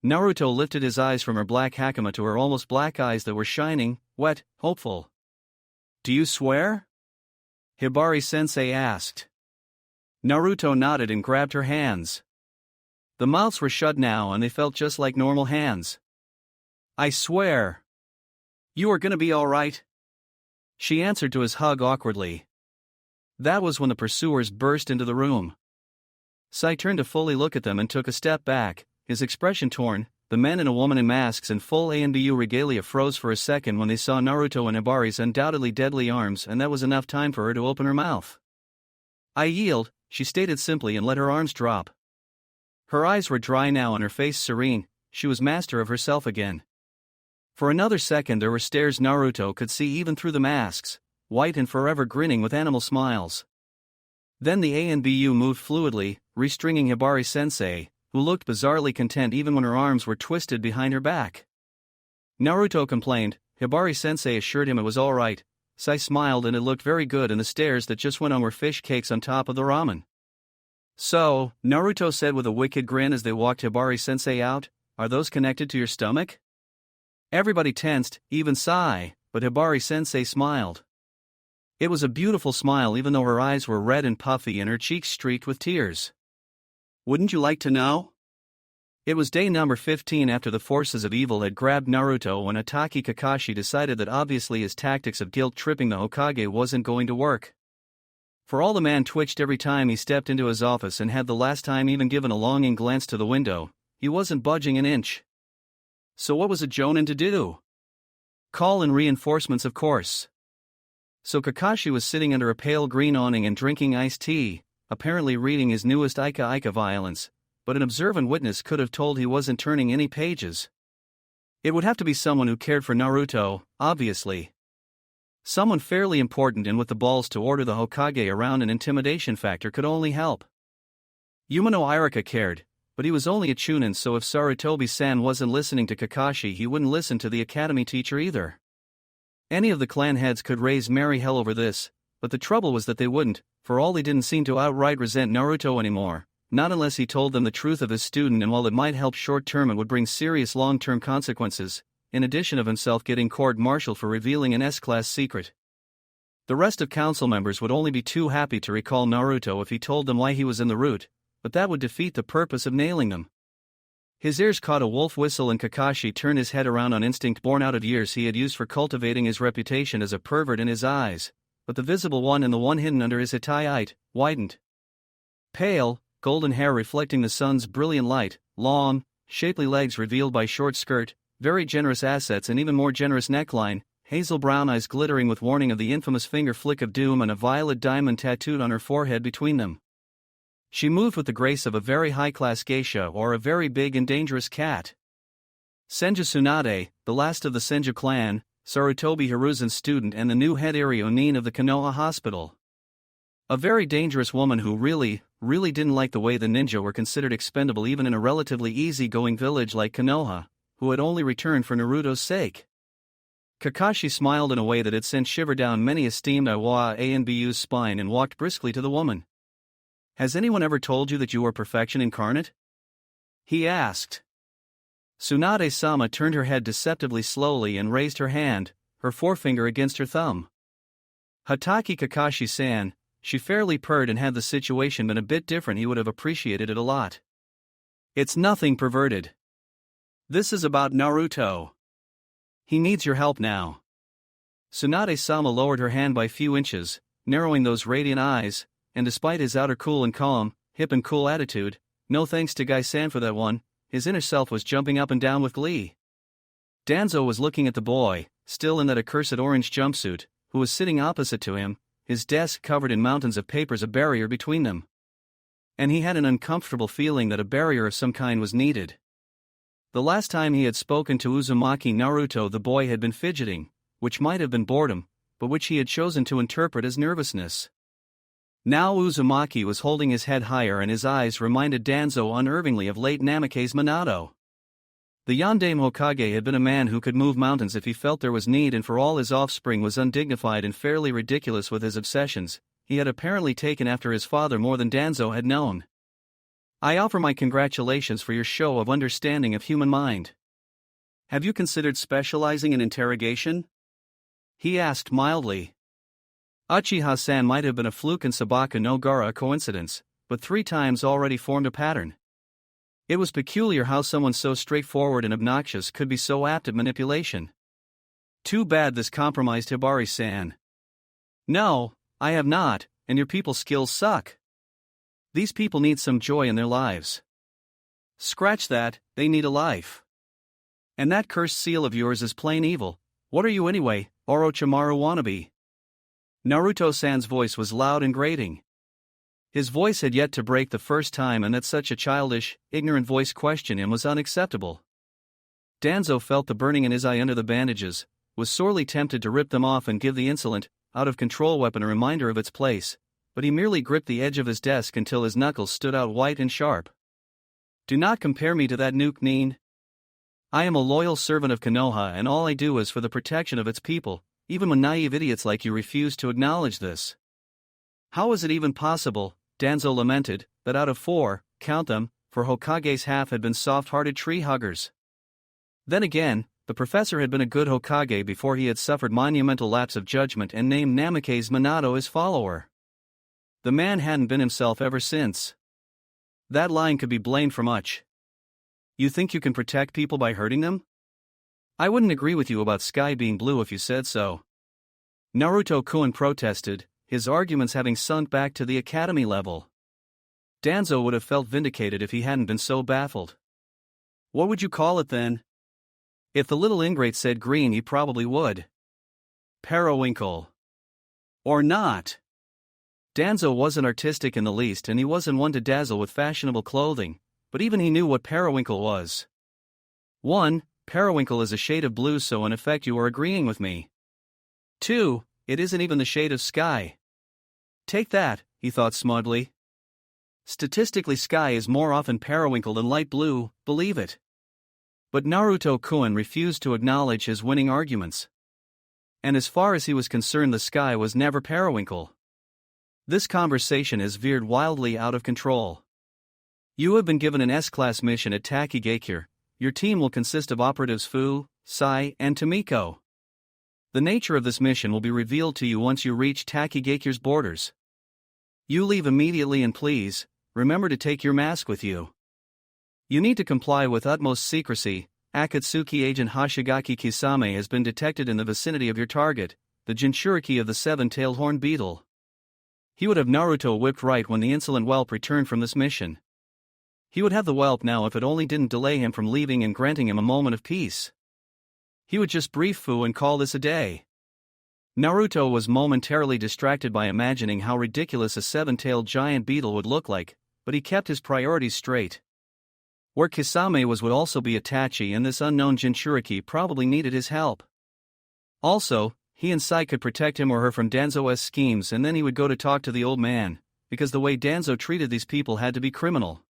Naruto lifted his eyes from her black hakama to her almost black eyes that were shining, wet, hopeful. "Do you swear?" Hibari-sensei asked. Naruto nodded and grabbed her hands. The mouths were shut now and they felt just like normal hands. "I swear." "You are gonna be alright?" She answered to his hug awkwardly. That was when the pursuers burst into the room. Sai turned to fully look at them and took a step back, his expression torn. The men and a woman in masks and full ANBU regalia froze for a second when they saw Naruto in Hibari's undoubtedly deadly arms, and that was enough time for her to open her mouth. "I yield," she stated simply and let her arms drop. Her eyes were dry now and her face serene. She was master of herself again. For another second there were stares Naruto could see even through the masks, white and forever grinning with animal smiles. Then the ANBU moved fluidly, restringing Hibari-sensei, who looked bizarrely content even when her arms were twisted behind her back. Naruto complained. Hibari-sensei assured him it was alright. Sai smiled and it looked very good, and the stares that just went on were fish cakes on top of the ramen. "So," Naruto said with a wicked grin as they walked Hibari-sensei out, "are those connected to your stomach?" Everybody tensed, even Sai, but Hibari-sensei smiled. It was a beautiful smile even though her eyes were red and puffy and her cheeks streaked with tears. "Wouldn't you like to know?" It was day number 15 after the forces of evil had grabbed Naruto when Itachi Kakashi decided that obviously his tactics of guilt-tripping the Hokage wasn't going to work. For all the man twitched every time he stepped into his office and had the last time even given a longing glance to the window, he wasn't budging an inch. So what was a Jonin to do? Call in reinforcements, of course. So Kakashi was sitting under a pale green awning and drinking iced tea, apparently reading his newest Ika Ika violence, but an observant witness could have told he wasn't turning any pages. It would have to be someone who cared for Naruto, obviously. Someone fairly important and with the balls to order the Hokage around. An intimidation factor could only help. Yumano Irika cared, but he was only a chunin, so if Sarutobi-san wasn't listening to Kakashi he wouldn't listen to the academy teacher either. Any of the clan heads could raise merry hell over this, but the trouble was that they wouldn't, for all they didn't seem to outright resent Naruto anymore, not unless he told them the truth of his student, and while it might help short-term it would bring serious long-term consequences, in addition of himself getting court-martialed for revealing an S-class secret. The rest of council members would only be too happy to recall Naruto if he told them why he was in the route, but that would defeat the purpose of nailing them. His ears caught a wolf whistle and Kakashi turned his head around on instinct born out of years he had used for cultivating his reputation as a pervert in his eyes, but the visible one and the one hidden under his hitai widened. Pale, golden hair reflecting the sun's brilliant light, long, shapely legs revealed by short skirt, very generous assets and even more generous neckline, hazel brown eyes glittering with warning of the infamous finger flick of doom, and a violet diamond tattooed on her forehead between them. She moved with the grace of a very high-class geisha or a very big and dangerous cat. Senju Tsunade, the last of the Senju clan, Sarutobi Hiruzen's student and the new head Irionin of the Konoha hospital. A very dangerous woman who really didn't like the way the ninja were considered expendable even in a relatively easy-going village like Konoha, who had only returned for Naruto's sake. Kakashi smiled in a way that had sent shiver down many esteemed Iwa ANBU's spine and walked briskly to the woman. "Has anyone ever told you that you are perfection incarnate?" he asked. Tsunade-sama turned her head deceptively slowly and raised her hand, her forefinger against her thumb. Hatake Kakashi-san, she fairly purred, and had the situation been a bit different he would have appreciated it a lot. "It's nothing perverted. This is about Naruto. He needs your help now." Tsunade-sama lowered her hand by few inches, narrowing those radiant eyes, and despite his outer cool and calm, hip and cool attitude, no thanks to Gai-san for that one, his inner self was jumping up and down with glee. Danzo was looking at the boy, still in that accursed orange jumpsuit, who was sitting opposite to him, his desk covered in mountains of papers, a barrier between them. And he had an uncomfortable feeling that a barrier of some kind was needed. The last time he had spoken to Uzumaki Naruto the boy had been fidgeting, which might have been boredom, but which he had chosen to interpret as nervousness. Now Uzumaki was holding his head higher and his eyes reminded Danzo unervingly of late Namake's Minato. The Yandame Hokage had been a man who could move mountains if he felt there was need, and for all his offspring was undignified and fairly ridiculous with his obsessions, he had apparently taken after his father more than Danzo had known. I offer my congratulations for your show of understanding of human mind. Have you considered specializing in interrogation? He asked mildly. Uchiha-san might have been a fluke and Sabaka no Gara a coincidence, but 3 times already formed a pattern. It was peculiar how someone so straightforward and obnoxious could be so apt at manipulation. Too bad this compromised Hibari-san. No, I have not, and your people's skills suck. These people need some joy in their lives. Scratch that, they need a life. And that cursed seal of yours is plain evil. What are you anyway, Orochimaru wannabe? Naruto-san's voice was loud and grating. His voice had yet to break the first time, and that such a childish, ignorant voice questioned him was unacceptable. Danzo felt the burning in his eye under the bandages, was sorely tempted to rip them off and give the insolent, out-of-control weapon a reminder of its place, but he merely gripped the edge of his desk until his knuckles stood out white and sharp. Do not compare me to that nuke Neen. I am a loyal servant of Konoha, and all I do is for the protection of its people, even when naive idiots like you refuse to acknowledge this. How is it even possible, Danzo lamented, that out of 4, count them, for Hokage's half had been soft-hearted tree huggers? Then again, the professor had been a good Hokage before he had suffered monumental lapse of judgment and named Namake's Minato his follower. The man hadn't been himself ever since. That line could be blamed for much. You think you can protect people by hurting them? I wouldn't agree with you about sky being blue if you said so. Naruto-kun protested, his arguments having sunk back to the academy level. Danzo would have felt vindicated if he hadn't been so baffled. What would you call it then? If the little ingrate said green, he probably would. Periwinkle. Or not. Danzo wasn't artistic in the least, and he wasn't one to dazzle with fashionable clothing, but even he knew what periwinkle was. 1. Periwinkle is a shade of blue, so in effect you are agreeing with me. 2. It isn't even the shade of sky. Take that, he thought smugly. Statistically, sky is more often periwinkle than light blue, believe it. But Naruto-kun refused to acknowledge his winning arguments. And as far as he was concerned, the sky was never periwinkle. This conversation has veered wildly out of control. You have been given an S-class mission at Takigakure. Your team will consist of operatives Fu, Sai, and Tomiko. The nature of this mission will be revealed to you once you reach Takigakure's borders. You leave immediately, and please, remember to take your mask with you. You need to comply with utmost secrecy. Akatsuki agent Hoshigaki Kisame has been detected in the vicinity of your target, the Jinchuriki of the 7-tailed horned beetle. He would have Naruto whipped right when the insolent whelp returned from this mission. He would have the whelp now if it only didn't delay him from leaving and granting him a moment of peace. He would just brief Fu and call this a day. Naruto was momentarily distracted by imagining how ridiculous a 7-tailed giant beetle would look like, but he kept his priorities straight. Where Kisame was would also be Itachi, and this unknown Jinchuriki probably needed his help. Also, he and Sai could protect him or her from Danzo's schemes, and then he would go to talk to the old man, because the way Danzo treated these people had to be criminal.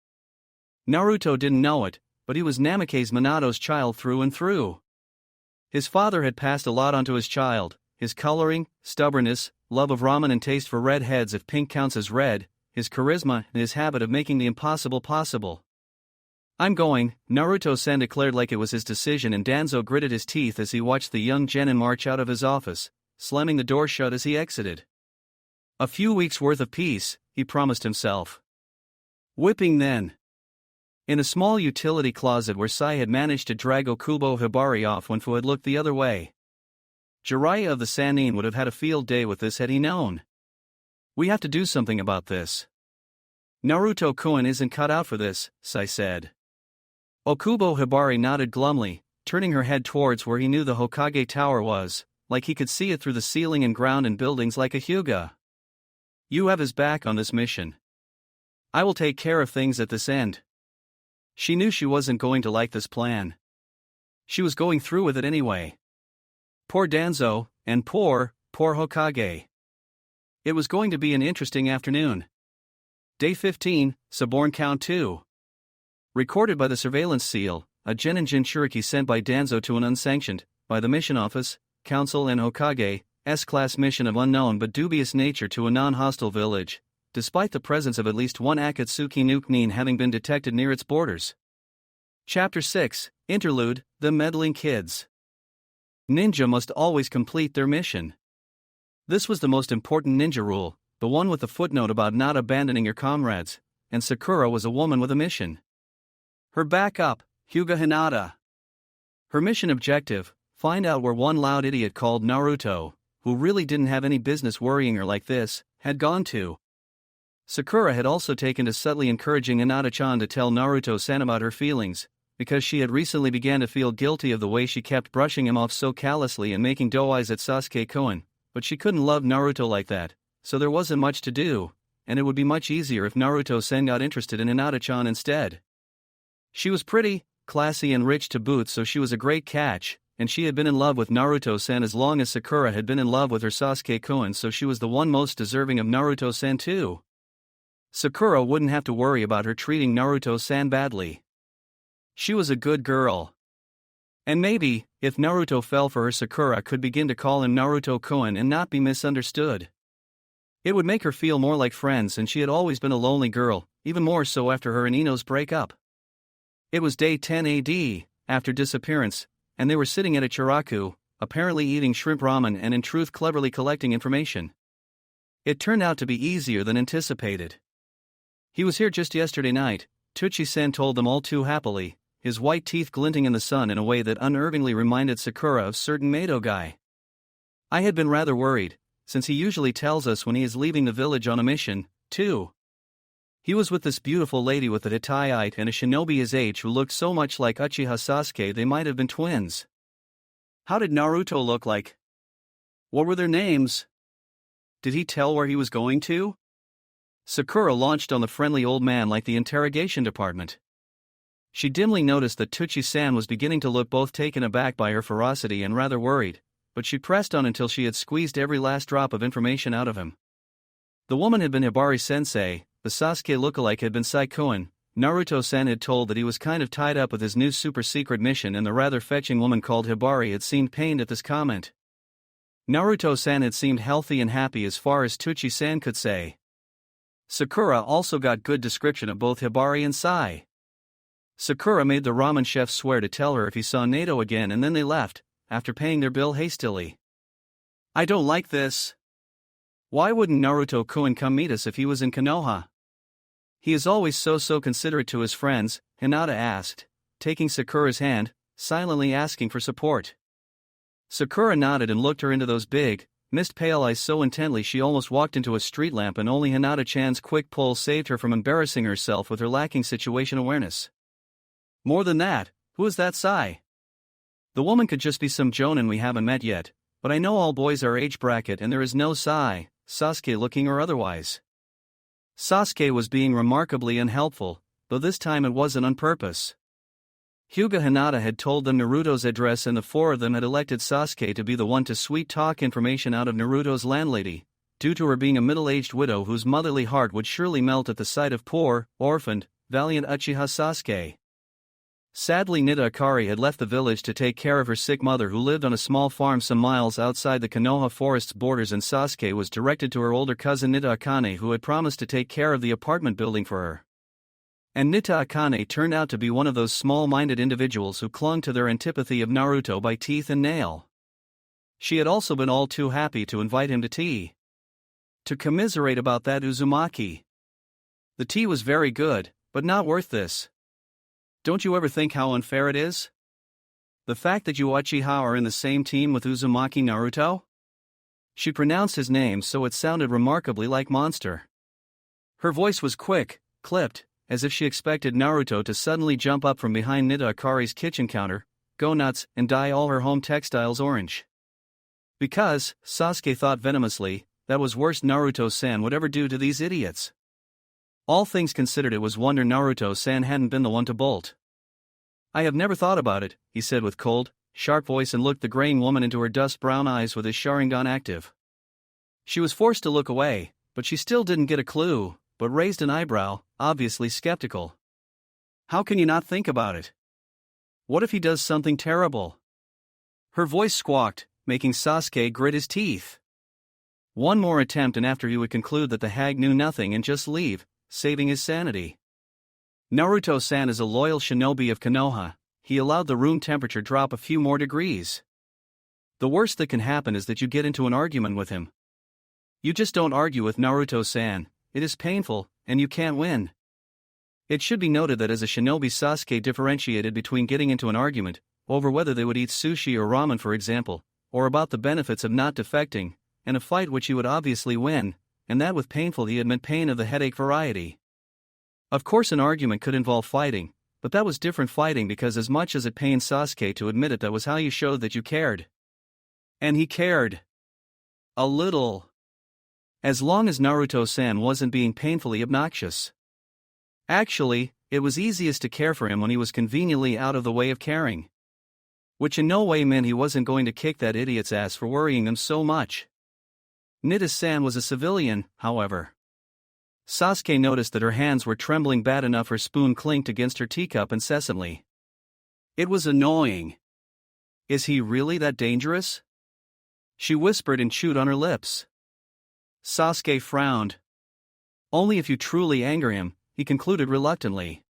Naruto didn't know it, but he was Namake's Minato's child through and through. His father had passed a lot onto his child: his coloring, stubbornness, love of ramen and taste for red heads if pink counts as red, his charisma, and his habit of making the impossible possible. I'm going, Naruto-san declared like it was his decision, and Danzo gritted his teeth as he watched the young genin march out of his office, slamming the door shut as he exited. A few weeks' worth of peace, he promised himself. Whipping then. In a small utility closet where Sai had managed to drag Okubo Hibari off when Fu had looked the other way. Jiraiya of the Sannin would have had a field day with this had he known. We have to do something about this. Naruto-kun isn't cut out for this, Sai said. Okubo Hibari nodded glumly, turning her head towards where he knew the Hokage Tower was, like he could see it through the ceiling and ground and buildings like a Hyuga. You have his back on this mission. I will take care of things at this end. She knew she wasn't going to like this plan. She was going through with it anyway. Poor Danzo, and poor Hokage. It was going to be an interesting afternoon. Day 15, Suborn Count 2. Recorded by the surveillance seal, a Genin Jinchuriki sent by Danzo to an unsanctioned, by the mission office, council and Hokage, S-class mission of unknown but dubious nature to a non-hostile village, despite the presence of at least one Akatsuki nuke having been detected near its borders. Chapter 6, Interlude, The Meddling Kids. Ninja must always complete their mission. This was the most important ninja rule, the one with the footnote about not abandoning your comrades, and Sakura was a woman with a mission. Her backup, Hyuga Hinata. Her mission objective, find out where one loud idiot called Naruto, who really didn't have any business worrying her like this, had gone to. Sakura had also taken to subtly encouraging Hinata-chan to tell Naruto-san about her feelings, because she had recently began to feel guilty of the way she kept brushing him off so callously and making doe eyes at Sasuke-kun, but she couldn't love Naruto like that, so there wasn't much to do, and it would be much easier if Naruto-san got interested in Hinata-chan instead. She was pretty, classy and rich to boot, so she was a great catch, and she had been in love with Naruto-san as long as Sakura had been in love with her Sasuke-kun, so she was the one most deserving of Naruto-san too. Sakura wouldn't have to worry about her treating Naruto-san badly. She was a good girl. And maybe, if Naruto fell for her, Sakura could begin to call him Naruto-kun and not be misunderstood. It would make her feel more like friends, and she had always been a lonely girl, even more so after her and Ino's breakup. It was day 10 AD, after disappearance, and they were sitting at a chiraku, apparently eating shrimp ramen and in truth cleverly collecting information. It turned out to be easier than anticipated. He was here just yesterday night, Tsuchi-sen told them all too happily, his white teeth glinting in the sun in a way that unervingly reminded Sakura of certain Mado guy. I had been rather worried, since he usually tells us when he is leaving the village on a mission, too. He was with this beautiful lady with a Hitaiite and a shinobi his age who looked so much like Uchiha Sasuke they might have been twins. How did Naruto look like? What were their names? Did he tell where he was going to? Sakura launched on the friendly old man like the interrogation department. She dimly noticed that Tsuchi-san was beginning to look both taken aback by her ferocity and rather worried, but she pressed on until she had squeezed every last drop of information out of him. The woman had been Hibari-sensei, the Sasuke lookalike had been Saikuen. Naruto-san had told that he was kind of tied up with his new super-secret mission, and the rather fetching woman called Hibari had seemed pained at this comment. Naruto-san had seemed healthy and happy as far as Tsuchi-san could say. Sakura also got good description of both Hibari and Sai. Sakura made the ramen chef swear to tell her if he saw Nato again, and then they left, after paying their bill hastily. I don't like this. Why wouldn't Naruto-kun come meet us if he was in Konoha? He is always so considerate to his friends, Hinata asked, taking Sakura's hand, silently asking for support. Sakura nodded and looked her into those big, mist-pale eyes so intently she almost walked into a street lamp, and only Hinata-chan's quick pull saved her from embarrassing herself with her lacking situation awareness. More than that, who is that Sai? The woman could just be some jonin we haven't met yet, but I know all boys our age bracket and there is no Sai, Sasuke looking or otherwise. Sasuke was being remarkably unhelpful, though this time it wasn't on purpose. Hyuga Hinata had told them Naruto's address, and the four of them had elected Sasuke to be the one to sweet-talk information out of Naruto's landlady, due to her being a middle-aged widow whose motherly heart would surely melt at the sight of poor, orphaned, valiant Uchiha Sasuke. Sadly, Nita Akari had left the village to take care of her sick mother, who lived on a small farm some miles outside the Konoha forest's borders, and Sasuke was directed to her older cousin Nita Akane, who had promised to take care of the apartment building for her. And Nita Akane turned out to be one of those small-minded individuals who clung to their antipathy of Naruto by teeth and nail. She had also been all too happy to invite him to tea. To commiserate about that Uzumaki. The tea was very good, but not worth this. Don't you ever think how unfair it is? The fact that you Uchiha are in the same team with Uzumaki Naruto? She pronounced his name so it sounded remarkably like monster. Her voice was quick, clipped, as if she expected Naruto to suddenly jump up from behind Nita Akari's kitchen counter, go nuts, and dye all her home textiles orange. Because, Sasuke thought venomously, that was worst Naruto-san would ever do to these idiots. All things considered, it was wonder Naruto-san hadn't been the one to bolt. I have never thought about it, he said with cold, sharp voice, and looked the graying woman into her dust brown eyes with his Sharingan active. She was forced to look away, but she still didn't get a clue, but raised an eyebrow, obviously skeptical. How can you not think about it? What if he does something terrible? Her voice squawked, making Sasuke grit his teeth. One more attempt and after he would conclude that the hag knew nothing and just leave, saving his sanity. Naruto-san is a loyal shinobi of Konoha. He allowed the room temperature drop a few more degrees. The worst that can happen is that you get into an argument with him. You just don't argue with Naruto-san, it is painful, and you can't win. It should be noted that as a shinobi, Sasuke differentiated between getting into an argument, over whether they would eat sushi or ramen for example, or about the benefits of not defecting, and a fight which he would obviously win, and that with painful he had meant pain of the headache variety. Of course an argument could involve fighting, but that was different fighting because as much as it pained Sasuke to admit it, that was how you showed that you cared. And he cared. A little. As long as Naruto-san wasn't being painfully obnoxious. Actually, it was easiest to care for him when he was conveniently out of the way of caring. Which in no way meant he wasn't going to kick that idiot's ass for worrying him so much. Nita-san was a civilian, however. Sasuke noticed that her hands were trembling bad enough her spoon clinked against her teacup incessantly. It was annoying. Is he really that dangerous? She whispered and chewed on her lips. Sasuke frowned. Only if you truly anger him, he concluded reluctantly.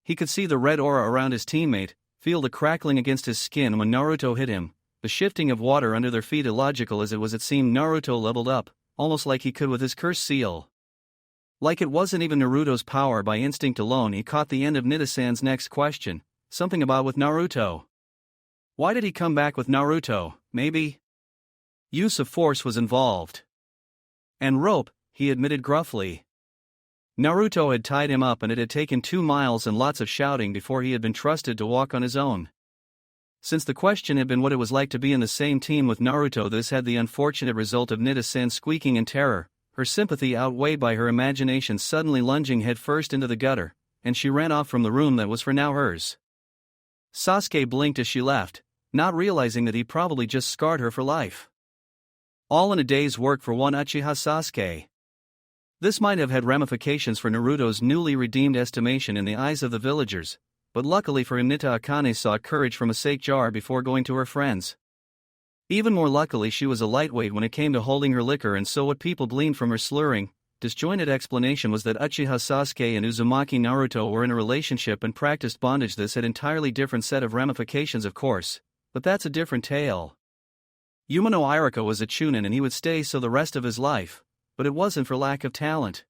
He could see the red aura around his teammate, feel the crackling against his skin when Naruto hit him, the shifting of water under their feet. Illogical as it was, it seemed Naruto leveled up, almost like he could with his cursed seal. Like it wasn't even Naruto's power by instinct alone. He caught the end of Nita-san's next question, something about with Naruto. Why did he come back with Naruto? Maybe use of force was involved. And rope, he admitted gruffly. Naruto had tied him up and it had taken 2 miles and lots of shouting before he had been trusted to walk on his own. Since the question had been what it was like to be in the same team with Naruto, this had the unfortunate result of Nita-san squeaking in terror, her sympathy outweighed by her imagination suddenly lunging headfirst into the gutter, and she ran off from the room that was for now hers. Sasuke blinked as she left, not realizing that he probably just scarred her for life. All in a day's work for one Uchiha Sasuke. This might have had ramifications for Naruto's newly redeemed estimation in the eyes of the villagers, but luckily for him Nita Akane sought courage from a sake jar before going to her friends. Even more luckily she was a lightweight when it came to holding her liquor, and so what people gleaned from her slurring, disjointed explanation was that Uchiha Sasuke and Uzumaki Naruto were in a relationship and practiced bondage. This had entirely different set of ramifications of course, but that's a different tale. Yumano Irika was a chunin and he would stay so the rest of his life, but it wasn't for lack of talent.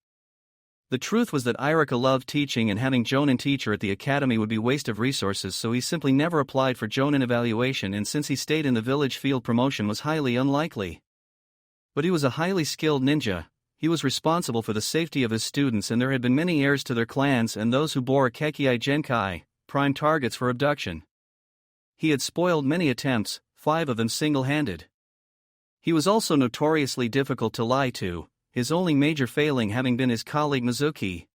The truth was that Irika loved teaching and having Jonin teacher at the academy would be waste of resources, so he simply never applied for Jonin evaluation, and since he stayed in the village field promotion was highly unlikely. But he was a highly skilled ninja, he was responsible for the safety of his students, and there had been many heirs to their clans and those who bore a Kekkei Genkai, prime targets for abduction. He had spoiled many attempts, 5 of them single-handed. He was also notoriously difficult to lie to, his only major failing having been his colleague Mizuki.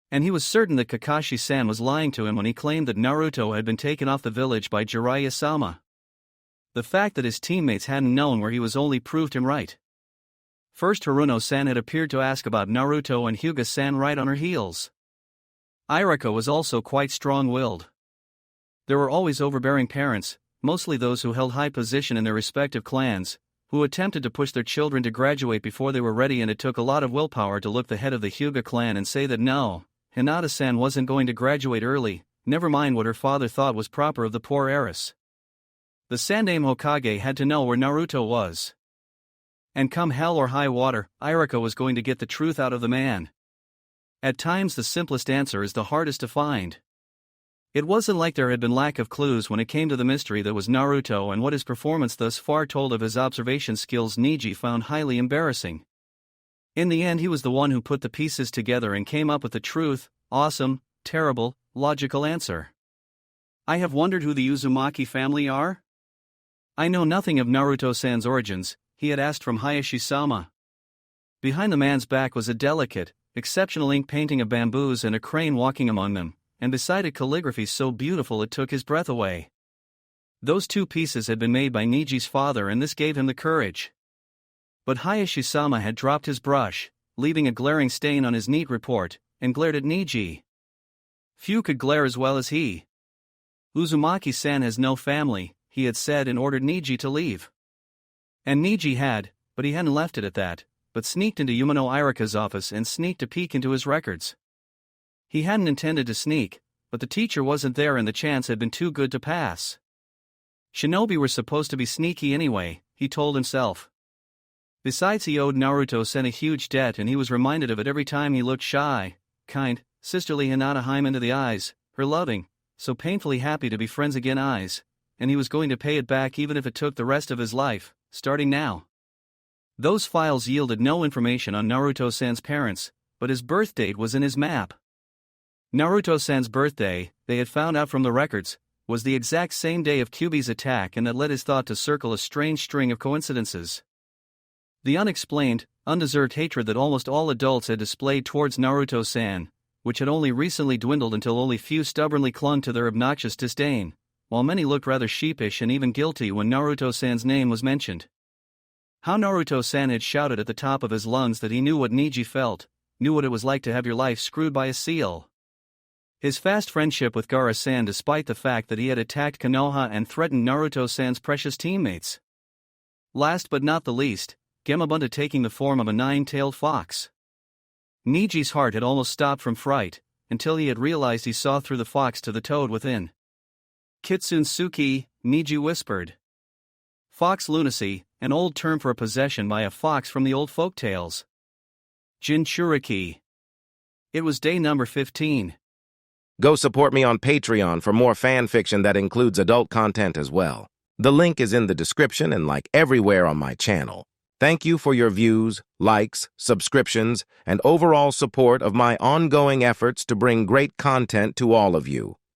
And he was certain that Kakashi-san was lying to him when he claimed that Naruto had been taken off the village by Jiraiya-sama. The fact that his teammates hadn't known where he was only proved him right. First, Haruno-san had appeared to ask about Naruto and Hyuga-san right on her heels. Irika was also quite strong-willed. There were always overbearing parents, mostly those who held high position in their respective clans, who attempted to push their children to graduate before they were ready, and it took a lot of willpower to look the head of the Hyuga clan and say that no, Hinata-san wasn't going to graduate early, never mind what her father thought was proper of the poor heiress. The Sandaime Hokage had to know where Naruto was. And come hell or high water, Irika was going to get the truth out of the man. At times the simplest answer is the hardest to find. It wasn't like there had been lack of clues when it came to the mystery that was Naruto and what his performance thus far told of his observation skills. Neji found highly embarrassing. In the end he was the one who put the pieces together and came up with the truth, awesome, terrible, logical answer. I have wondered who the Uzumaki family are? I know nothing of Naruto-san's origins, he had asked from Hayashi-sama. Behind the man's back was a delicate, exceptional ink painting of bamboos and a crane walking among them, and beside it calligraphy so beautiful it took his breath away. Those 2 pieces had been made by Niji's father, and this gave him the courage. But Hayashi-sama had dropped his brush, leaving a glaring stain on his neat report, and glared at Niji. Few could glare as well as he. Uzumaki-san has no family, he had said, and ordered Niji to leave. And Niji had, but he hadn't left it at that, but sneaked into Yumano Irika's office and sneaked a peek into his records. He hadn't intended to sneak, but the teacher wasn't there and the chance had been too good to pass. Shinobi were supposed to be sneaky anyway, he told himself. Besides, he owed Naruto-san a huge debt, and he was reminded of it every time he looked shy, kind, sisterly Hinata Haim into the eyes, her loving, so painfully happy to be friends again eyes, and he was going to pay it back even if it took the rest of his life, starting now. Those files yielded no information on Naruto-san's parents, but his birth date was in his map. Naruto-san's birthday, they had found out from the records, was the exact same day of Kyuubi's attack, and that led his thought to circle a strange string of coincidences. The unexplained, undeserved hatred that almost all adults had displayed towards Naruto-san, which had only recently dwindled until only few stubbornly clung to their obnoxious disdain, while many looked rather sheepish and even guilty when Naruto-san's name was mentioned. How Naruto-san had shouted at the top of his lungs that he knew what Niji felt, knew what it was like to have your life screwed by a seal. His fast friendship with Gaara-san, despite the fact that he had attacked Konoha and threatened Naruto-san's precious teammates. Last but not the least, Gemabunta taking the form of a nine-tailed fox. Niji's heart had almost stopped from fright, until he had realized he saw through the fox to the toad within. Kitsunsuki, Niji whispered. Fox lunacy, an old term for a possession by a fox from the old folk tales. Jinchuriki. It was day number 15. Go support me on Patreon for more fan fiction that includes adult content as well. The link is in the description and like everywhere on my channel. Thank you for your views, likes, subscriptions, and overall support of my ongoing efforts to bring great content to all of you.